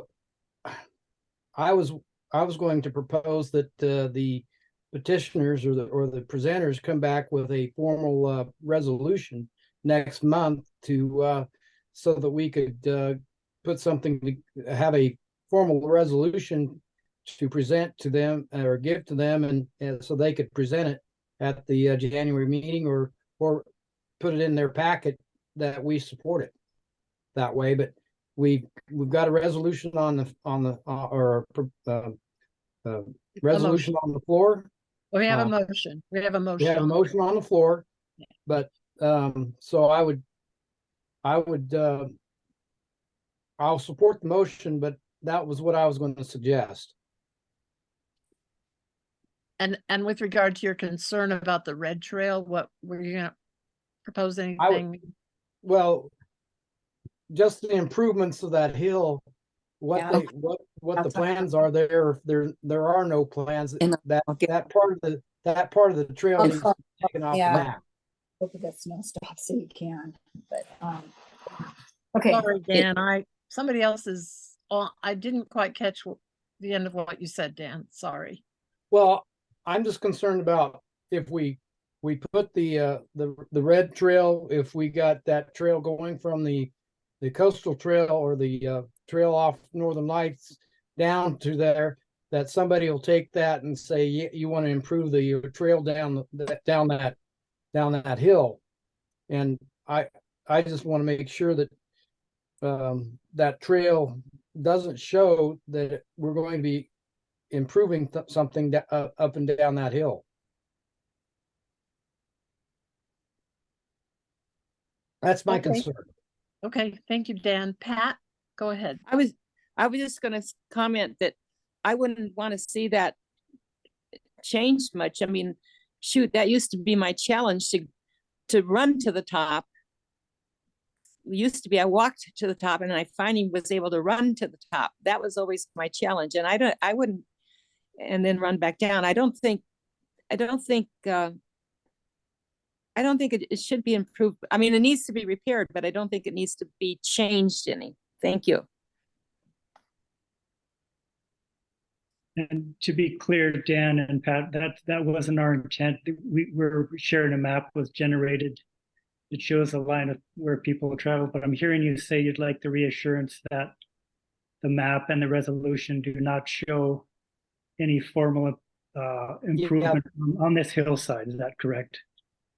was going to propose that the petitioners or the presenters come back with a formal resolution next month to so that we could put something to have a formal resolution to present to them or give to them, and so they could present it at the January meeting or put it in their packet that we support it that way. But we've got a resolution on the resolution on the floor. We have a motion. We have a motion. We have a motion on the floor, but so I'll support the motion, but that was what I was going to suggest. And with regard to your concern about the red trail, what were you gonna propose anything? Well, just the improvements of that hill, what Yeah. what the plans are there. There are no plans. That part of the trail needs to be taken off the map. Hopefully that snow stops so you can, but okay. Sorry, Dan, somebody else is on. I didn't quite catch the end of what you said, Dan. Sorry. Well, I'm just concerned about if we put the red trail, if we got that trail going from the coastal trail or the trail off Northern Lights down to there, that somebody will take that and say, you want to improve the trail down that hill. And I just want to make sure that that trail doesn't show that we're going to be improving something up and down that hill. That's my concern. Okay, thank you, Dan. Pat, go ahead. I was just gonna comment that I wouldn't want to see that changed much. I mean, shoot, that used to be my challenge to run to the top. It used to be I walked to the top and I finally was able to run to the top. That was always my challenge. And I wouldn't, and then run back down. I don't think it should be improved. I mean, it needs to be repaired, but I don't think it needs to be changed any. Thank you. And to be clear, Dan and Pat, that wasn't our intent. We were sharing a map was generated. It shows a line of where people travel, but I'm hearing you say you'd like the reassurance that the map and the resolution do not show any formal improvement on this hillside. Is that correct?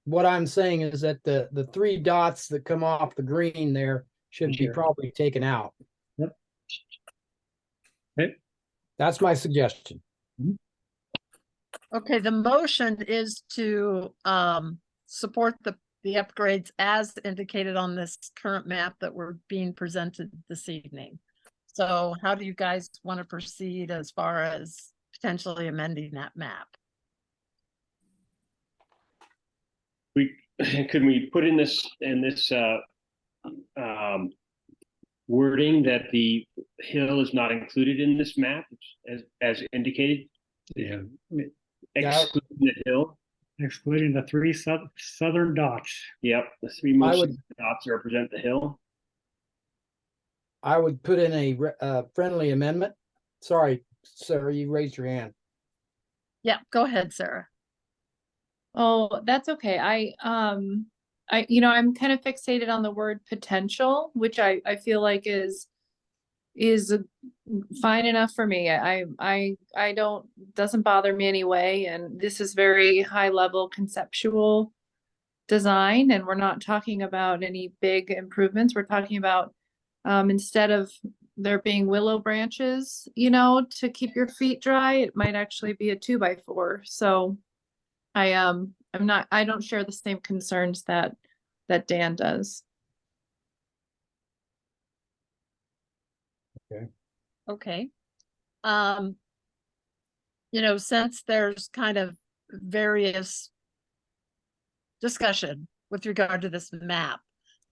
What I'm saying is that the three dots that come off the green there should be probably taken out. Yep. Okay. That's my suggestion. Okay, the motion is to support the upgrades as indicated on this current map that we're being presented this evening. So how do you guys want to proceed as far as potentially amending that map? Could we put in this wording that the hill is not included in this map as indicated? Yeah. Excluding the hill. Excluding the three southern dots. Yep, the three most dots represent the hill. I would put in a friendly amendment. Sorry, Sarah, you raised your hand. Yeah, go ahead, Sarah. Oh, that's okay. I'm kind of fixated on the word potential, which I feel like is fine enough for me. I don't, doesn't bother me anyway. And this is very high level conceptual design, and we're not talking about any big improvements. We're talking about instead of there being willow branches, to keep your feet dry, it might actually be a 2x4. So I don't share the same concerns that Dan does. Okay. Okay. Since there's kind of various discussion with regard to this map,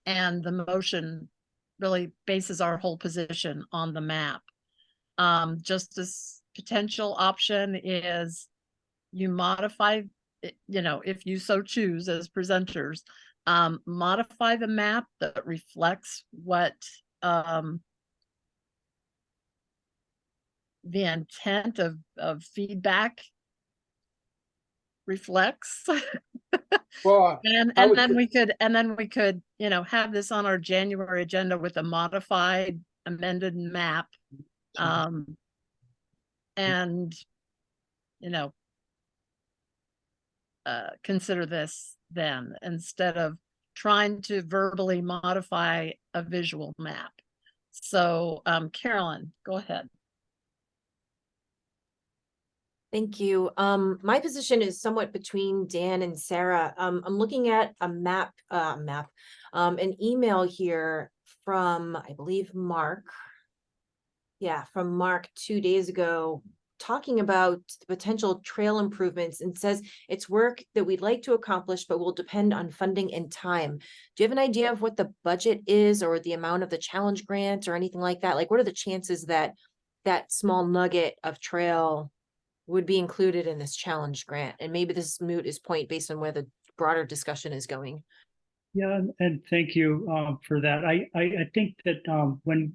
and the motion really bases our whole position on the map. Just this potential option is you modify, if you so choose as presenters, modify the map that reflects what the intent of feedback reflects. Well, and then we could have this on our January agenda with a modified amended map. And consider this then, instead of trying to verbally modify a visual map. So Carolyn, go ahead. Thank you. My position is somewhat between Dan and Sarah. I'm looking at a an email here from, I believe, Mark. Yeah, from Mark 2 days ago, talking about the potential trail improvements, and says it's work that we'd like to accomplish, but will depend on funding and time. Do you have an idea of what the budget is, or the amount of the challenge grant, or anything like that? Like, what are the chances that that small nugget of trail would be included in this challenge grant? And maybe this is moot as point based on where the broader discussion is going. Yeah, and thank you for that. I think that when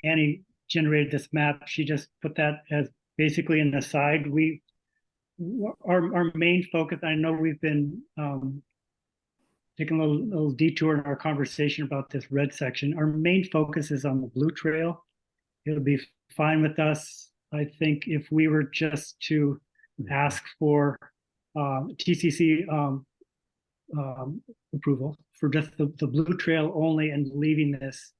Annie generated this map, she just put that as basically an aside. Our main focus, I know we've been taking a little detour in our conversation about this red section. Our main focus is on the blue trail. It'll be fine with us. I think if we were just to ask for TCC approval for just the blue trail only, and leaving this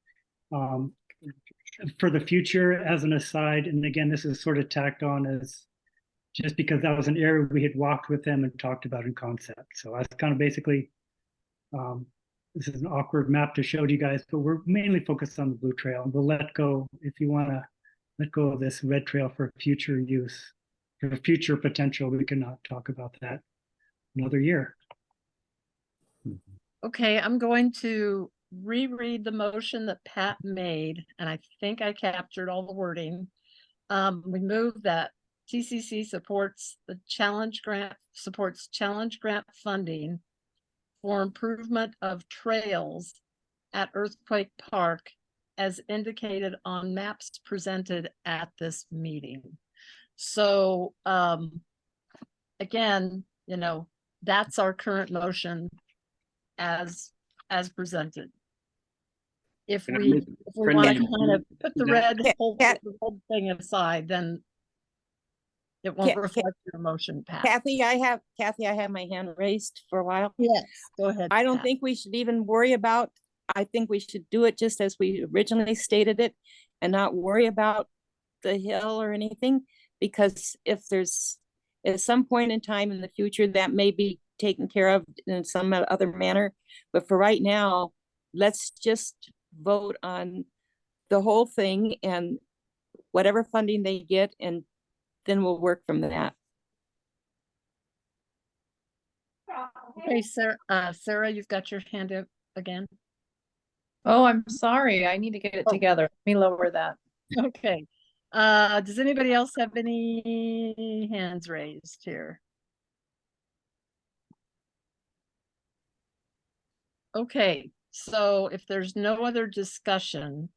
for the future as an aside. And again, this is sort of tacked on as just because that was an area we had walked with them and talked about in concept. So that's kind of basically, this is an awkward map to show to you guys, but we're mainly focused on the blue trail. We'll let go, if you want to let go of this red trail for future use, for future potential. We cannot talk about that another year. Okay, I'm going to reread the motion that Pat made, and I think I captured all the wording. We move that TCC supports challenge grant funding for improvement of trails at Earthquake Park as indicated on maps presented at this meeting. So again, that's our current motion as presented. If we want to kind of put the whole thing aside, then it won't reflect your motion, Pat. Kathy, I have my hand raised for a while. Yes, go ahead. I don't Pat. think we should even worry about, I think we should do it just as we originally stated it, and not worry about the hill or anything, because if there's at some point in time in the future that may be taken care of in some other manner, but for right now, let's just vote on the whole thing and whatever funding they get, and then we'll work from that. Okay, Sarah, you've got your hand up again. Oh, I'm sorry. I need to get it together. Let me lower that. Okay. Does anybody else have any hands raised here? Okay, So if there's no other discussion,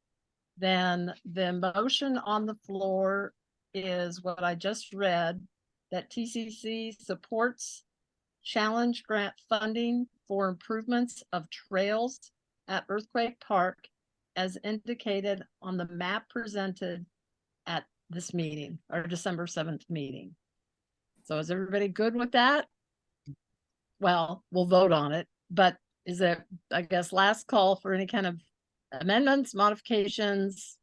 then the motion on the floor is what I just read, that TCC supports challenge grant funding for improvements of trails at Earthquake Park as indicated on the map presented at this meeting, our December 7th meeting. So is everybody good with that? Well, we'll vote on it, but is it, I guess, last call for any kind of amendments, modifications,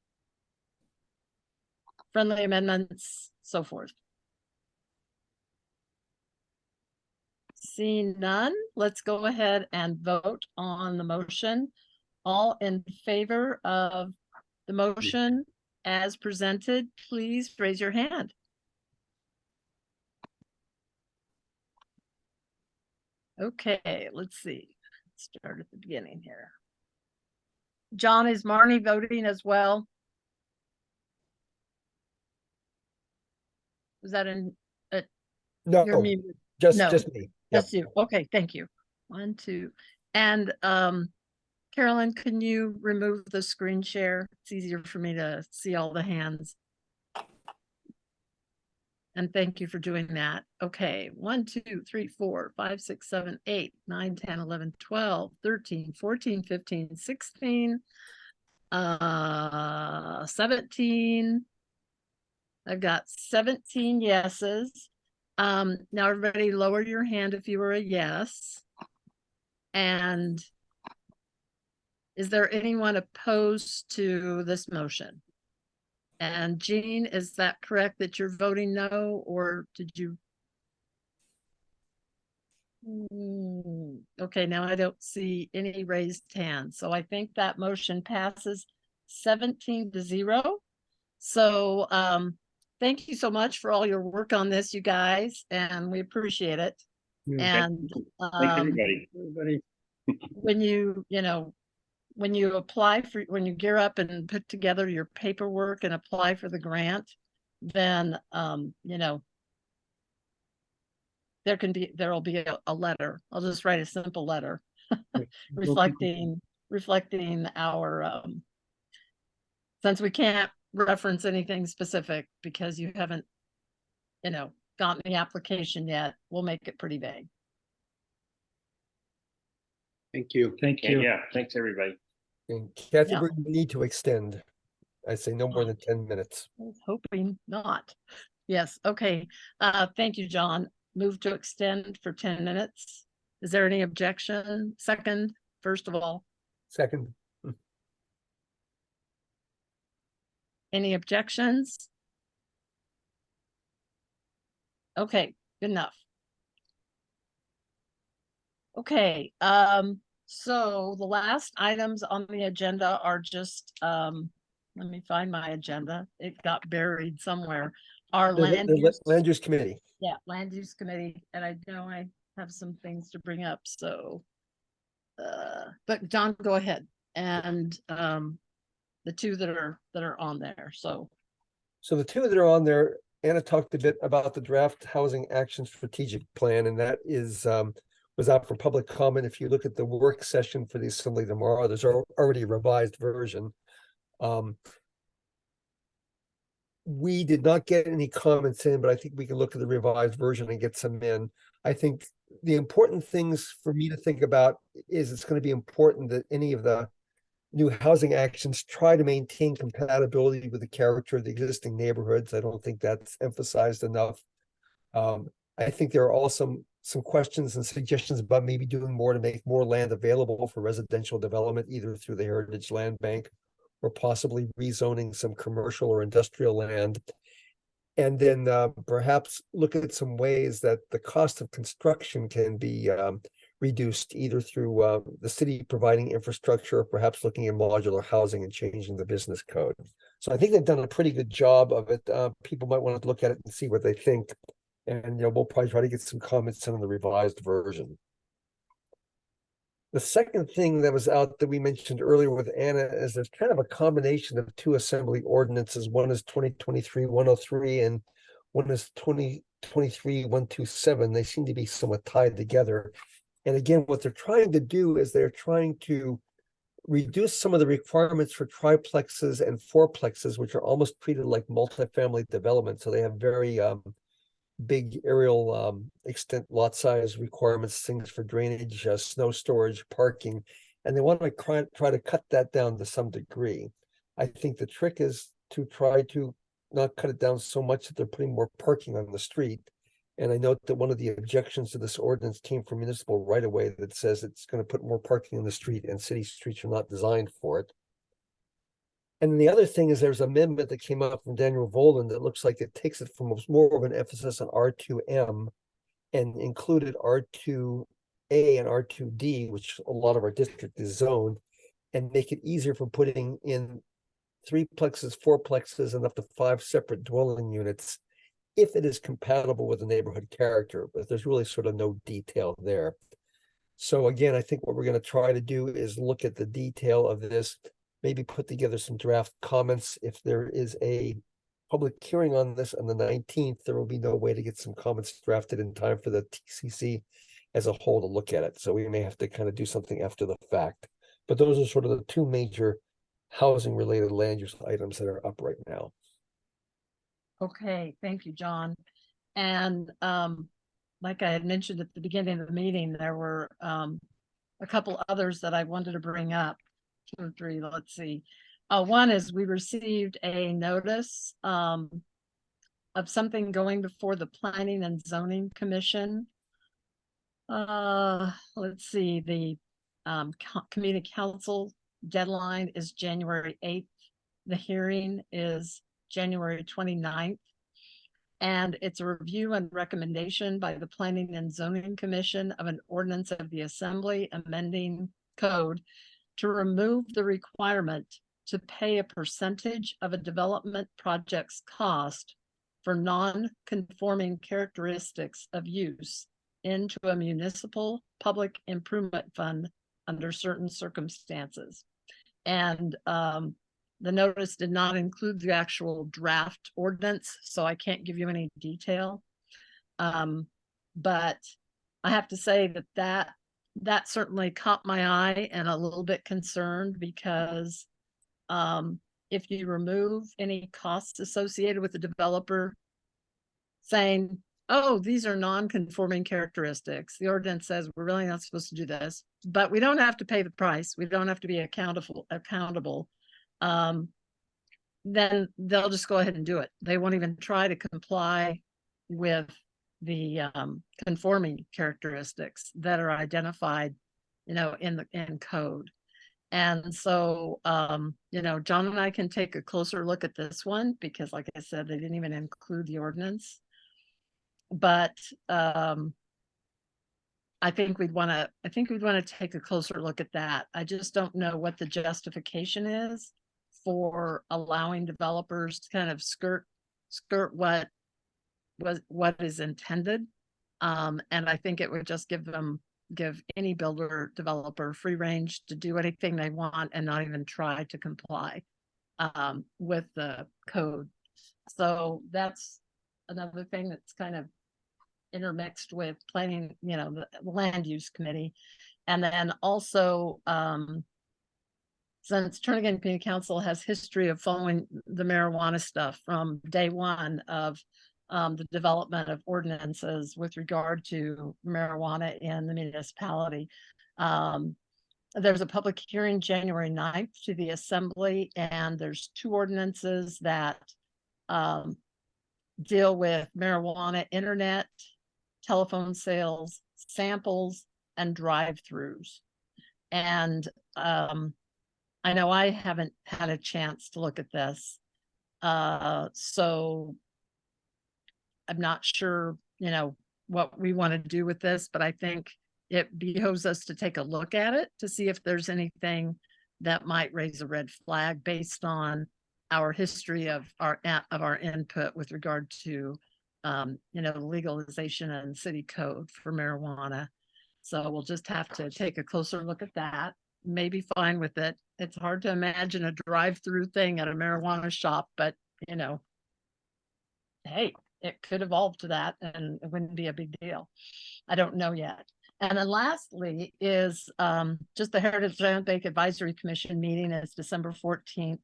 friendly amendments, so forth. Seeing none, let's go ahead and vote on the motion. All in favor of the motion as presented, please raise your hand. Okay, let's see. Start at the beginning here. John, is Marnie voting as well? Was that in? No, you're muted. just No, me. Yep. just you. Okay, thank you. 1, 2, and Carolyn, can you remove the screen share? It's easier for me to see all the hands. And thank you for doing that. Okay, 1, 2, 3, 4, 5, 6, 7, 8, 9, 10, 11, 12, 13, 14, 15, 16, 17. I've got 17 yeses. Now everybody lower your hand if you were a yes. And is there anyone opposed to this motion? And Jean, is that correct that you're voting no, or did you? Okay, now I don't see any raised hands. So I think that motion passes 17-0. So thank you so much for all your work on this, you guys, and we appreciate it. And Thanks, everybody. when when you apply for, when you gear up and put together your paperwork and apply for the grant, then there will be a letter. I'll just write a simple letter reflecting our since we can't reference anything specific because you haven't gotten the application yet, we'll make it pretty vague. Thank you. Thank you. Yeah, thanks, everybody. And Kathy, Yeah. we're gonna need to extend. I say no more than 10 minutes. I was hoping not. Yes, okay. Thank you, John. Move to extend for 10 minutes. Is there any objection? Second, first of all, Second. any objections? Okay, good enough. Okay, so the last items on the agenda are just, let me find my agenda. It got buried somewhere. Our land use. Land use committee. Yeah, land use committee, and I know I have some things to bring up, so. But John, go ahead, and the two that are on there, so. So the two that are on there, Anna talked a bit about the draft housing action strategic plan, and that is was out for public comment. If you look at the work session for the assembly tomorrow, there's already a revised version. We did not get any comments in, but I think we can look at the revised version and get some in. I think the important things for me to think about is it's going to be important that any of the new housing actions try to maintain compatibility with the character of the existing neighborhoods. I don't think that's emphasized enough. I think there are also some questions and suggestions about maybe doing more to make more land available for residential development, either through the Heritage Land Bank or possibly rezoning some commercial or industrial land. And then perhaps look at some ways that the cost of construction can be reduced, either through the city providing infrastructure, or perhaps looking at modular housing and changing the business code. So I think they've done a pretty good job of it. People might want to look at it and see what they think. And we'll probably try to get some comments in the revised version. The second thing that was out that we mentioned earlier with Anna is there's kind of a combination of two assembly ordinances. One is 2023-103 and one is 2023-127. They seem to be somewhat tied together. And again, what they're trying to do is they're trying to reduce some of the requirements for triplexes and fourplexes, which are almost treated like multifamily development. So they have very big aerial extent lot size requirements, things for drainage, snow storage, parking, and they want to try to cut that down to some degree. I think the trick is to try to not cut it down so much that they're putting more parking on the street. And I note that one of the objections to this ordinance came from municipal right of way that says it's going to put more parking on the street, and city streets are not designed for it. And then the other thing is there's an amendment that came out from Daniel Volan that looks like it takes it from more of an emphasis on R2M and included R2A and R2D, which a lot of our district is zoned, and make it easier for putting in threeplexes, fourplexes, and up to 5 separate dwelling units if it is compatible with the neighborhood character, but there's really sort of no detail there. So again, I think what we're going to try to do is look at the detail of this, maybe put together some draft comments. If there is a public hearing on this on the 19th, there will be no way to get some comments drafted in time for the TCC as a whole to look at it. So we may have to kind of do something after the fact. But those are sort of the two major housing related land use items that are up right now. Okay, thank you, John. And like I had mentioned at the beginning of the meeting, there were a couple others that I wanted to bring up. 2 or 3, let's see. One is we received a notice of something going before the Planning and Zoning Commission. Let's see, the community council deadline is January 8th. The hearing is January 29th. And it's a review and recommendation by the Planning and Zoning Commission of an ordinance of the Assembly amending code to remove the requirement to pay a percentage of a development project's cost for non-conforming characteristics of use into a municipal public improvement fund under certain circumstances. And the notice did not include the actual draft ordinance, so I can't give you any detail. But I have to say that certainly caught my eye and a little bit concerned, because if you remove any costs associated with the developer saying, oh, these are non-conforming characteristics, the ordinance says we're really not supposed to do this, but we don't have to pay the price, we don't have to be accountable, then they'll just go ahead and do it. They won't even try to comply with the conforming characteristics that are identified, in code. And so, John and I can take a closer look at this one, because like I said, they didn't even include the ordinance. But I think we'd want to take a closer look at that. I just don't know what the justification is for allowing developers to kind of skirt what is intended. And I think it would just give any builder developer free range to do anything they want and not even try to comply with the code. So that's another thing that's kind of intermixed with planning, the land use committee. And then also, since Turnagain Community Council has history of following the marijuana stuff from day one of the development of ordinances with regard to marijuana in the municipality. There's a public hearing January 9th to the Assembly, and there's 2 ordinances that deal with marijuana, internet, telephone sales, samples, and drive-throughs. And I know I haven't had a chance to look at this. So I'm not sure, what we want to do with this, but I think it behoves us to take a look at it to see if there's anything that might raise a red flag based on our history of our input with regard to legalization and city code for marijuana. So we'll just have to take a closer look at that. Maybe fine with it. It's hard to imagine a drive-through thing at a marijuana shop, but hey, it could evolve to that and it wouldn't be a big deal. I don't know yet. And then lastly is just the Heritage Land Bank Advisory Commission meeting is December 14th.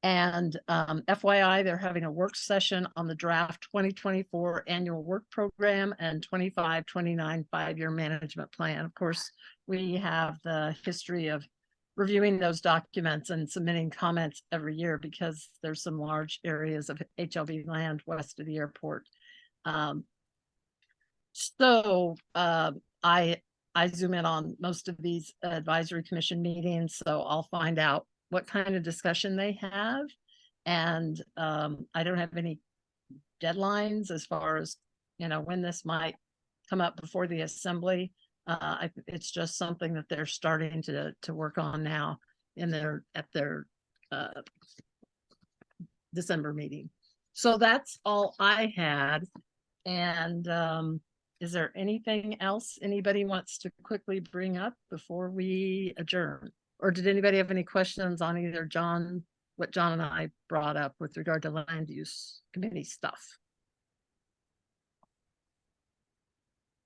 And FYI, they're having a work session on the draft 2024 annual work program and 25-29 5-year management plan. Of course, we have the history of reviewing those documents and submitting comments every year because there's some large areas of HLB land west of the airport. I zoom in on most of these advisory commission meetings, so I'll find out what kind of discussion they have. And I don't have any deadlines as far as, you know, when this might come up before the assembly. It's just something that they're starting to work on now in at their December meeting. So that's all I had. And is there anything else anybody wants to quickly bring up before we adjourn? Or did anybody have any questions on either what John and I brought up with regard to land use committee stuff?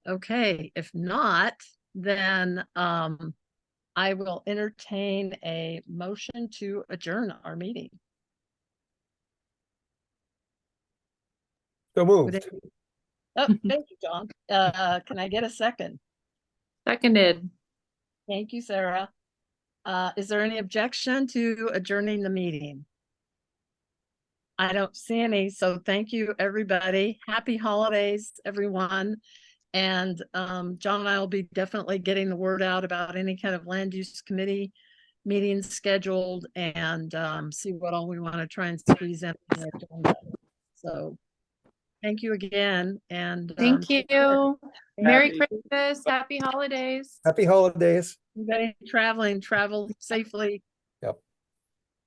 Okay, if not, then I will entertain a motion to adjourn our meeting. So moved. Oh, thank you, John. Can I get a second? Seconded. Thank you, Sarah. Is there any objection to adjourning the meeting? I don't see any, so thank you, everybody. Happy holidays, everyone. And John and I will be definitely getting the word out about any kind of land use committee meetings scheduled and see what all we want to try and squeeze in. So thank you again. And Thank you. Merry Christmas. Happy holidays. Happy holidays. Anybody traveling, travel safely.